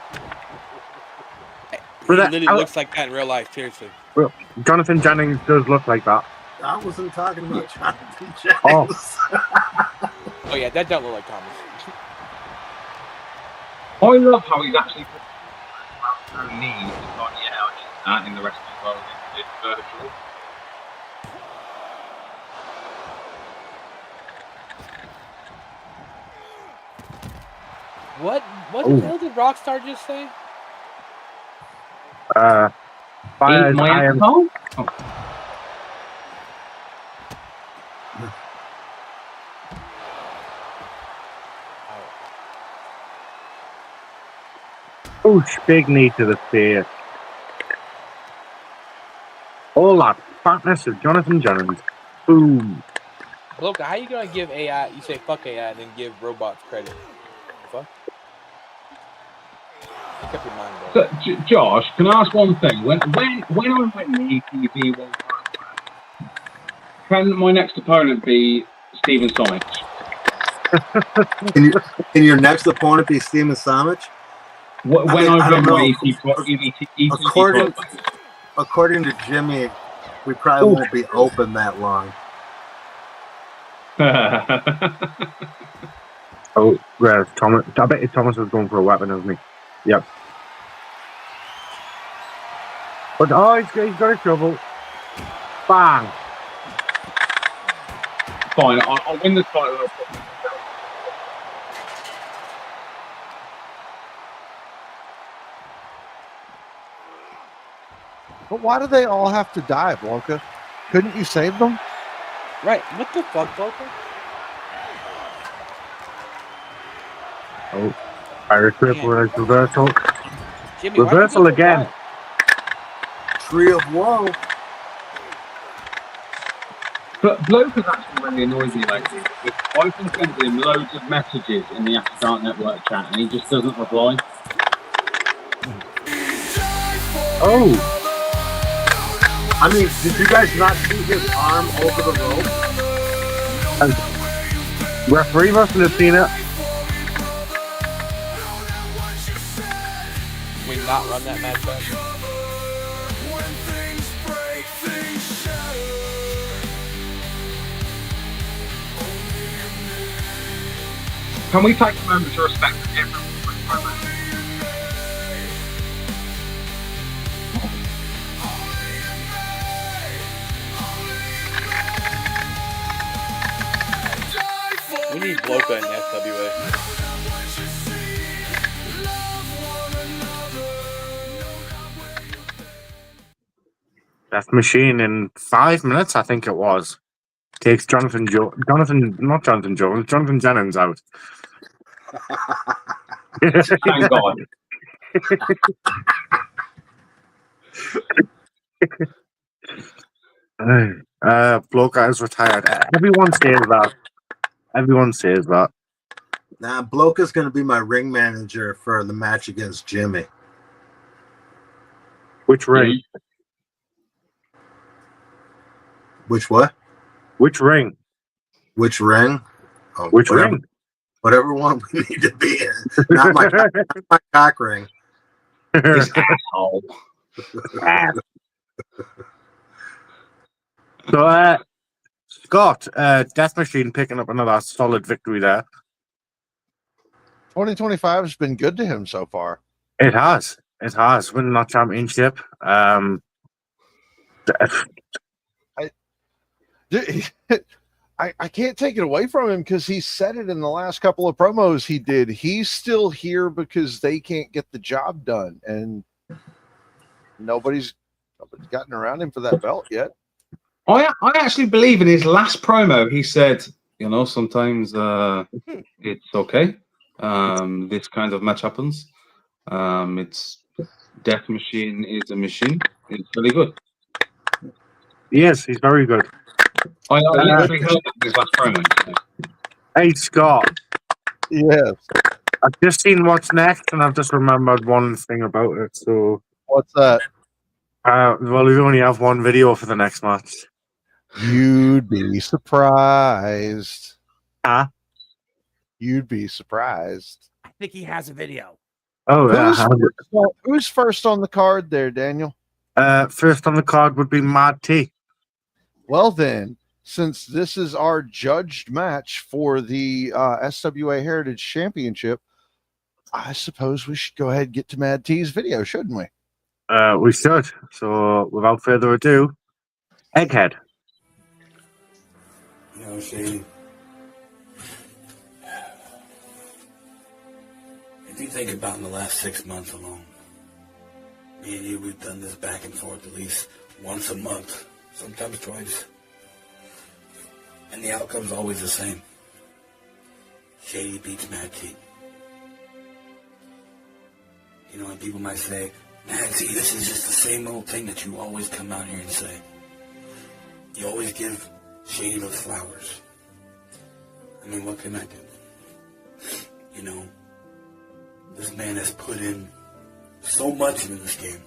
S3: He literally looks like that in real life, seriously.
S2: Well, Jonathon Jennings does look like that.
S16: I wasn't talking about Jonathon Jennings.
S2: Oh.
S3: Oh yeah, that don't look like Thomas.
S15: I love how he's actually put no need to not yet that in the rest of the world in virtual.
S3: What
S2: Ooh.
S3: the hell did Rockstar just say?
S2: Fire
S15: Eat my
S2: I am.
S15: alcohol?
S2: Oosh, big knee to the face. All that fatness of Jonathon Jennings. Boom.
S3: Look, how you gonna give AI? You say fuck AI and then give robots credit? Fuck. Make up your mind, bro.
S15: So, Josh, can I ask one thing? When I win the ETV World Cup, can my next opponent be Steven Somich?
S16: Can your next opponent be Steven Somich?
S15: When I win my ETV
S16: according to Jimmy, we probably won't be open that long.
S2: Oh, well, Thomas. I bet Thomas is going for a weapon, isn't he? Yep. But he's got a shovel. Bang.
S15: Fine, I'll win this title.
S9: But why do they all have to die, Blanca? Couldn't you save them?
S3: Right. What the fuck, Blanca?
S2: Oh, Irish Whip with reversal.
S3: Jimmy,
S2: Reversal again.
S16: Tree of Woe.
S15: But Bloke has actually really annoyed me lately. I've been sending him loads of messages in the After Dark Network chat and he just doesn't reply.
S2: Oh,
S16: I mean, did you guys not see his arm over the rope?
S2: referee must have seen it.
S3: Can we not run that match back?
S15: Can we take a moment to respect everyone?
S3: We need Bloka in SWA.
S2: Death Machine in 5 minutes, I think it was. Takes Jonathon Jennings out.
S15: Thank God.
S2: Bloka is retired. Everyone says that. Everyone says that.
S16: Nah, Bloka's going to be my ring manager for the match against Jimmy.
S2: Which ring?
S16: Which what?
S2: Which ring?
S16: Which ring? Oh,
S2: Which
S16: whatever,
S2: ring?
S16: Whatever one we need to be in. Not my cock ring.
S15: This asshole.
S2: So, Scott, Death Machine picking up another solid victory there.
S9: 2025 has been good to him so far.
S2: It has. It has. Winning that championship.
S9: I can't take it away from him because he said it in the last couple of promos he did. He's still here because they can't get the job done, and nobody's gotten around him for that belt yet.
S8: I actually believe in his last promo, he said, you know, sometimes it's okay. This kind of match happens. It's Death Machine is a machine. It's really good.
S2: Yes, he's very good.
S8: I literally heard his last promo.
S2: Hey, Scott.
S9: Yes.
S2: I've just seen what's next, and I've just remembered one thing about it. So,
S9: what's that?
S2: Well, we only have one video for the next match.
S9: You'd be surprised.
S2: Huh?
S9: You'd be surprised.
S5: I think he has a video.
S2: Oh,
S9: who's first on the card there, Daniel?
S2: First on the card would be Mad T.
S9: Well, then, since this is our judged match for the SWA Heritage Championship, I suppose we should go ahead and get to Mad T's video, shouldn't we?
S2: We should. So, without further ado, Egghead.
S18: You know, Shady, if you think about in the last 6 months alone, me and you, we've done this back and forth at least once a month, sometimes twice. And the outcome's always the same. Shady beats Mad T. You know, and people might say, Mad T, this is just the same old thing that you always come out here and say. You always give Shady those flowers. I mean, what can I do? You know, this man has put in so much into this game.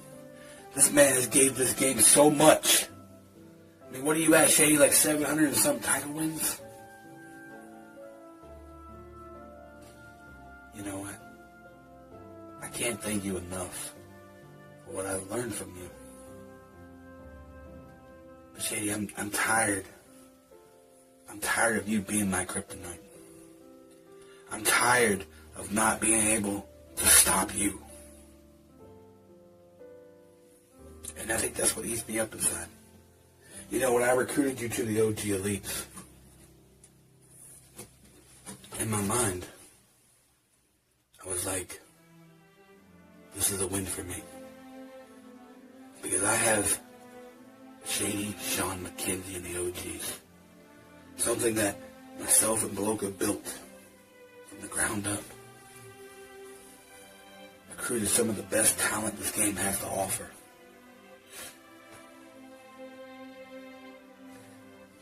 S18: This man has gave this game so much. I mean, what are you at, Shady? Like 700 and some title wins? You know what? I can't thank you enough for what I've learned from you. But Shady, I'm tired. I'm tired of you being my kryptonite. I'm tired of not being able to stop you. And I think that's what eats me up inside. You know, when I recruited you to the OG Elites, in my mind, I was like, this is a win for me. Because I have Shady, Shawn, McKenzie, and the OGs. Something that myself and Bloka built from the ground up. Recruited some of the best talent this game has to offer.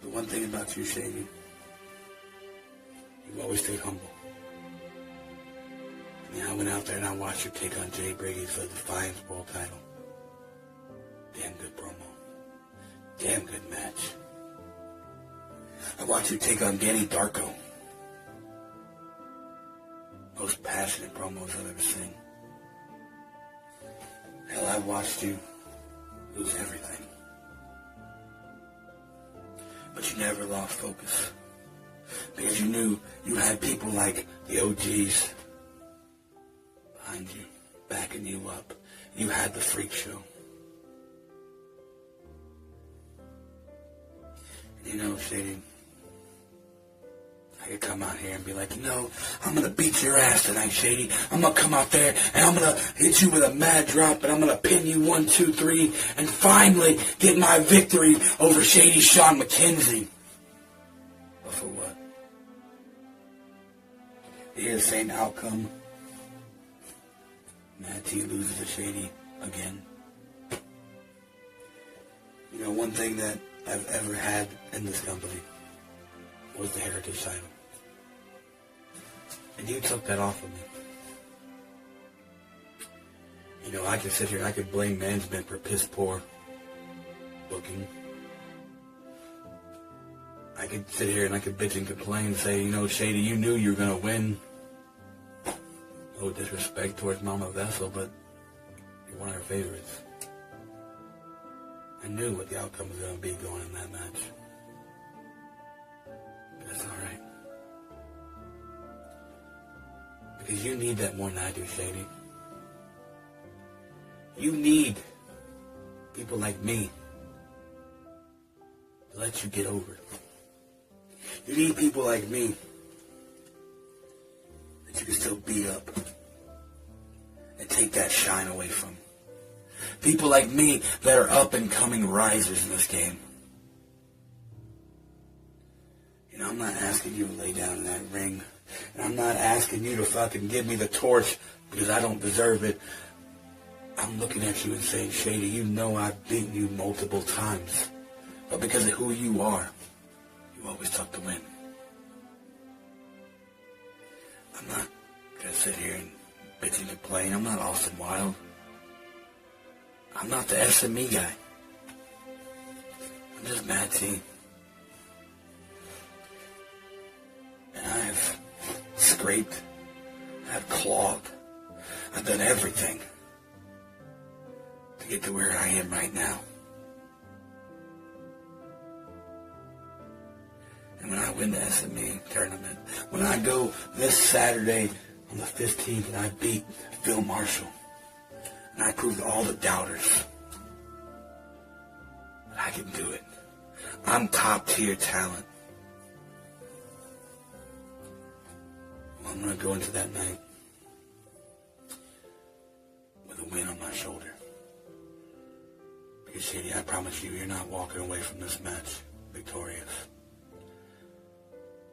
S18: The one thing about you, Shady, you've always stayed humble. I mean, I went out there and I watched you take on Jay Brady for the Defiance World title. Damn good promo. Damn good match. I watched you take on Danny Darko. Most passionate promos I've ever seen. Hell, I watched you lose everything. But you never lost focus. Because you knew you had people like the OGs behind you, backing you up. You had the freak show. You know, Shady, I could come out here and be like, I'm going to beat your ass tonight, Shady. I'm going to come out there and I'm going to hit you with a mad drop and I'm going to pin you 1, 2, 3 and finally get my victory over Shady Shawn McKenzie. But for what? You hear the same outcome? Mad T loses to Shady again. You know, one thing that I've ever had in this company was the Heritage title. And you took that off of me. You know, I could sit here and I could blame management for piss poor booking. I could sit here and I could bitch and complain and say, Shady, you knew you were going to win. No disrespect towards Mama Vessel, but you're one of her favorites. I knew what the outcome was going to be going in that match. But that's alright. Because you need that more than I do, Shady. You need people like me to let you get over it. You need people like me that you can still beat up and take that shine away from. People like me that are up-and-coming risers in this game. I'm not asking you to lay down in that ring. And I'm not asking you to fucking give me the torch because I don't deserve it. I'm looking at you and saying, Shady, you know I've beaten you multiple times. But because of who you are, you always took the win. I'm not going to sit here and bitch and complain. I'm not Austin Wilde. I'm not the SME guy. I'm just Mad T. And I've scraped, I've clawed, I've done everything to get to where I am right now. And when I win the SME tournament, when I go this Saturday on the 15th and I beat Phil Marshall, and I prove to all the doubters that I can do it. I'm top tier talent. Well, I'm going to go into that night with a win on my shoulder. Because, Shady, I promise you, you're not walking away from this match victorious.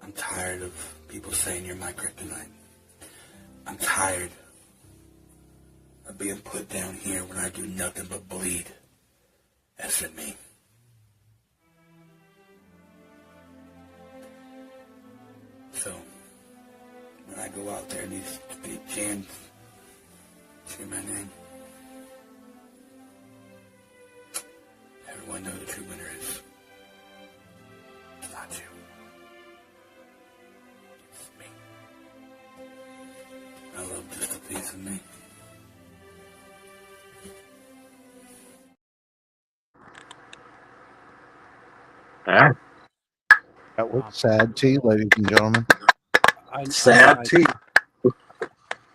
S18: I'm tired of people saying you're my kryptonite. I'm tired of being put down here when I do nothing but bleed. SME. So, when I go out there and these big jams say my name, everyone knows the true winner is. It's not you. It's me. I love just a piece of me.
S2: Yeah.
S9: That was sad tea, ladies and gentlemen.
S16: Sad tea.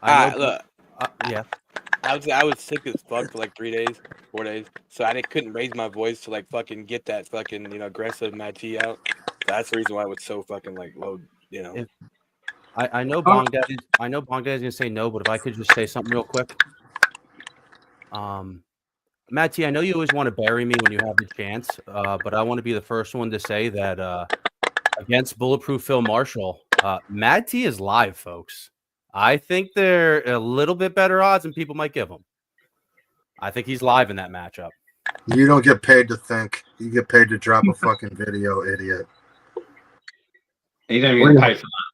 S3: Look,
S7: yeah.
S3: I was sick as fuck for like 3 days, 4 days, so I couldn't raise my voice to like fucking get that fucking aggressive Mad T out. That's the reason why it was so fucking like low,
S7: I know Bong Daddy's gonna say no, but if I could just say something real quick. Matt T, I know you always want to bury me when you have the chance, but I want to be the first one to say that against Bulletproof Phil Marshall, Matt T is live, folks. I think they're a little bit better odds than people might give him. I think he's live in that matchup.
S16: You don't get paid to think. You get paid to drop a fucking video, idiot.
S8: You don't even pay for that.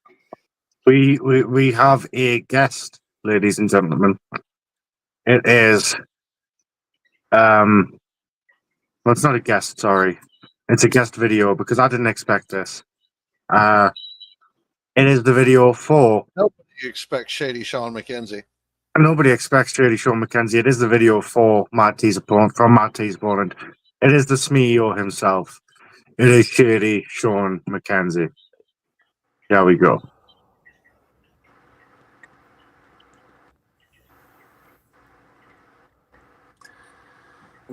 S2: We have a guest, ladies and gentlemen. It is Well, it's not a guest, sorry. It's a guest video because I didn't expect this. It is the video for...
S4: Nobody expects Shady Shawn McKenzie.
S2: Nobody expects Shady Shawn McKenzie. It is the video for Matt T's opponent, from Matt T's opponent. It is the SMEO himself. It is Shady Shawn McKenzie. Here we go.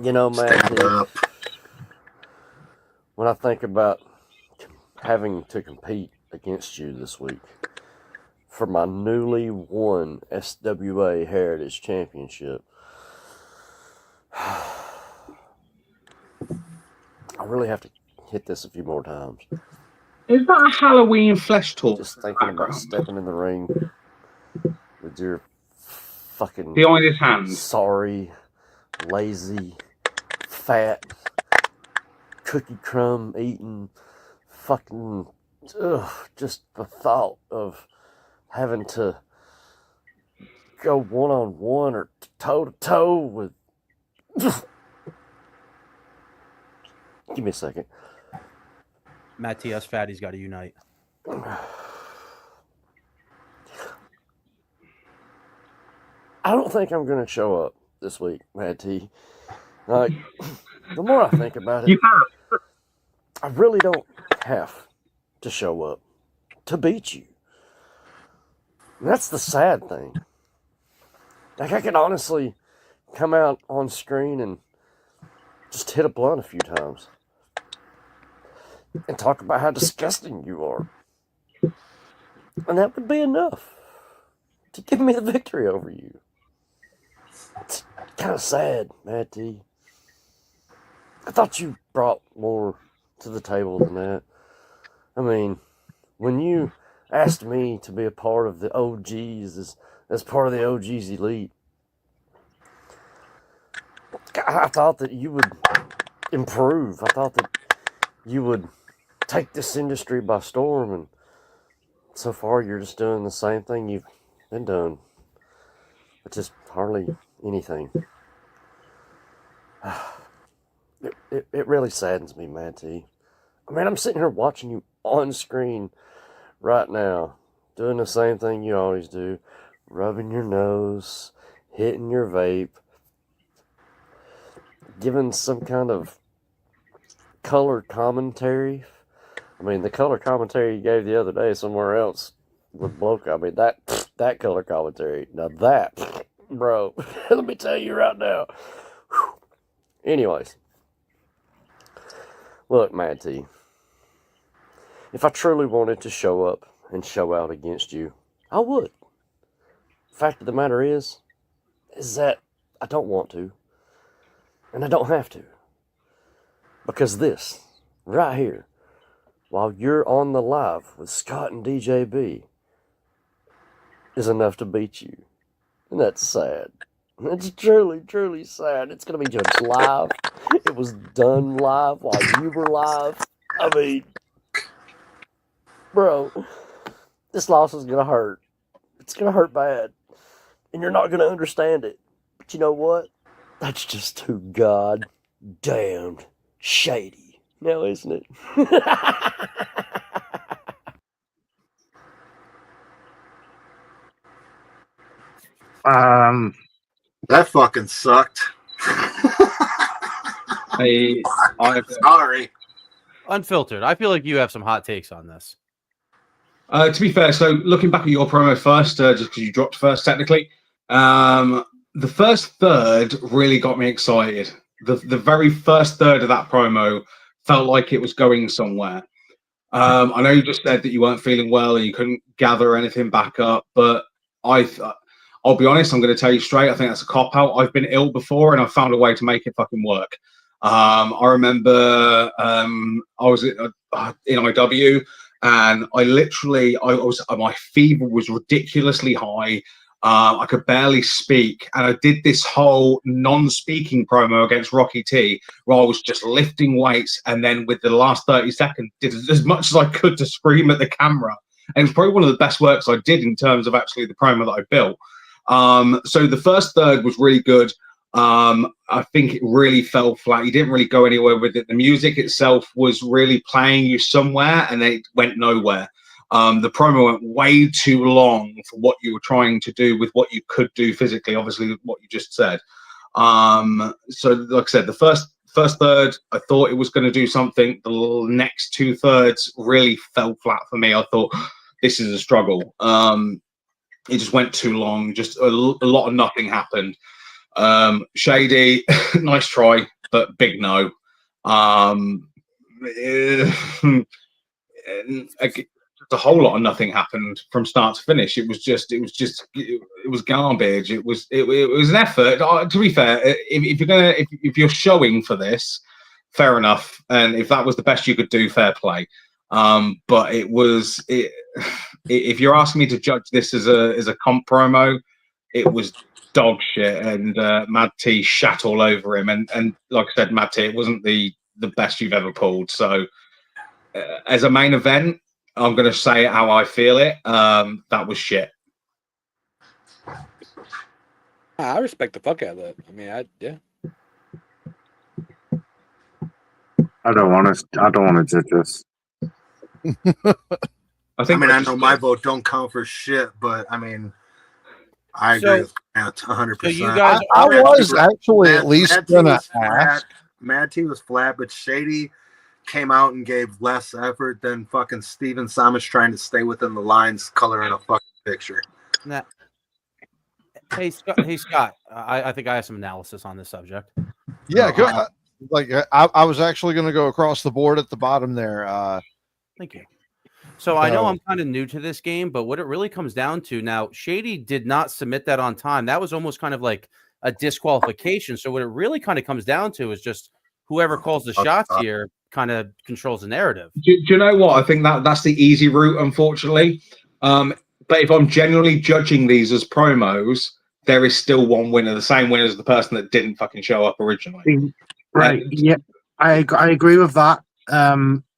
S19: You know, man, when I think about having to compete against you this week for my newly won SWA Heritage Championship, I really have to hit this a few more times.
S8: Is that a Halloween flesh talk?
S19: Just thinking about stepping in the ring with your fucking
S8: behind his hands,
S19: sorry, lazy, fat, cookie crumb eating, fucking, just the thought of having to go one-on-one or toe-to-toe with... Give me a second.
S7: Matt T, us fatties got to unite.
S19: I don't think I'm going to show up this week, Matt T. Like, the more I think about it, I really don't have to show up to beat you. And that's the sad thing. Like, I could honestly come out on screen and just hit a blunt a few times and talk about how disgusting you are. And that would be enough to give me the victory over you. It's kind of sad, Matty. I thought you brought more to the table than that. I mean, when you asked me to be a part of the OGs as part of the OGs Elite, I thought that you would improve. I thought that you would take this industry by storm, and so far you're just doing the same thing you've been doing, which is hardly anything. It really saddens me, Matty. I mean, I'm sitting here watching you on screen right now, doing the same thing you always do, rubbing your nose, hitting your vape, giving some kind of color commentary. I mean, the color commentary you gave the other day somewhere else with Bloke, I mean, that color commentary, now that, bro, let me tell you right now. Whew. Anyways, look, Matty, if I truly wanted to show up and show out against you, I would. Fact of the matter is that I don't want to. And I don't have to. Because this, right here, while you're on the live with Scott and DJB, is enough to beat you. And that's sad. It's truly, truly sad. It's going to be judged live. It was done live while you were live. I mean, bro, this loss is going to hurt. It's going to hurt bad. And you're not going to understand it. But you know what? That's just too goddamned shady now, isn't it?
S16: That fucking sucked.
S8: I'm
S16: sorry.
S7: Unfiltered. I feel like you have some hot takes on this.
S8: To be fair, so looking back at your promo first, just because you dropped first technically, the first third really got me excited. The very first third of that promo felt like it was going somewhere. I know you just said that you weren't feeling well and you couldn't gather anything back up, but I'll be honest, I'm going to tell you straight, I think that's a cop-out. I've been ill before and I found a way to make it fucking work. I remember I was in IW and my fever was ridiculously high. I could barely speak, and I did this whole non-speaking promo against Rocky T, where I was just lifting weights, and then with the last 30 seconds, did as much as I could to scream at the camera. And it was probably one of the best works I did in terms of actually the promo that I built. So the first third was really good. I think it really fell flat. You didn't really go anywhere with it. The music itself was really playing you somewhere, and it went nowhere. The promo went way too long for what you were trying to do with what you could do physically, obviously, what you just said. So, like I said, the first third, I thought it was going to do something. The next 2/3 really fell flat for me. I thought, this is a struggle. It just went too long. Just a lot of nothing happened. Shady, nice try, but big no. A whole lot of nothing happened from start to finish. It was garbage. It was an effort. To be fair, if you're showing for this, fair enough. And if that was the best you could do, fair play. But if you're asking me to judge this as a comp promo, it was dog shit, and Mad T shat all over him. And like I said, Mad T, it wasn't the best you've ever pulled. So as a main event, I'm going to say how I feel it. That was shit.
S3: I respect the fuck out of that. I mean, yeah.
S2: I don't want to judge this.
S16: I know my vote don't count for shit, but I mean, I agree with Grant 100%.
S9: So you guys, I was actually at least gonna ask.
S16: Mad T was flat, but Shady came out and gave less effort than fucking Steven Samus trying to stay within the lines, coloring a fucking picture.
S7: Nah. Hey Scott. I think I have some analysis on this subject.
S9: Yeah, good. I was actually going to go across the board at the bottom there.
S7: Thank you. So I know I'm kind of new to this game, but what it really comes down to now, Shady did not submit that on time. That was almost kind of like a disqualification. So what it really kind of comes down to is just whoever calls the shots here kind of controls the narrative.
S8: Do you know what? I think that's the easy route, unfortunately. But if I'm generally judging these as promos, there is still one winner, the same winner as the person that didn't fucking show up originally.
S2: Right. Yeah, I agree with that.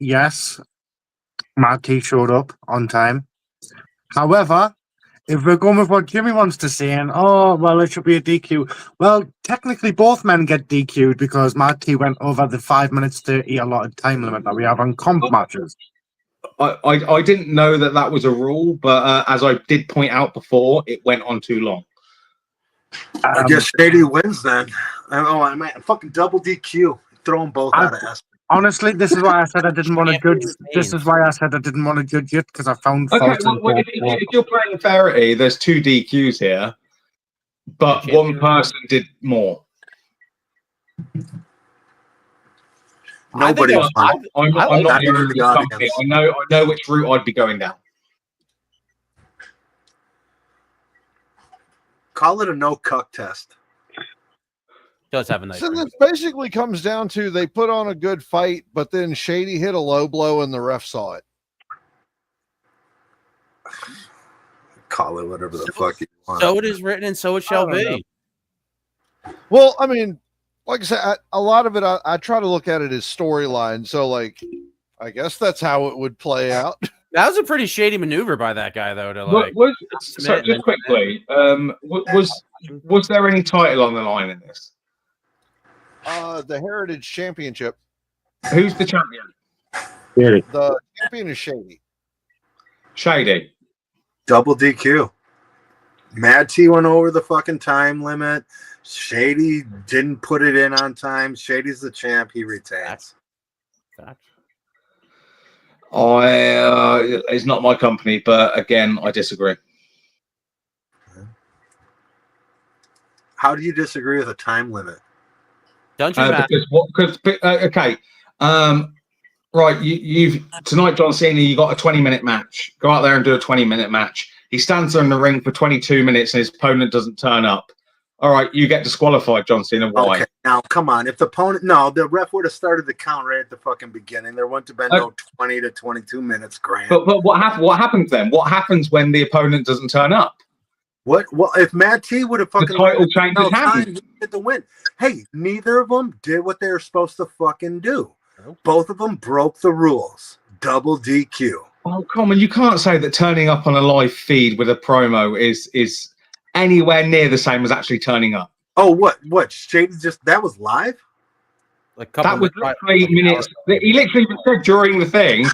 S2: Yes, Mad T showed up on time. However, if we're going with what Jimmy wants to say, and it should be a DQ. Well, technically, both men get DQ'd because Mad T went over the 5 minutes 30 allotted time limit that we have on comp matches.
S8: I didn't know that was a rule, but as I did point out before, it went on too long.
S16: I guess Shady wins then. I mean, fucking double DQ. Throw them both out of S.
S2: Honestly, this is why I said I didn't want to judge. This is why I said I didn't want to judge it, because I found fault.
S8: If you're playing fairity, there's 2 DQs here, but one person did more.
S16: Nobody.
S8: I'm not here to company. I know which route I'd be going down.
S16: Call it a no cuck test.
S7: Does have a nice.
S9: So this basically comes down to they put on a good fight, but then Shady hit a low blow and the ref saw it.
S16: Call it whatever the fuck you want.
S7: So it is written, and so it shall be.
S9: Well, I mean, like I said, a lot of it, I try to look at it as storyline. So, like, I guess that's how it would play out.
S7: That was a pretty shady maneuver by that guy, though. To
S8: So just quickly, was there any title on the line in this?
S9: The Heritage Championship.
S8: Who's the champion?
S9: The champion is Shady.
S8: Shady.
S16: Double DQ. Mad T went over the fucking time limit. Shady didn't put it in on time. Shady's the champ. He retains.
S8: It's not my company, but again, I disagree.
S16: How do you disagree with a time limit?
S7: Don't you?
S8: Right. You've tonight, John Cena. You got a 20-minute match. Go out there and do a 20-minute match. He stands there in the ring for 22 minutes, and his opponent doesn't turn up. All right, you get disqualified, John Cena. Why?
S16: Okay, now come on. If the opponent, the ref would have started the count right at the fucking beginning. There wouldn't have been no 20 to 22 minutes, Grant.
S8: But what happens then? What happens when the opponent doesn't turn up?
S16: What? Well, if Mad T would have fucking
S8: the title changes happen,
S16: he did the win. Hey, neither of them did what they were supposed to fucking do. Both of them broke the rules. Double DQ.
S8: Oh, come on! You can't say that turning up on a live feed with a promo is anywhere near the same as actually turning up.
S16: Oh, what? Shady that was live?
S8: That was literally minutes. He literally even said during the thing,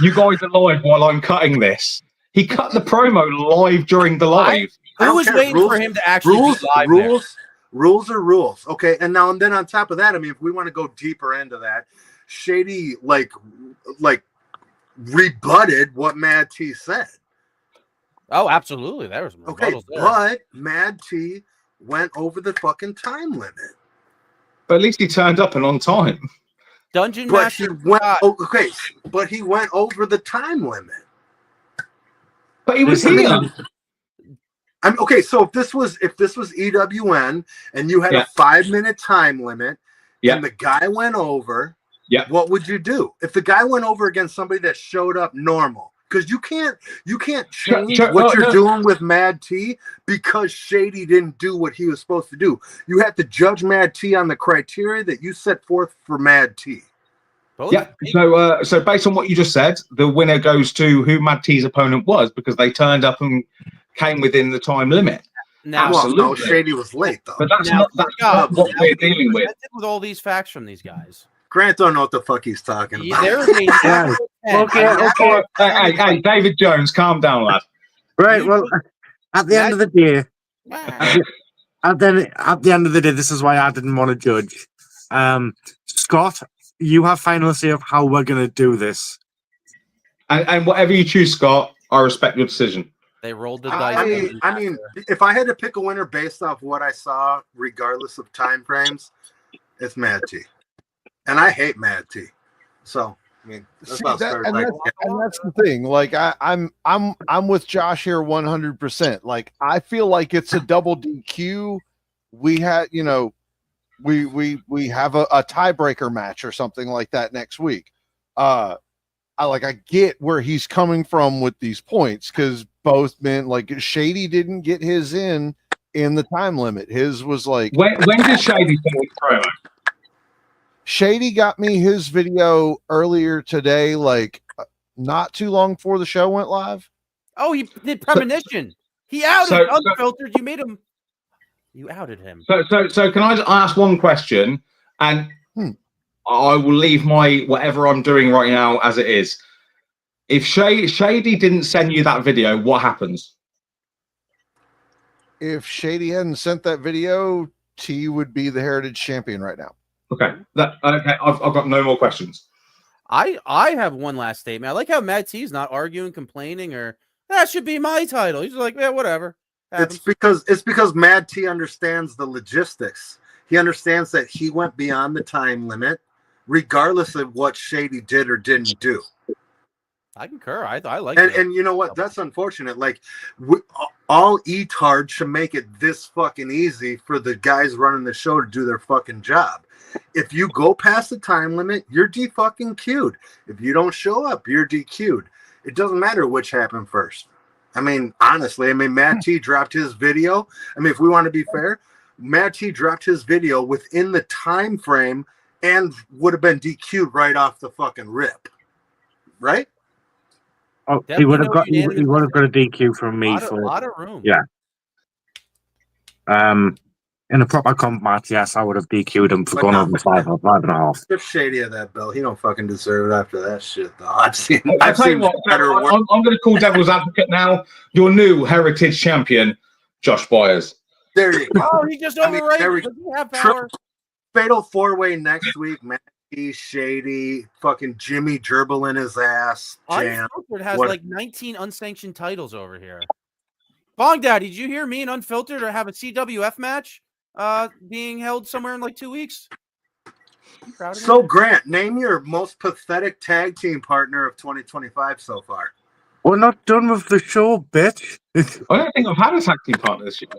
S8: "You guys are live while I'm cutting this." He cut the promo live during the live.
S7: Who was waiting for him to actually be live there?
S16: Rules are rules. Okay, and then on top of that, I mean, if we want to go deeper into that, Shady like rebutted what Mad T said.
S7: Oh, absolutely. There was some rebuttals there.
S16: But Mad T went over the fucking time limit.
S8: But at least he turned up and on time.
S7: Dungeon
S16: But
S7: Master.
S16: but he went over the time limit.
S8: But he was here.
S16: Okay, so if this was EWN and you had a 5-minute time limit and the guy went over, what would you do? If the guy went over against somebody that showed up normal, because you can't change what you're doing with Mad T because Shady didn't do what he was supposed to do. You have to judge Mad T on the criteria that you set forth for Mad T.
S8: Yeah. So based on what you just said, the winner goes to who Mad T's opponent was because they turned up and came within the time limit.
S7: Now,
S8: absolutely.
S16: No, Shady was late though.
S8: But that's not what we're dealing with.
S7: With all these facts from these guys.
S16: Grant don't know what the fuck he's talking about.
S7: There's a
S8: Okay. Hey, David Jones, calm down, lad.
S2: Right. Well, at the end of the day, at the end of the day, this is why I didn't want to judge. Scott, you have final say of how we're going to do this.
S8: And whatever you choose, Scott, I respect your decision.
S7: They rolled the dice.
S16: I mean, if I had to pick a winner based off what I saw, regardless of time frames, it's Mad T. And I hate Mad T. So, I mean, that's
S9: and that's the thing. Like I'm with Josh here 100%. Like I feel like it's a double DQ. We had, we have a tiebreaker match or something like that next week. I get where he's coming from with these points because both men, like Shady didn't get his in the time limit. His was like
S8: when did Shady send his promo?
S9: Shady got me his video earlier today, like not too long before the show went live.
S7: Oh, he did premonition. He outed Unfiltered. You outed him.
S8: So can I just ask one question? And I will leave my whatever I'm doing right now as it is. If Shady didn't send you that video, what happens?
S9: If Shady hadn't sent that video, T would be the Heritage Champion right now.
S8: Okay. I've got no more questions.
S7: I have one last statement. I like how Mad T's not arguing, complaining, or that should be my title. He's like, yeah, whatever.
S16: It's because Mad T understands the logistics. He understands that he went beyond the time limit, regardless of what Shady did or didn't do.
S7: I concur. I like
S16: it. And you know what? That's unfortunate. Like, all etards should make it this fucking easy for the guys running the show to do their fucking job. If you go past the time limit, you're de-fucking-Q'd. If you don't show up, you're DQ'd. It doesn't matter which happened first. I mean, honestly, Mad T dropped his video. I mean, if we want to be fair, Mad T dropped his video within the time frame and would have been DQ'd right off the fucking rip. Right?
S2: Oh, he would have got a DQ from me
S7: for a lot of room.
S2: Yeah. In a proper comp match, yes, I would have DQ'd him for going over 5.5.
S16: Give Shady of that belt. He don't fucking deserve it after that shit, though. I've seen
S8: I'll tell you what,
S16: better work.
S8: I'm going to call devil's advocate now. Your new Heritage Champion, Josh Byers.
S16: There you go.
S7: Oh, he just overrated. Does he have power?
S16: Fatal 4-way next week. Matty, Shady, fucking Jimmy Gerbil in his ass. Jam.
S7: Unfiltered has like 19 unsanctioned titles over here. Bong Daddy, did you hear me and Unfiltered or have a CWF match being held somewhere in like 2 weeks?
S16: So, Grant, name your most pathetic tag team partner of 2025 so far.
S2: We're not done with the show, bitch.
S8: I don't think I've had a tag team partner this year.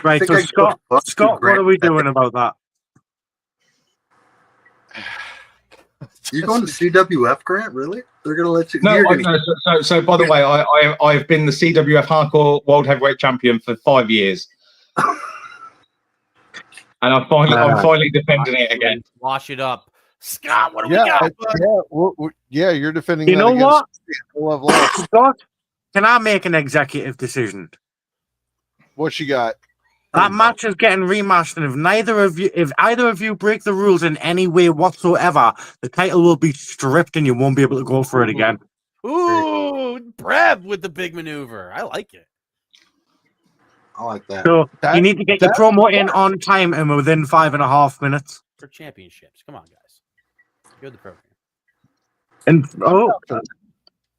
S2: Right, so Scott, what are we doing about that?
S16: You're going to CWF, Grant? Really? They're going to let you?
S8: No, So by the way, I've been the CWF Hardcore World Heavyweight Champion for 5 years, and I'm finally defending it again.
S7: Wash it up, Scott. What do we got?
S9: You're defending.
S2: You
S9: that
S2: know
S9: what,
S2: Scott? Can I make an executive decision?
S9: What you got?
S2: That match is getting rematched, and if either of you break the rules in any way whatsoever, the title will be stripped, and you won't be able to go for it again.
S7: Ooh, Breb with the big maneuver. I like it.
S4: I like that.
S2: So you need to get your promo in on time and within 5.5 minutes.
S7: For championships. Come on, guys. Good the program.
S2: And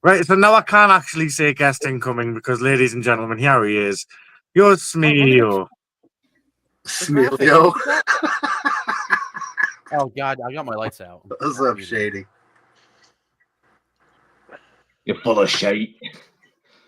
S2: right, so now I can't actually say guest incoming because, ladies and gentlemen, here he is. Your Smilio.
S16: Smilio.
S7: Oh God, I got my lights out.
S16: What's up, Shady?
S8: You're full of shade.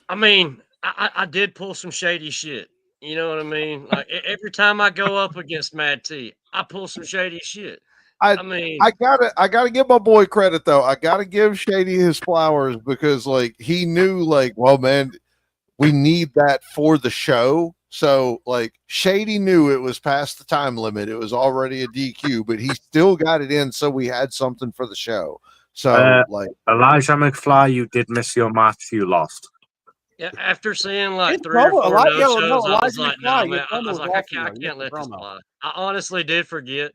S20: I mean, I did pull some shady shit. You know what I mean? Like every time I go up against Mad T, I pull some shady shit. I mean,
S9: I gotta give my boy credit though. I gotta give Shady his flowers because like he knew like, well, man, we need that for the show. So like Shady knew it was past the time limit. It was already a DQ, but he still got it in, so we had something for the show. So like
S2: Elijah McFly, you did miss your match. You lost.
S20: yeah, after seeing like
S7: It's
S20: 3 or 4
S7: promo.
S20: no-shows,
S7: No,
S20: I was
S7: Elijah
S20: like,
S7: McFly,
S20: no, man.
S7: your
S20: I
S7: promo
S20: was
S7: was
S20: like,
S7: awesome,
S20: I
S7: though.
S20: can't let this
S7: Promo.
S20: fly. I honestly did forget.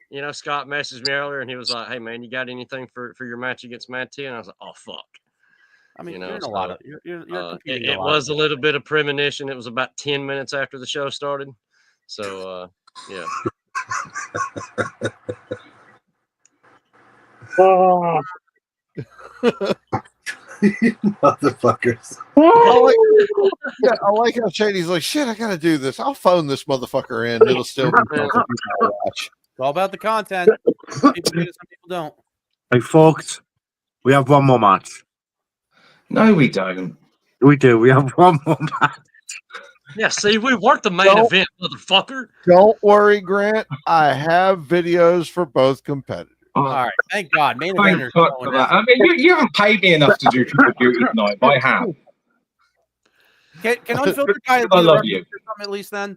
S20: You know, Scott messaged me earlier and he was like, hey, man, you got anything for your match against Mad T? And I was like, oh, fuck.
S7: I mean,
S20: You know,
S7: you're in a
S20: so,
S7: lot of you're competing in
S20: it
S7: a lot
S20: was
S7: of
S20: a little bit of premonition. It was about 10 minutes after the show started. So, yeah.
S2: Oh.
S16: Motherfuckers.
S9: I like how Shady's like, shit, I gotta do this. I'll phone this motherfucker in. It'll still be something to watch.
S7: It's all about the content. Some people do, some people don't.
S2: Hey, folks, we have one more match.
S8: No, we don't.
S2: We do. We have one more match.
S20: Yeah, see, we weren't the main event, motherfucker.
S9: Don't worry, Grant. I have videos for both competitors.
S7: All right, thank God. Main
S8: Thank
S7: eventers.
S8: God for that. I mean, you haven't paid me enough to do Triple Duty tonight, but I have.
S7: Can Unfiltered guy
S8: I love you.
S7: or something at least then? I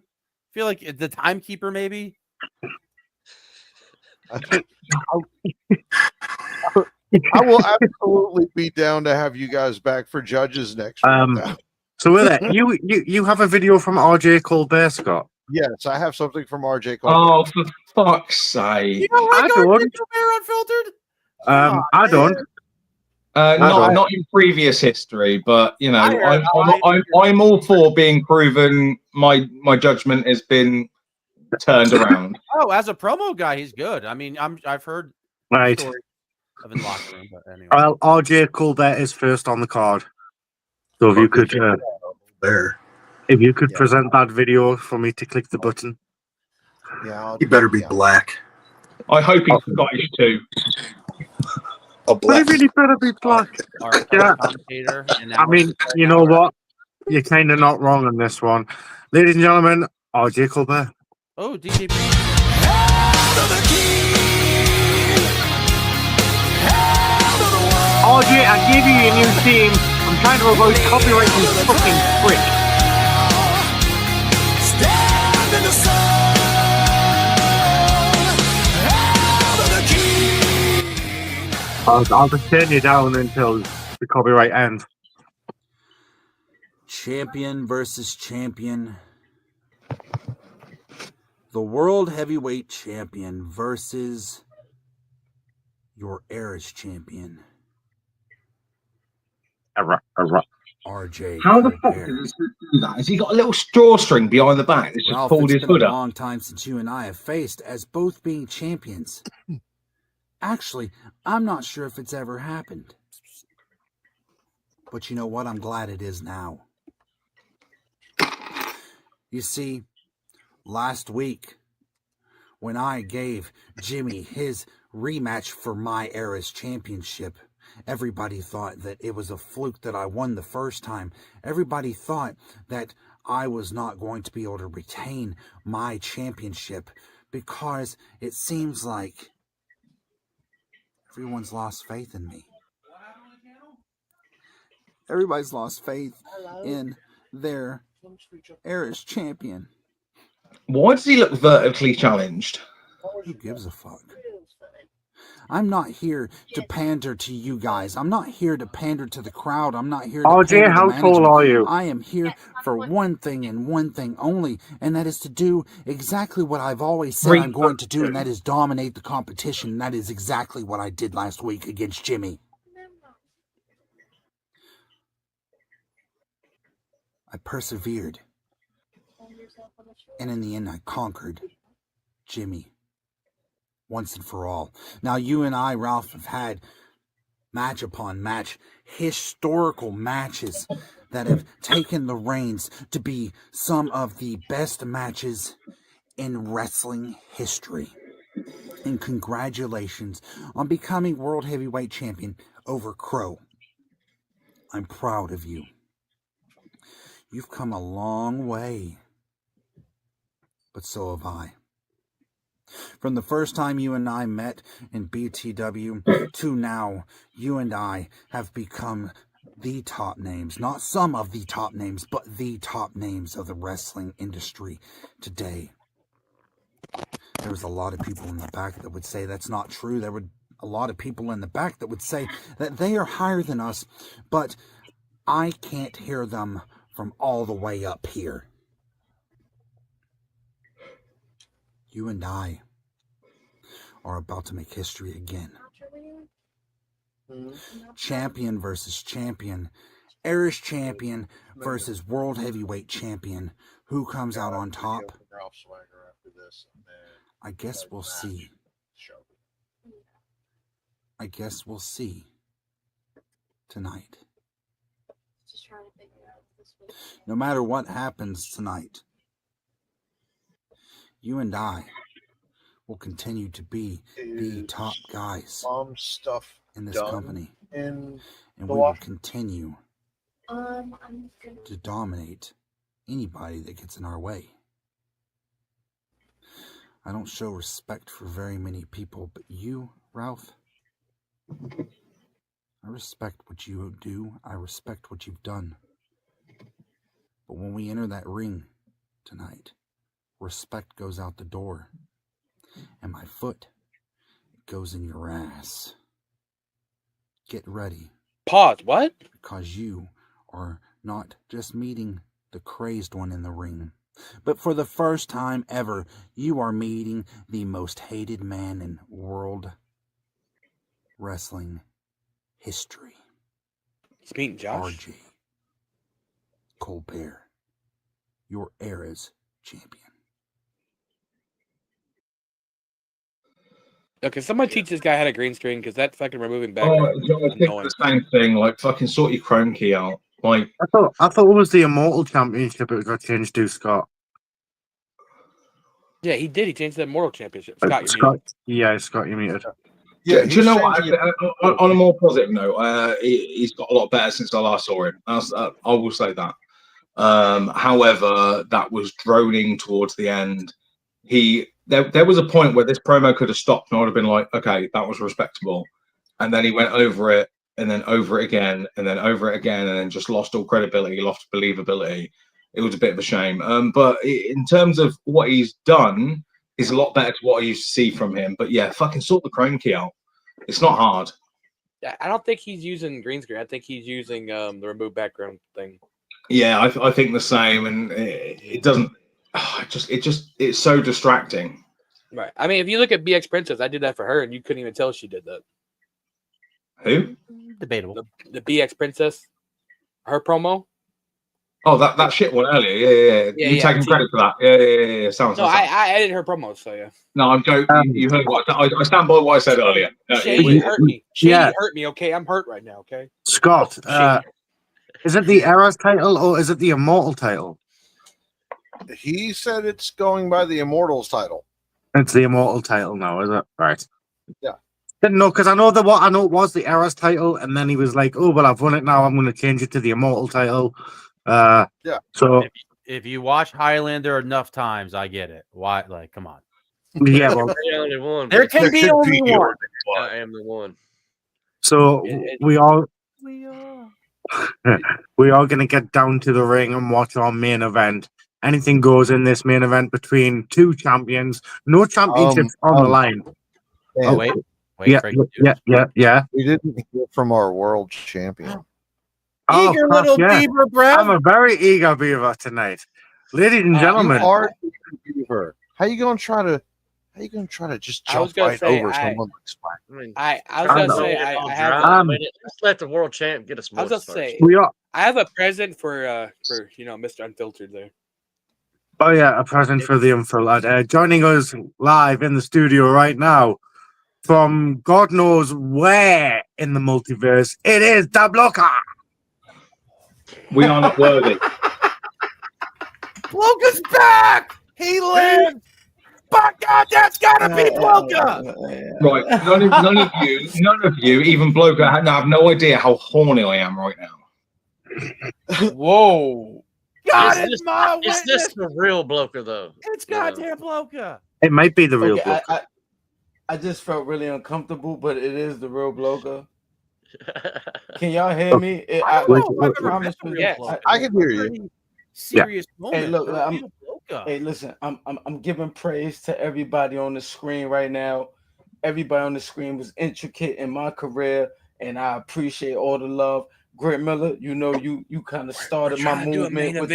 S7: feel like the timekeeper maybe.
S9: I will absolutely be down to have you guys back for judges next week.
S2: So with it, you have a video from RJ Colbert, Scott.
S9: Yes, I have something from RJ
S8: Oh,
S9: Colbert.
S8: for fuck's sake!
S7: You don't like
S2: I
S7: RJ
S2: don't.
S7: Colbert Unfiltered?
S2: I don't.
S8: Not in previous history, but you know, I'm all for being proven. My judgment has been turned around.
S7: Oh, as a promo guy, he's good. I mean, I've heard
S2: Right.
S7: stories of in the locker room, but anyway.
S2: Well, RJ Colbert is first on the card. So if you could, if you could present that video for me to click the button.
S9: Yeah,
S16: He better be black.
S8: I hope he's Scottish too.
S16: A
S2: But
S16: black.
S2: he really better be black.
S7: Our
S2: Yeah.
S7: commentator. And
S2: I mean, you know what? You're kind of not wrong on this one. Ladies and gentlemen, RJ Colbert.
S7: Oh, DJ.
S2: RJ, I gave you your new theme. I'm trying to avoid copyright you fucking prick. I'll just turn you down until the copyright ends.
S21: Champion versus champion. The World Heavyweight Champion versus your Heritage Champion. RJ.
S8: How the fuck does this do that? Has he got a little drawstring behind the back that's just
S21: Ralph,
S8: pulled
S21: it's
S8: his
S21: been
S8: hood
S21: a
S8: up?
S21: long time since you and I have faced as both being champions. Actually, I'm not sure if it's ever happened. But you know what? I'm glad it is now. You see, last week, when I gave Jimmy his rematch for my Heritage Championship, everybody thought that it was a fluke that I won the first time. Everybody thought that I was not going to be able to retain my championship because it seems like everyone's lost faith in me. Everybody's lost faith in their Heritage Champion.
S8: Why does he look vertically challenged?
S21: Who gives a fuck? I'm not here to pander to you guys. I'm not here to pander to the crowd. I'm not here to
S2: RJ,
S21: pander to
S2: how
S21: management.
S2: tall are you?
S21: I am here for one thing and one thing only, and that is to do exactly what I've always said I'm going to do, and that is dominate the competition. And that is exactly what I did last week against Jimmy. I persevered. And in the end, I conquered Jimmy once and for all. Now, you and I, Ralph, have had match upon match, historical matches that have taken the reins to be some of the best matches in wrestling history. And congratulations on becoming World Heavyweight Champion over Crow. I'm proud of you. You've come a long way, but so have I. From the first time you and I met in BTW to now, you and I have become the top names, not some of the top names, but the top names of the wrestling industry today. There was a lot of people in the back that would say that's not true. There would a lot of people in the back that would say that they are higher than us, but I can't hear them from all the way up here. You and I are about to make history again. Champion versus champion. Irish champion versus World Heavyweight Champion. Who comes out on top? I guess we'll see. I guess we'll see tonight. No matter what happens tonight, you and I will continue to be the top guys in this company. And we will continue to dominate anybody that gets in our way. I don't show respect for very many people, but you, Ralph, I respect what you do. I respect what you've done. But when we enter that ring tonight, respect goes out the door. And my foot goes in your ass. Get ready.
S3: Pause. What?
S21: Because you are not just meeting the crazed one in the ring, but for the first time ever, you are meeting the most hated man in world wrestling history.
S3: He's meeting Josh.
S21: RJ Colbert, your era's champion.
S3: Okay, somebody teach this guy how to green screen, because that fucking removing background.
S8: I think the same thing. Like, fucking sort your Chrome key out. Like,
S2: I thought it was the Immortal Championship it got changed to, Scott.
S3: Yeah, he did. He changed the Immortal Championship. Scott,
S2: Scott, you muted.
S8: Yeah, do you know what? On a more positive note, he's got a lot better since I last saw him. I will say that. However, that was droning towards the end. There was a point where this promo could have stopped, and I would have been like, okay, that was respectable. And then he went over it, and then over it again, and then over it again, and then just lost all credibility, lost believability. It was a bit of a shame. But in terms of what he's done, is a lot better to what I used to see from him. But yeah, fucking sort the Chrome key out. It's not hard.
S3: Yeah, I don't think he's using green screen. I think he's using the remove background thing.
S8: Yeah, I think the same, and it doesn't. It's so distracting.
S3: Right. I mean, if you look at BX Princess, I did that for her, and you couldn't even tell she did that.
S8: Who?
S7: Debatable.
S3: The BX Princess, her promo.
S8: Oh, that shit one earlier. Yeah. You taking credit for that? Yeah. Sounds.
S3: No, I edited her promo, so yeah.
S8: No, I'm joking. You heard what I stand by what I said earlier.
S3: Shady hurt me. Shady hurt me. Okay, I'm hurt right now. Okay.
S2: Scott, is it the Era's title or is it the Immortal title?
S4: He said it's going by the Immortals title.
S2: It's the Immortal title now, is it? Right.
S4: Yeah.
S2: Didn't know, because I know it was the Era's title, and then he was like, "Oh, well, I've won it now. I'm going to change it to the Immortal title."
S4: Yeah.
S2: So
S7: if you watch Highlander enough times, I get it. Why? Like, come on.
S2: Yeah, well,
S20: the only one.
S7: There can be only one.
S20: I am the one.
S2: So we are going to get down to the ring and watch our main event. Anything goes in this main event between two champions. No championships on the line.
S7: Wait.
S2: Yeah.
S9: We didn't hear from our world champion.
S2: Oh,
S7: Eager
S2: fuck
S7: little
S2: yeah.
S7: beaver, Brad.
S2: I'm a very eager beaver tonight. Ladies and gentlemen.
S9: You are a beaver. How you gonna try to just
S3: I was
S9: jump
S3: gonna
S9: right
S3: say,
S9: over someone like Spike?
S3: I was gonna say I have
S20: let's let the world champ get us
S3: I
S20: more
S3: was gonna
S20: first.
S3: say
S2: We are.
S3: I have a present for Mr. Unfiltered there.
S2: Oh yeah, a present for the Unfiltered. Joining us live in the studio right now from God knows where in the multiverse, it is Da Blocker.
S8: We are not worthy.
S7: Bloka's back. He lived. By God, that's gotta be Bloka.
S8: Right, none of you, even Bloker, have no idea how horny I am right now.
S3: Whoa.
S7: God
S20: Is
S7: is
S20: this,
S7: my
S20: is
S7: witness.
S20: this the real Bloker though?
S7: It's goddamn Bloka.
S2: It might be the real
S10: Okay,
S2: Blocker.
S10: I just felt really uncomfortable, but it is the real Bloker. Can y'all hear me?
S7: I don't know if I've ever met the real Bloka.
S9: I can hear you.
S7: Serious moment.
S10: Hey, look,
S7: The real Bloka.
S10: hey, listen, I'm giving praise to everybody on the screen right now. Everybody on the screen was intricate in my career, and I appreciate all the love. Grant Miller, you kind of started my movement with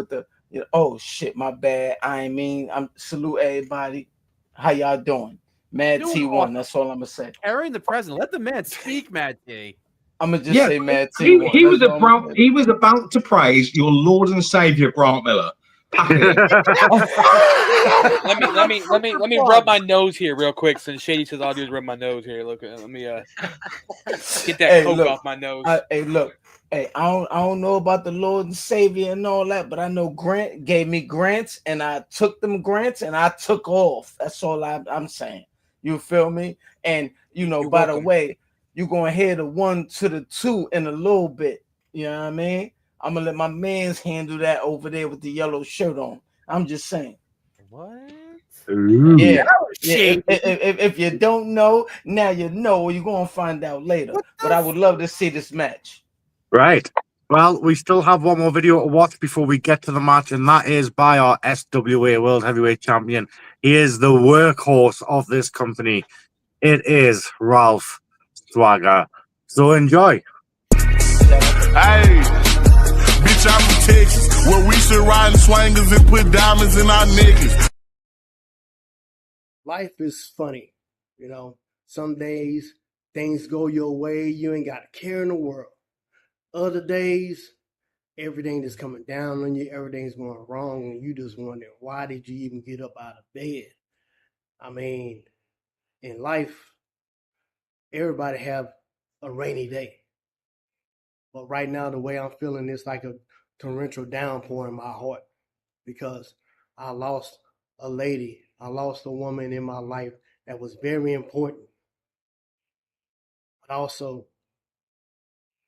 S10: the oh shit, my bad. I'm salute everybody. How y'all doing? Mad
S7: Doing
S10: T1,
S7: awesome.
S10: that's all I'm gonna say.
S7: Carrying the president. Let the man speak, Mad T.
S10: I'm gonna just say Mad
S8: he
S10: T1.
S8: he was about to praise your Lord and Savior Grant Miller.
S3: let me rub my nose here real quick. Since Shady says all I do is rub my nose here. Look, let me get that coke off my nose.
S10: I don't know about the Lord and Savior and all that, but I know Grant gave me grants, and I took them grants and I took off. That's all I'm saying. You feel me? And by the way, you're gonna hear the 1 to the 2 in a little bit. You know what I mean? I'm gonna let my man's handle that over there with the yellow shirt on. I'm just saying.
S7: What?
S10: Yeah. If you don't know, now you know. You're gonna find out later. But I would love to see this match.
S2: Right. Well, we still have one more video to watch before we get to the match, and that is by our SWA World Heavyweight Champion. He is the workhorse of this company. It is Ralph Swagger. So enjoy.
S22: Hey, bitch, I'm from Texas, where we should ride in swangers and put diamonds in our niggas.
S23: Life is funny, Some days things go your way, you ain't got a care in the world. Other days, everything is coming down on you, everything's going wrong, and you just wonder, why did you even get up out of bed? I mean, in life, everybody have a rainy day. But right now, the way I'm feeling is like a torrential downpour in my heart, because I lost a lady. I lost a woman in my life that was very important. But also,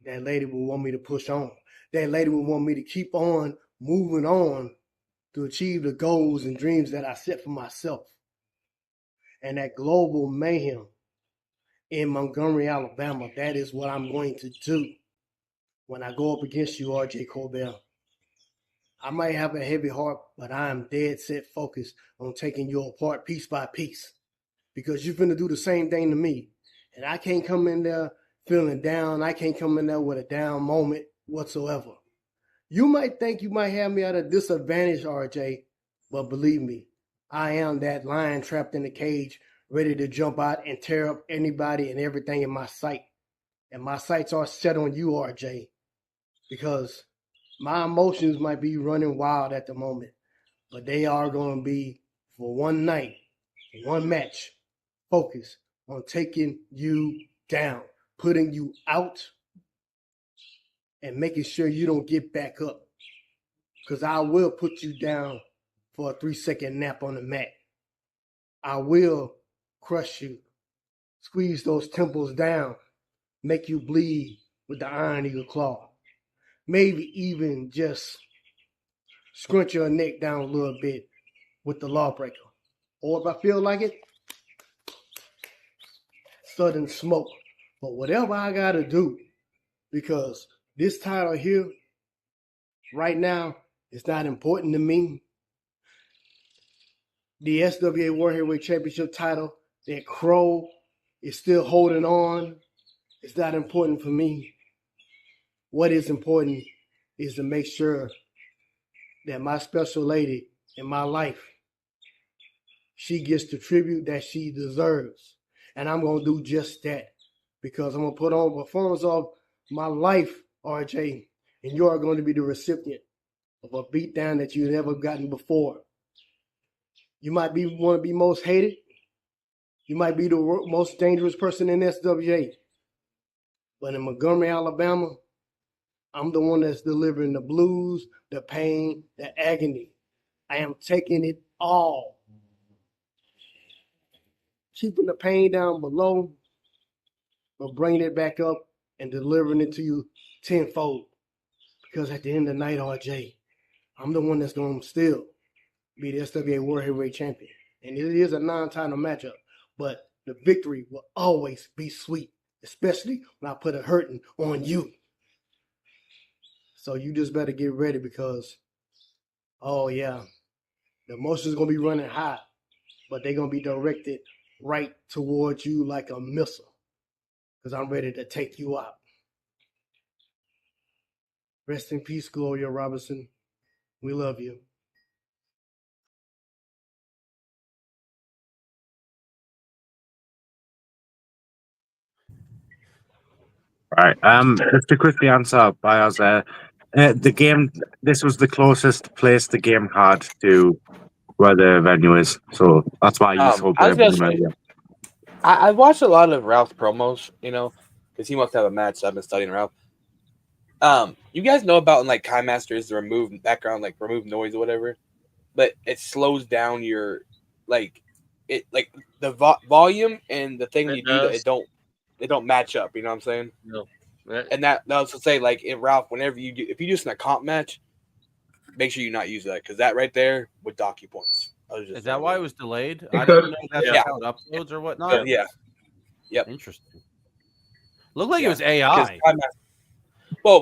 S23: that lady would want me to push on. That lady would want me to keep on moving on to achieve the goals and dreams that I set for myself. And that global mayhem in Montgomery, Alabama, that is what I'm going to do when I go up against you, RJ Colbert. I might have a heavy heart, but I am dead set focused on taking you apart piece by piece, because you're finna do the same thing to me. And I can't come in there feeling down. I can't come in there with a down moment whatsoever. You might think you might have me at a disadvantage, RJ, but believe me, I am that lion trapped in the cage, ready to jump out and tear up anybody and everything in my sight. And my sights are set on you, RJ, because my emotions might be running wild at the moment, but they are going to be, for one night, one match, focused on taking you down, putting you out, and making sure you don't get back up. Because I will put you down for a 3-second nap on the mat. I will crush you, squeeze those temples down, make you bleed with the Iron Eagle claw. Maybe even just scrunch your neck down a little bit with the Lawbreaker. Or if I feel like it, sudden smoke. But whatever I got to do, because this title here, right now, is not important to me. The SWA World Heavyweight Championship title that Crow is still holding on. It's not important for me. What is important is to make sure that my special lady in my life, she gets the tribute that she deserves. And I'm going to do just that because I'm going to put on a performance of my life, RJ, and you are going to be the recipient of a beatdown that you've never gotten before. You might want to be most hated. You might be the most dangerous person in SWA. But in Montgomery, Alabama, I'm the one that's delivering the blues, the pain, the agony. I am taking it all. Keeping the pain down below, but bringing it back up and delivering it to you tenfold. Because at the end of the night, RJ, I'm the one that's going to still be the SWA World Heavyweight Champion. And it is a non-title matchup, but the victory will always be sweet, especially when I put a hurting on you. So you just better get ready because, oh yeah, the emotions going to be running high, but they're going to be directed right towards you like a missile because I'm ready to take you out. Rest in peace, Gloria Robinson. We love you.
S2: Right. Just to quickly answer Bios there, the game. This was the closest place the game had to where the venue is, so that's why you sold
S3: I was gonna
S2: the
S3: say, I watched a lot of Ralph's promos, you know, because he must have a match. So I've been studying Ralph. You guys know about in like Kai Masters the remove background, like remove noise or whatever, but it slows down your like the volume and the thing you do that it don't match up. You know what I'm saying?
S20: No.
S3: And that was to say, like in Ralph, whenever you do, if you just in a comp match, make sure you not use that because that right there would dock you points.
S7: Is that why it was delayed?
S3: It
S7: I
S3: could.
S7: didn't know that's
S3: Yeah.
S7: how it uploads or whatnot.
S3: Yeah. Yep.
S7: Interesting. Looked like it was AI.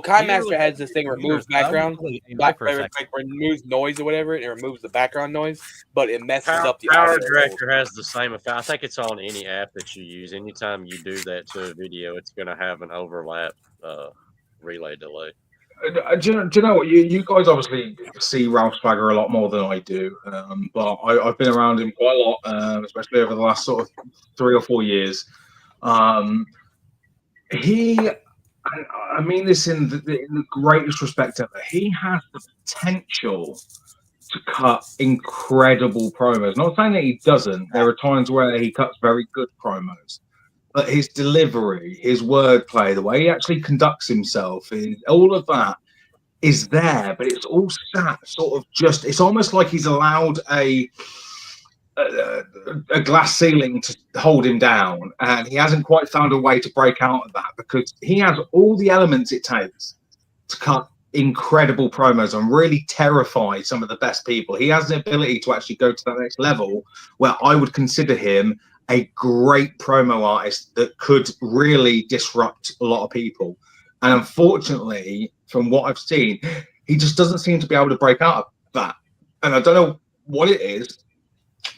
S3: Kai
S7: You
S3: Master
S7: really
S3: has this thing removes
S7: I was
S3: background,
S7: really AI for a second.
S3: like removes noise or whatever, and it removes the background noise, but it messes up the
S20: Power
S3: audio.
S20: Director has the same effect. I think it's on any app that you use. Anytime you do that to a video, it's going to have an overlap relay delay.
S8: Do you know what? You guys obviously see Ralph Swagger a lot more than I do, but I've been around him quite a lot, especially over the last sort of 3 or 4 years. I mean this in the greatest respect ever. He has the potential to cut incredible promos. Not saying that he doesn't. There are times where he cuts very good promos. But his delivery, his wordplay, the way he actually conducts himself, all of that is there, but it's all sat sort of just, it's almost like he's allowed a glass ceiling to hold him down, and he hasn't quite found a way to break out of that because he has all the elements it takes to cut incredible promos and really terrify some of the best people. He has the ability to actually go to that next level where I would consider him a great promo artist that could really disrupt a lot of people. And unfortunately, from what I've seen, he just doesn't seem to be able to break out of that. And I don't know what it is.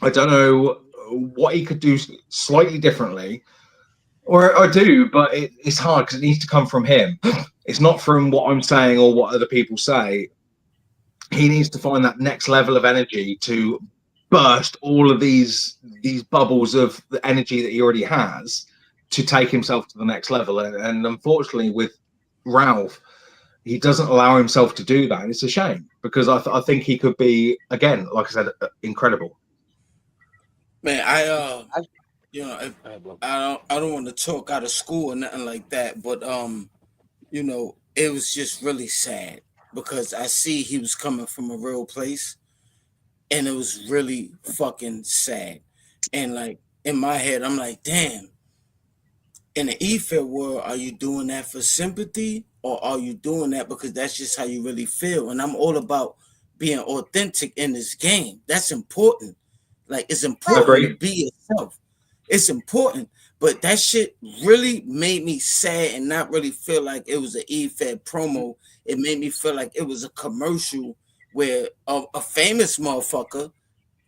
S8: I don't know what he could do slightly differently, or I do, but it's hard because it needs to come from him. It's not from what I'm saying or what other people say. He needs to find that next level of energy to burst all of these bubbles of the energy that he already has to take himself to the next level. And unfortunately, with Ralph, he doesn't allow himself to do that, and it's a shame because I think he could be, again, like I said, incredible.
S10: Man, I don't want to talk out of school or nothing like that, but you know, it was just really sad because I see he was coming from a real place, and it was really fucking sad. And like in my head, I'm like, damn. In the E-Fair world, are you doing that for sympathy, or are you doing that because that's just how you really feel? And I'm all about being authentic in this game. That's important. Like, it's important to be yourself. It's important. But that shit really made me sad and not really feel like it was an E-Fair promo. It made me feel like it was a commercial where a famous motherfucker,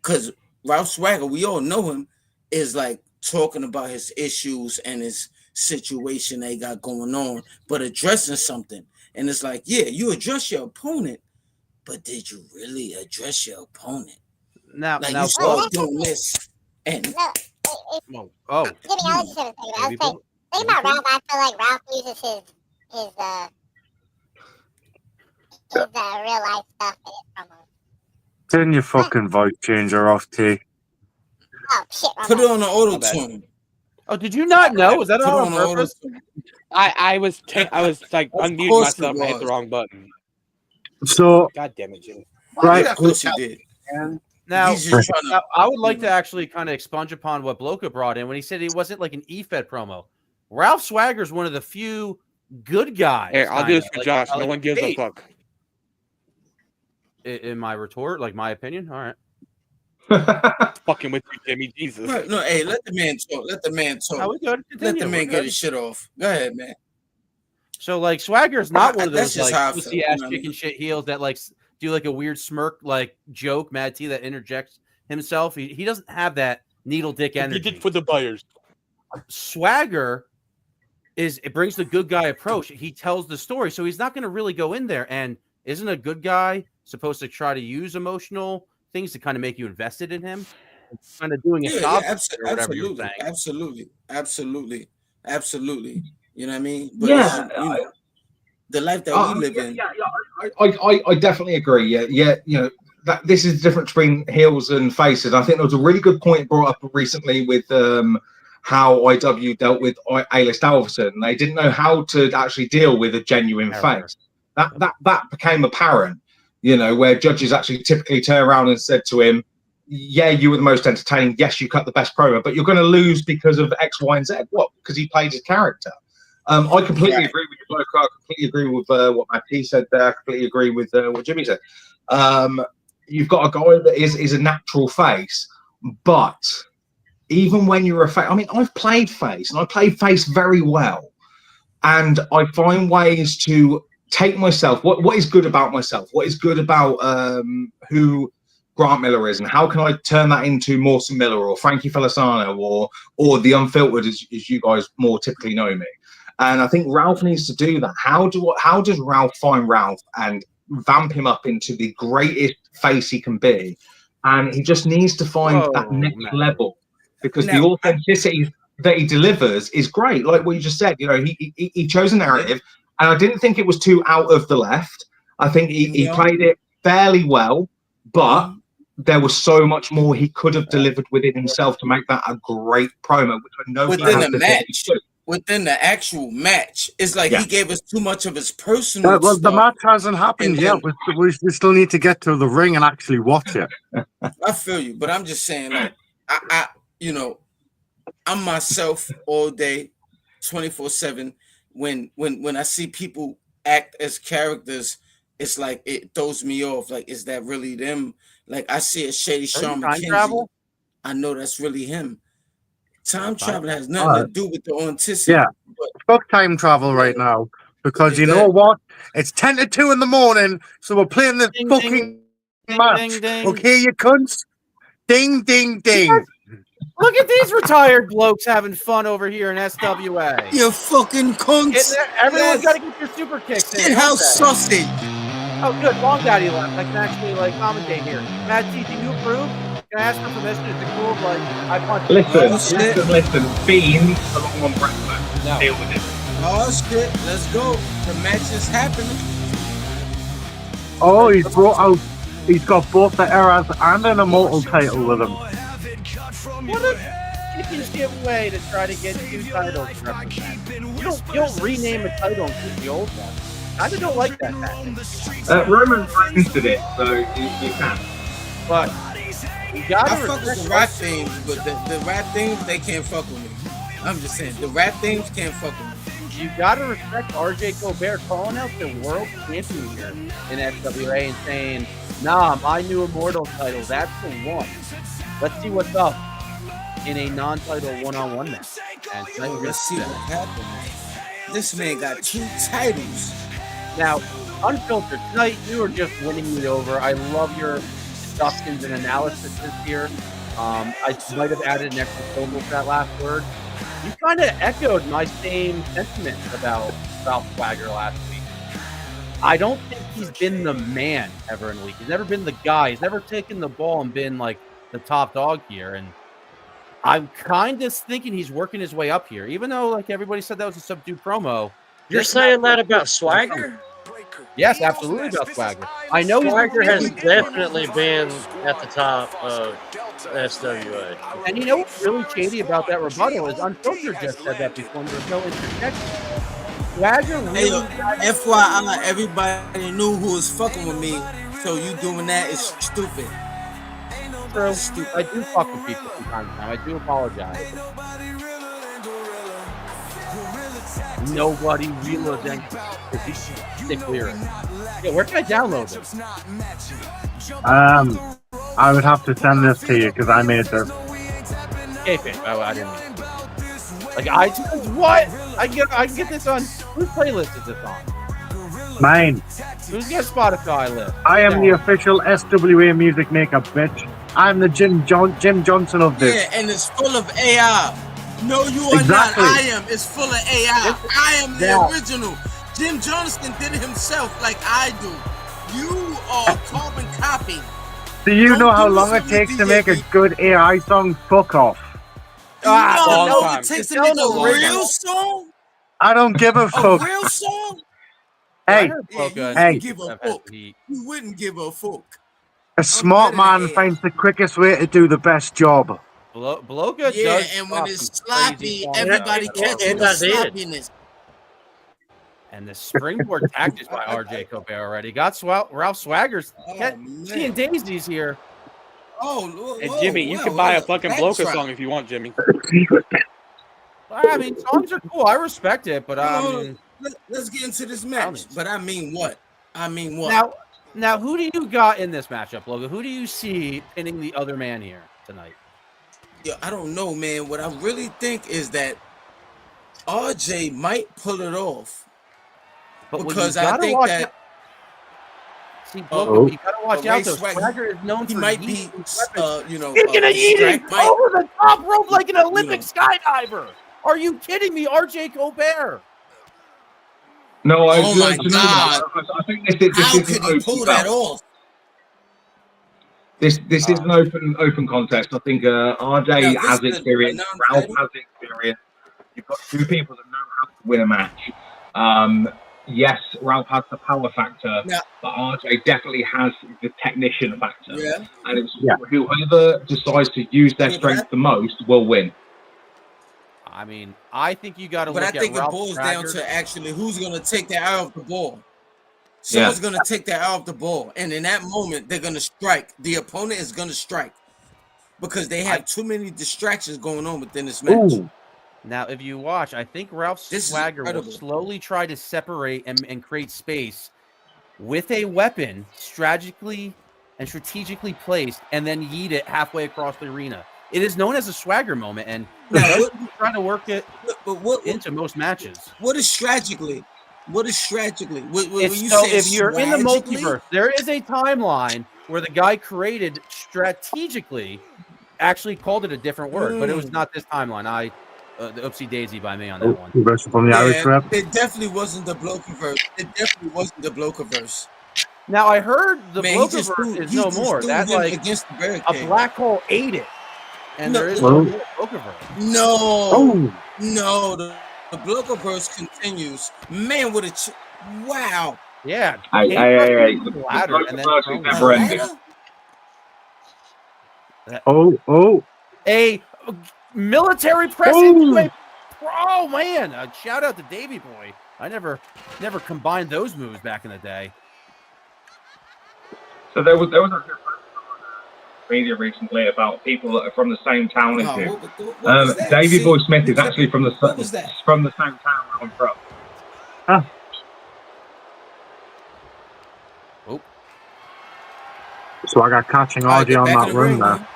S10: because Ralph Swagger, we all know him, is like talking about his issues and his situation they got going on, but addressing something. And it's like, yeah, you address your opponent, but did you really address your opponent?
S7: Now,
S10: like
S7: now,
S10: you start doing this, and
S7: oh,
S6: Jimmy, I was just gonna say, I was saying, think about Ralph. I feel like Ralph uses his real life stuff in his promos.
S2: Turn your fucking voice changer off, T.
S6: Oh shit!
S10: Put it on the auto tune.
S7: Oh, did you not know? Was that
S10: Put it
S7: on
S10: on the auto
S7: purpose?
S10: tune.
S3: I was like unmuting
S10: course
S3: myself
S10: it
S3: and I hit the
S10: was.
S3: wrong button.
S2: So,
S3: God damn it, Jimmy.
S2: right.
S10: Of course you did.
S7: Now,
S10: He's just trying to-
S7: now, I would like to actually kind of expunge upon what Bloka brought in when he said he wasn't like an E-Fed promo. Ralph Swagger is one of the few good guys.
S3: Here, I'll do this
S7: kinda,
S3: for Josh. No
S7: like,
S3: one gives
S7: hey,
S3: a fuck.
S7: In my retort, like my opinion, all right.
S3: Fucking with you, Jimmy. Jesus.
S10: Right, no, hey, let the man talk. Let the man talk.
S7: How we good?
S10: Let the
S7: Continue,
S10: man
S7: we're
S10: get
S7: good.
S10: his shit off. Go ahead, man.
S7: So like Swagger's not one of
S10: That's
S7: those
S10: just how I
S7: like
S10: feel,
S7: pussy ass
S10: you know what I
S7: chicken
S10: mean?
S7: shit heels that like do like a weird smirk like joke, Mad T that interjects himself. He doesn't have that needle dick
S3: He
S7: energy.
S3: did for the buyers.
S7: Swagger it brings the good guy approach. He tells the story, so he's not going to really go in there. And isn't a good guy supposed to try to use emotional things to kind of make you invested in him? It's kind of doing a job or whatever you're saying.
S10: Absolutely. You know what I mean? But
S8: Yeah,
S10: you know, the life that we live in.
S8: I definitely agree. Yeah. You know that this is the difference between heels and faces. I think there was a really good point brought up recently with how IW dealt with A-List Alverson. They didn't know how to actually deal with a genuine face. That became apparent. You know, where judges actually typically turn around and said to him, "Yeah, you were the most entertaining. Yes, you cut the best promo, but you're going to lose because of X, Y, and Z." What? Because he played his character. I completely agree with you, I completely agree with what Matt P said there. I completely agree with what Jimmy said. You've got a guy that is a natural face, but even when you're a face, I mean, I've played face, and I played face very well, and I find ways to take myself. What is good about myself? What is good about who Grant Miller is, and how can I turn that into Mawson Miller or Frankie Feliciano or the Unfiltered, as you guys more typically know me. And I think Ralph needs to do that. How does Ralph find Ralph and vamp him up into the greatest face he can be? And he just needs to find that next level, because the authenticity that he delivers is great. Like what you just said, you know, he chose a narrative, and I didn't think it was too out of the left. I think he played it fairly well, but there was so much more he could have delivered within himself to make that a great promo, which I know
S10: within the match. Within the actual match, it's like he gave us too much of his personal.
S2: Well, the
S10: stuff.
S2: match hasn't happened yet. We still need to get to the ring and actually watch it.
S10: I feel you, but I'm just saying, like, I you know, I'm myself all day, 24/7. When I see people act as characters, it's like it throws me off. Like, is that really them? Like, I see a Shady Shawn McKenzie. I know that's really him. Time travel has nothing to do with the authenticity.
S2: Yeah, fuck time travel right now, because you know what? It's 10 to 2 in the morning, so we're playing this fucking match. Okay, you cunts? Ding, ding, ding.
S7: Look at these retired blokes having fun over here in SWA.
S10: You fucking cunts.
S7: Everyone's got to get your super kicks in.
S10: Shithouse sausage.
S7: Oh, good. Long Daddy left. I can actually like commentate here. Matt T, do you approve? Can I ask for permission? Is it cool? Like, I punch.
S8: Listen. Beans along on breakfast.
S7: No.
S8: Deal with it.
S10: Oh shit! Let's go. The match is happening.
S2: Oh, he's brought out. He's got both the Eras and an Immortal title with him.
S7: What a chicken shit way to try to get two titles to represent. You don't rename a title and keep the old one. I just don't like that tactic.
S8: Roman Reigns did it, so you can.
S7: But you gotta
S10: I fuck with the rap things, but the rap things, they can't fuck with me. I'm just saying, the rap things can't fuck with me.
S7: You gotta respect RJ Colbert calling out the world champion here in SWA and saying, nah, my new Immortal title, that's the one. Let's see what's up in a non-title one-on-one match. And tonight we're
S10: Let's see what happens. This man got 2 titles.
S7: Now, Unfiltered, tonight you are just winning me over. I love your deductions and analysis here. I might have added an extra syllable to that last word. You kind of echoed my same sentiment about Ralph Swagger last week. I don't think he's been the man ever in the league. He's never been the guy. He's never taken the ball and been like the top dog here. And I'm kind of thinking he's working his way up here, even though like everybody said that was a subdued promo.
S20: You're saying that about Swagger?
S7: Yes, absolutely about Swagger. I know
S20: Swagger has definitely been at the top of SWA.
S7: And you know what's really shady about that rebuttal is Unfiltered just said that before and there was no interjection. Swagger really
S10: FYI, everybody knew who was fucking with me, so you doing that is stupid.
S7: True. I do fuck with people from time to time. I do apologize. Nobody realizes sick lyrics. Yeah, where can I download this?
S2: I would have to send this to you because I made this.
S7: Okay. Oh, I didn't mean to. Like iTunes? What? I can get this on. Whose playlist is this on?
S2: Mine.
S7: Who's got Spotify list?
S2: I am the official SWA music maker, bitch. I'm the Jim Johnson of this.
S10: Yeah, and it's full of AI. No, you are
S2: Exactly.
S10: not. I am. It's full of AI. I am the original. Jim Johnston did it himself like I do. You are carbon copy.
S2: Do you know how long it takes to make a good AI song? Fuck off.
S10: It takes to make a real song?
S2: I don't give a
S10: A
S2: fuck.
S10: real song?
S2: Hey,
S10: You give a fuck. You wouldn't give a fuck.
S2: a smart man finds the quickest way to do the best job.
S7: Bloka
S10: Yeah,
S7: does
S10: and when
S7: fuck
S10: it's
S7: some
S10: sloppy,
S7: crazy songs.
S10: everybody catches the sloppiness.
S7: And the springboard tactics by RJ Colbert already got Ralph Swagger's seeing daisies here.
S10: Oh,
S3: Hey, Jimmy, you can buy a fucking Bloka song if you want, Jimmy.
S7: I mean, songs are cool. I respect it, but
S10: let's get into this match. But I mean what? I mean what?
S7: Now, who do you got in this matchup, Logan? Who do you see pinning the other man here tonight?
S10: Yeah, I don't know, man. What I really think is that RJ might pull it off.
S7: But
S10: because
S7: you
S10: I
S7: gotta
S10: think
S7: watch
S10: that
S7: out. See, Bloka, you gotta watch out though.
S10: Swagger,
S7: Swagger is known
S10: he
S7: for
S10: might be,
S7: Speaking of eating over the top rope like an Olympic skydiver. Are you kidding me, RJ Colbert?
S8: No, I
S10: Oh my God.
S8: I think this
S10: How
S8: is
S10: could
S8: an
S10: he
S8: open
S10: pull that
S8: bout.
S10: off?
S8: This is an open contest. I think RJ has experience, Ralph has experience. You've got two people that know how to win a match. Yes, Ralph has the power factor, but RJ definitely has the technician factor.
S10: Yeah.
S8: And it's whoever decides to use their strength the most will win.
S7: I mean, I think you got to
S10: But
S7: look
S10: I think
S7: at Ralph
S10: it boils
S7: Swagger.
S10: down to actually who's going to take that out of the ball. Someone's going to take that out of the ball. And in that moment, they're going to strike. The opponent is going to strike because they have too many distractions going on within this match.
S2: Ooh.
S7: Now, if you watch, I think Ralph Swagger will
S10: incredible.
S7: slowly try to separate and create space with a weapon strategically placed and then yeet it halfway across the arena. It is known as a Swagger moment, and he's trying to work it into most matches.
S10: What is strategically? What is strategically? When
S7: It's
S10: you
S7: so
S10: say
S7: if you're in the
S10: strategically?
S7: multiverse, there is a timeline where the guy created strategically, actually called it a different word, but it was not this timeline. The oopsie daisy by me on that one.
S2: From the Irish rap.
S10: It definitely wasn't the Blokaverse. It definitely wasn't the Blokaverse.
S7: Now I heard the
S10: Man, he just
S7: Blokaverse
S10: threw-
S7: is
S10: he
S7: no
S10: just
S7: more.
S10: threw
S7: That
S10: him
S7: like
S10: against the
S7: a
S10: barricade.
S7: black hole ate it, and
S10: No,
S7: there is
S10: no.
S7: no Blokaverse.
S10: No, no, the Blokaverse continues. Man, what a wow!
S7: Yeah,
S8: Hey.
S7: ladder and then
S8: The
S7: thrown
S8: never
S7: down.
S8: ending.
S7: A military press into a oh man! A shout out to Davey Boy. I never combined those moves back in the day.
S15: So there was a media recently about people that are from the same town as
S10: Oh,
S15: you.
S10: what was that?
S15: Davey
S10: See,
S15: Boy Smith is actually from the
S10: what was that?
S15: from the same town I'm from.
S2: So I got catching RJ on that run there.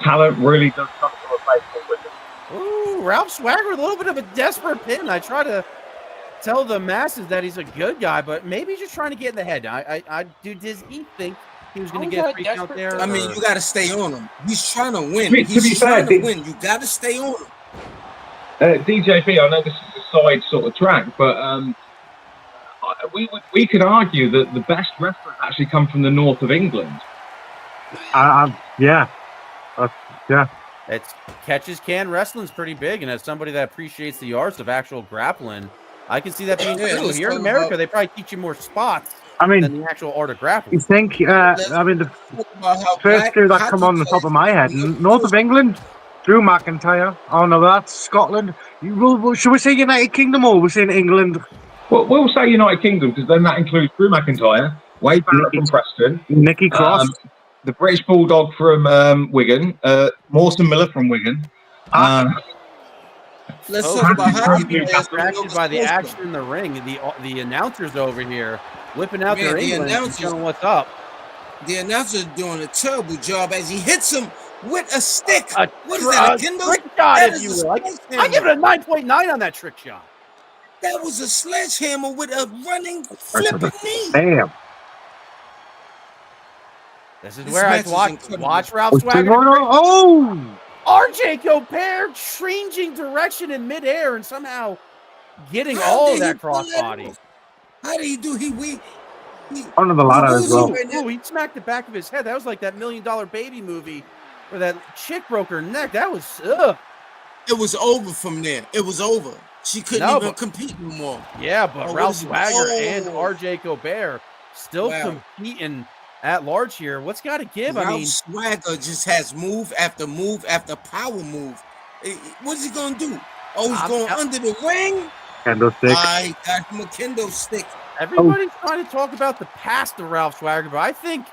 S15: Talent really does come to a place with it.
S7: Ooh, Ralph Swagger with a little bit of a desperate pin. I try to tell the masses that he's a good guy, but maybe he's just trying to get in the head. Does he think he was going to get 3 count there?
S10: I mean,
S7: or-
S10: you got to stay on him. He's trying to win.
S15: To be
S10: He's
S15: fair,
S10: trying to win. You got to stay on him.
S15: DJP, I know this is a side sort of track, but we could argue that the best wrestlers actually come from the north of England.
S2: Yeah. Yeah.
S7: It's catches can wrestling's pretty big, and as somebody that appreciates the arts of actual grappling, I can see that being true. Here in America, they probably teach you more spots than the actual art of grappling.
S2: You think, I mean, the first two that come on the top of my head, north of England, Drew McIntyre. Oh, no, that's Scotland. Should we say United Kingdom or we're saying England?
S15: Well, we'll say United Kingdom because then that includes Drew McIntyre, Wade Barrett from Preston,
S2: Nikki Cross,
S15: the British Bulldog from Wigan, Mawson Miller from Wigan.
S10: Let's talk about hockey.
S7: Distracted by the action in the ring. The announcers over here whipping out their English and showing what's up.
S10: The announcer's doing a terrible job as he hits him with a stick. What is that, a kendo?
S7: Trick shot, if you will. I give it a 9.9 on that trick shot.
S10: That was a sledgehammer with a running flipping knee.
S2: Damn.
S7: This is where I watch Ralph Swagger.
S2: Oh!
S7: RJ Gobert changing direction in midair and somehow getting all of that crossbody.
S10: How did he do? He
S2: under the ladder as well.
S7: Oh, he smacked the back of his head. That was like that $1 Million Baby movie where that chick broke her neck. That was
S10: It was over from there. It was over. She couldn't even compete no more.
S7: Yeah, but Ralph Swagger and RJ Gobert still competing at large here. What's got to give?
S10: Ralph
S7: I mean,
S10: Swagger just has move after power move. What is he going to do? Oh, he's going under the ring?
S2: Kendo stick.
S10: I got him a kendo stick.
S7: Everybody's trying to talk about the past of Ralph Swagger, but I think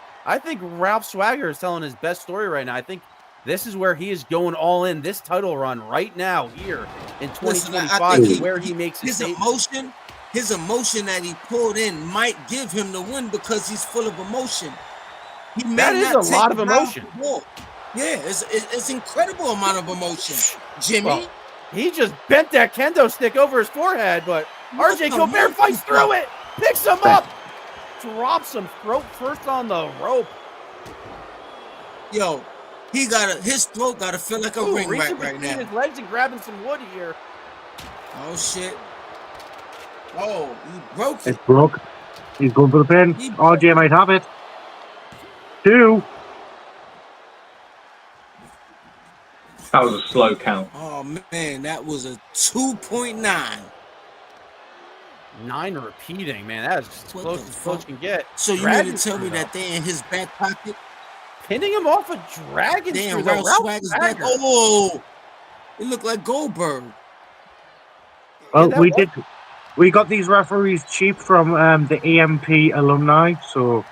S7: Ralph Swagger is telling his best story right now. I think this is where he is going all in. This title run right now here in 2025 is where he makes his
S10: emotion. His emotion that he pulled in might give him the win because he's full of emotion. He may
S7: that is
S10: not
S7: a lot of emotion.
S10: Yeah, it's incredible amount of emotion, Jimmy.
S7: Well, he just bent that kendo stick over his forehead, but RJ Gobert fights through it, picks him up, drops him throat first on the rope.
S10: Yo, his throat gotta feel like a ring right now.
S7: His legs and grabbing some wood here.
S10: Oh shit! Oh, he broke it.
S2: It's broke. He's going for the pin. RJ might have it. 2.
S15: That was a slow count.
S10: Oh man, that was a 2.9.
S7: 9 repeating, man. That is as close as close can get.
S10: So you mean to tell me that they in his back pocket?
S7: Pinning him off a dragon.
S10: Damn, Ralph Swagger's back. Oh, it looked like Goldberg.
S2: Well, we got these referees cheap from the EMP alumni, so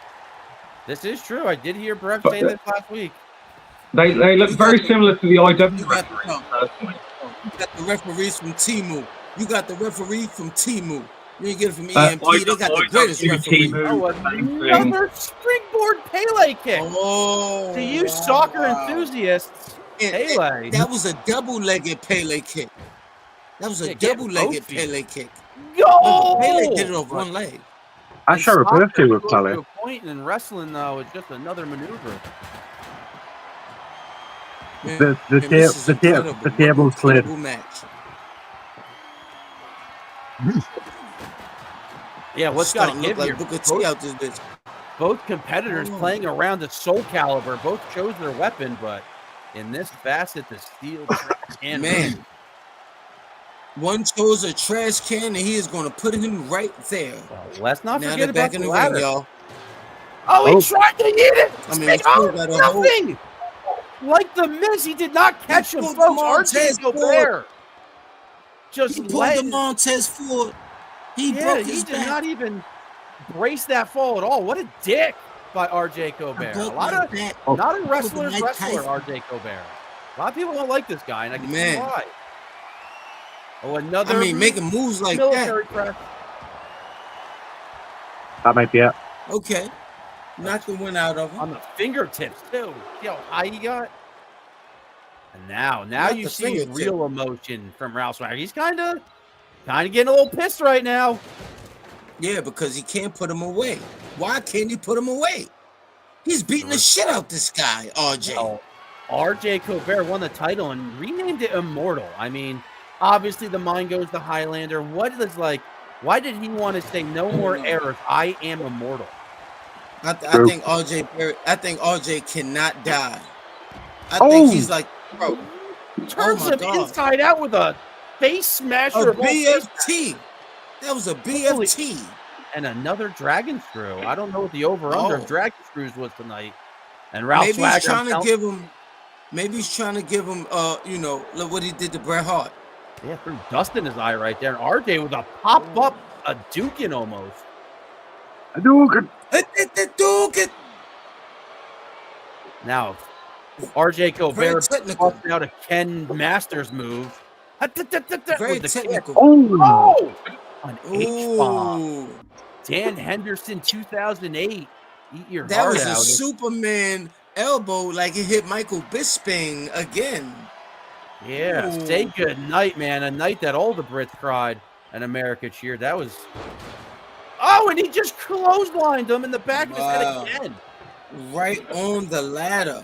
S7: this is true. I did hear Brev say this last week.
S15: They look very similar to the IW.
S10: You got the referees from Timu. You got the referee from Timu. You didn't get it from EMP. They got the greatest referee.
S7: Another springboard Pele kick.
S10: Oh,
S7: to you soccer enthusiasts, Pele.
S10: That was a double-legged Pele kick. That was a double-legged Pele kick.
S7: Go!
S10: Pele did it off one leg.
S2: I share a birthday with Pele.
S7: Point in wrestling, though, is just another maneuver.
S2: The table slid.
S7: Yeah, what's got to give
S10: like
S7: here?
S10: Booker T out this bitch.
S7: Both competitors playing around the Soul Calibur. Both chose their weapon, but in this facet, the steel and
S10: man, one chose a trash can, and he is going to put him right there.
S7: Well, let's not
S10: now
S7: forget
S10: back
S7: about
S10: in
S7: the
S10: the ring,
S7: ring,
S10: y'all.
S7: Oh, he tried to eat it.
S10: I mean,
S7: Nothing. Like the Miz, he did not catch him, folks. RJ Gobert just
S10: he pulled the Montez Ford. He broke his
S7: did
S10: back.
S7: not even brace that fall at all. What a dick by RJ Gobert. A lot of not a wrestler's wrestler, RJ Gobert. A lot of people don't like this guy, and I can see why. Oh, another.
S10: I mean, making moves like
S7: military
S10: that.
S7: press.
S2: That might be it.
S10: Okay. Knock the win out of him.
S7: On the fingertips, too. See how high he got? And now you see real emotion from Ralph Swagger. He's kind of getting a little pissed right now.
S10: Yeah, because he can't put him away. Why can't he put him away?
S11: He's beating the shit out this guy, RJ.
S7: Oh, RJ Colbert won the title and renamed it Immortal. I mean, obviously the mind goes to Highlander. What is like? Why did he want to say no more errors? I am immortal.
S11: I think RJ cannot die. I think he's like, bro.
S7: Turns him inside out with a face smasher.
S11: A BFT. That was a BFT.
S7: And another dragon screw. I don't know what the over-under of dragon screws was tonight. And Ralph
S11: maybe he's
S7: Swagger
S11: trying to give him. Maybe he's trying to give him. Look what he did to Bret Hart.
S7: Yeah, threw dust in his eye right there. And RJ with a pop-up, a Dukin almost.
S2: A Dukin.
S11: Dukin.
S7: Now, RJ Colbert busting out a Ken Masters move.
S11: Very technical.
S7: Oh! An H-bomb. Dan Henderson, 2008. Eat your
S11: That
S7: heart
S11: was a
S7: out.
S11: Superman elbow, like it hit Michael Bisping again.
S7: Yeah,
S11: Ooh.
S7: say good night, man. A night that all the Brits cried and America cheered. That was. Oh, and he just clotheslined him in the back of his head again.
S11: Right on the ladder.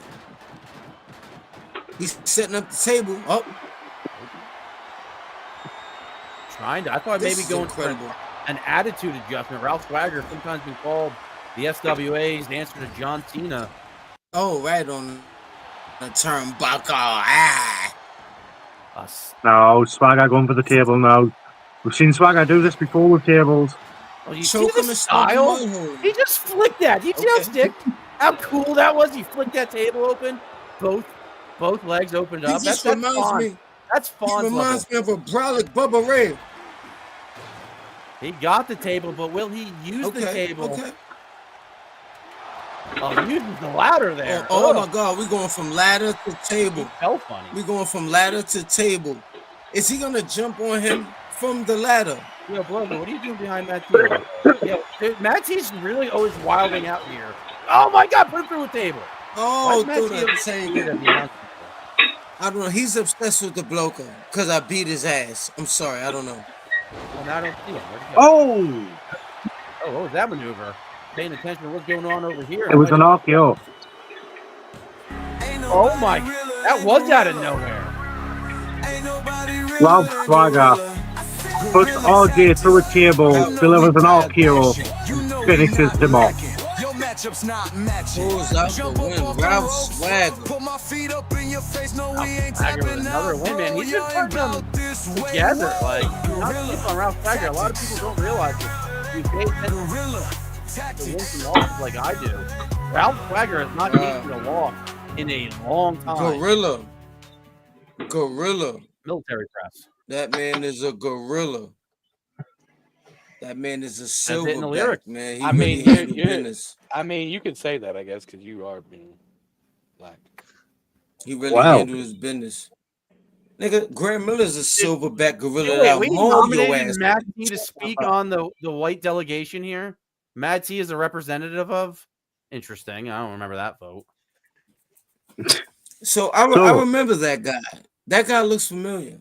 S11: He's setting up the table. Oh.
S7: Trying to. I thought
S11: This
S7: maybe
S11: is
S7: going
S11: incredible.
S7: for an attitude adjustment. Ralph Swagger sometimes been called the SWA's answer to John Cena.
S11: Oh, right on the turnbuckle. Ah.
S2: No, Swagger going for the table now. We've seen Swagger do this before with tables.
S7: Oh, you see the style? He just flicked that. You see how stick? How cool that was? He flicked that table open. Both legs opened up.
S11: He just
S7: That's
S11: reminds
S7: fun.
S11: me.
S7: That's fun.
S11: He reminds me of a brolic Bubba Ray.
S7: He got the table, but will he use the table?
S11: Okay.
S7: Oh, he uses the ladder there.
S11: Oh my God, we're going from ladder to table.
S7: Hell funny.
S11: We're going from ladder to table. Is he gonna jump on him from the ladder?
S7: Yo, Blover, what are you doing behind Matt T? Yo, dude, Matt T's really always wilding out here. Oh my God, put him through a table.
S11: Oh,
S7: Why is
S11: through
S7: Matt
S11: the
S7: T
S11: table. I don't know. He's obsessed with the bloker because I beat his ass. I'm sorry. I don't know.
S7: Well, now I don't see him. Where'd he go?
S2: Oh!
S7: Oh, what was that maneuver? Paying attention to what's going on over here.
S2: It was an RKO.
S7: Oh my, that was out of nowhere.
S2: Ralph Swagger puts RJ through a table, delivers an RKO, finishes him off.
S11: Pulls out the win. Ralph Swagger.
S7: Swagger with another win, man. He's just putting them together. Like, not just on Ralph Swagger. A lot of people don't realize it. You pay attention to wins and losses like I do. Ralph Swagger has not taken a loss in a long time.
S11: Gorilla.
S7: Military press.
S11: That man is a gorilla. That man is a
S7: it in the lyrics.
S11: silverback, man. He
S3: I
S11: really
S3: mean,
S11: handles business.
S3: I mean, you could say that, I guess, because you are being black.
S11: He really handled his business. Nigga, Graham Miller's a silverback gorilla.
S7: Wait,
S11: That'll
S7: we
S11: maul your
S7: nominated
S11: ass.
S7: Matt T to speak on the white delegation here. Matt T is a representative of. Interesting. I don't remember that vote.
S11: So I remember that guy. That guy looks familiar.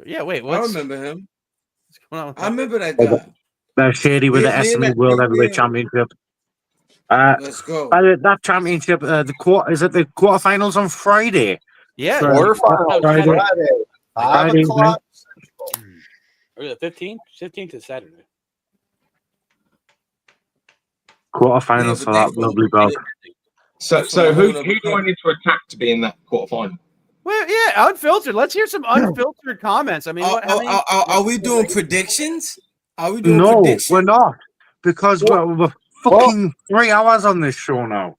S7: Yeah, wait.
S11: I remember him.
S7: What's going on with
S11: I remember that guy.
S2: Shady with the SWA World Heavyweight Championship.
S11: Let's go.
S2: That championship, the quarterfinals on Friday?
S7: Yeah,
S2: quarterfinals Friday.
S4: 5 o'clock.
S3: Or the 15th? 15th is Saturday.
S2: Quarterfinals for that lovely belt.
S8: So who do I need to attack to be in that quarterfinal?
S7: Well, yeah, unfiltered. Let's hear some unfiltered comments. I mean,
S11: Are we doing predictions? Are we doing
S2: No,
S11: predictions?
S2: we're not. Because we're fucking 3 hours on this show now.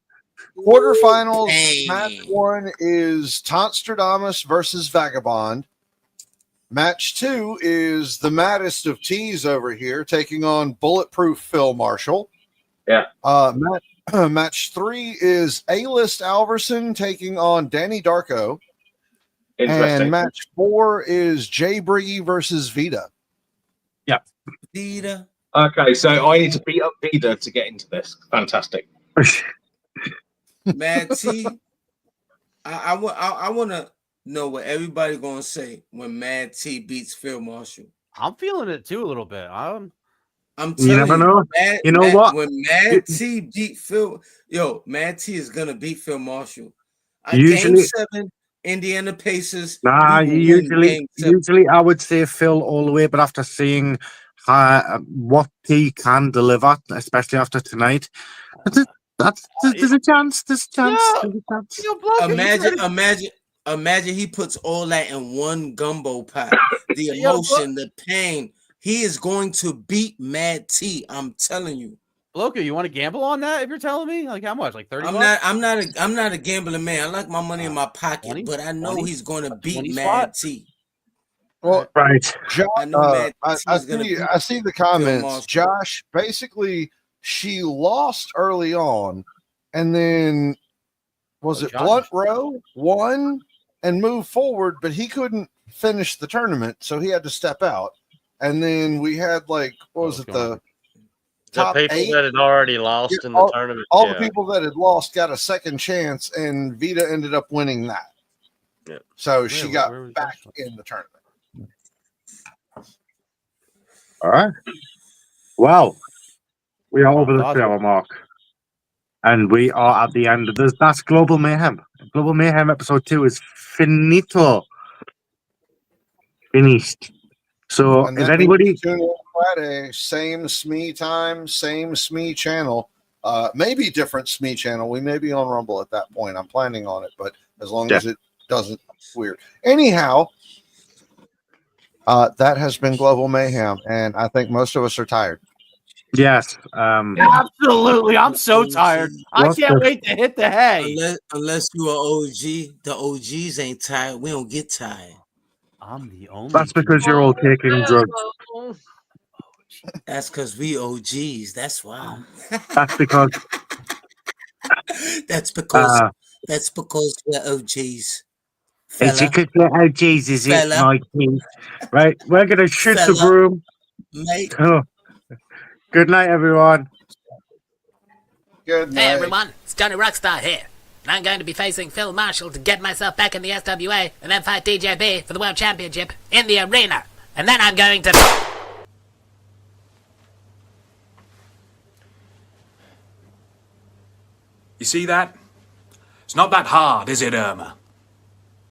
S9: Quarterfinals, match 1 is Tonstradamus versus Vagabond. Match 2 is the maddest of teas over here taking on Bulletproof Phil Marshall.
S8: Yeah.
S9: Match 3 is A-List Alverson taking on Danny Darko.
S8: Interesting.
S9: And match 4 is Jay Briggy versus Vita.
S2: Yeah.
S11: Vita.
S8: Okay, so I need to beat up Vita to get into this. Fantastic.
S11: Mad T. I want to know what everybody gonna say when Mad T beats Phil Marshall.
S7: I'm feeling it too a little bit.
S11: I'm
S2: You never
S11: telling you,
S2: know. You know what?
S11: when Mad T beat Phil, Mad T is gonna beat Phil Marshall. Game
S2: Usually,
S11: 7, Indiana Pacers.
S2: nah.
S11: We will win
S2: Usually,
S11: Game 7.
S2: usually, I would say Phil all the way. But after seeing what he can deliver, especially after tonight, there's a chance. There's a chance. There's a chance.
S11: Imagine he puts all that in one gumbo pot. The emotion, the pain. He is going to beat Mad T. I'm telling you.
S7: Loco, you want to gamble on that? If you're telling me, like how much? Like 30?
S11: I'm not a gambling man. I like my money in my pocket,
S7: 20?
S11: but I know
S7: 20?
S11: he's going to beat
S7: 20
S11: Mad
S7: spot?
S11: T.
S9: Well,
S2: right.
S9: Josh,
S11: I know Mad T
S9: I
S11: is gonna
S9: see.
S11: beat
S9: I see the
S11: Phil
S9: comments.
S11: Marshall.
S9: Josh, basically, she lost early on, and then was it
S7: Josh.
S9: Blunt Row won and moved forward, but he couldn't finish the tournament, so he had to step out. And then we had what was it, the top
S20: people
S9: 8
S20: that had already lost
S9: Yeah,
S20: in the tournament.
S9: All
S20: yeah.
S9: the people that had lost got a second chance, and Vita ended up winning that.
S20: Yeah.
S9: So she got back in the tournament.
S2: All right. Well, we are over the 3-hour mark, and we are at the end of this. That's Global Mayhem. Global Mayhem episode 2 is finito. Finished. So,
S9: And
S2: if
S9: then
S2: anybody,
S9: tune in Friday, same SME time, same SME channel, maybe different SME channel. We may be on Rumble at that point. I'm planning on it, but as long as it doesn't weird. Anyhow, that has been Global Mayhem, and I think most of us are tired.
S2: yes,
S7: Absolutely. I'm so tired. I
S2: What's
S7: can't
S2: the-
S7: wait to hit the hay.
S11: Unless you are OG, the OGs ain't tired. We don't get tired.
S7: I'm the only.
S2: That's because you're all taking drugs.
S11: That's because we OGs. That's why.
S2: That's because.
S11: That's because we're OGs.
S2: It's because oh Jesus, it's
S11: Fella.
S2: my king. Right, we're gonna shoot the
S11: Fella.
S2: broom.
S11: Mate.
S2: Oh. Good night, everyone.
S9: Good night.
S12: Hey everyone, it's Johnny Rockstar here. And I'm going to be facing Phil Marshall to get myself back in the SWA and then fight DJB for the World Championship in the arena. And then I'm going to...
S13: You see that? It's not that hard, is it, Irma?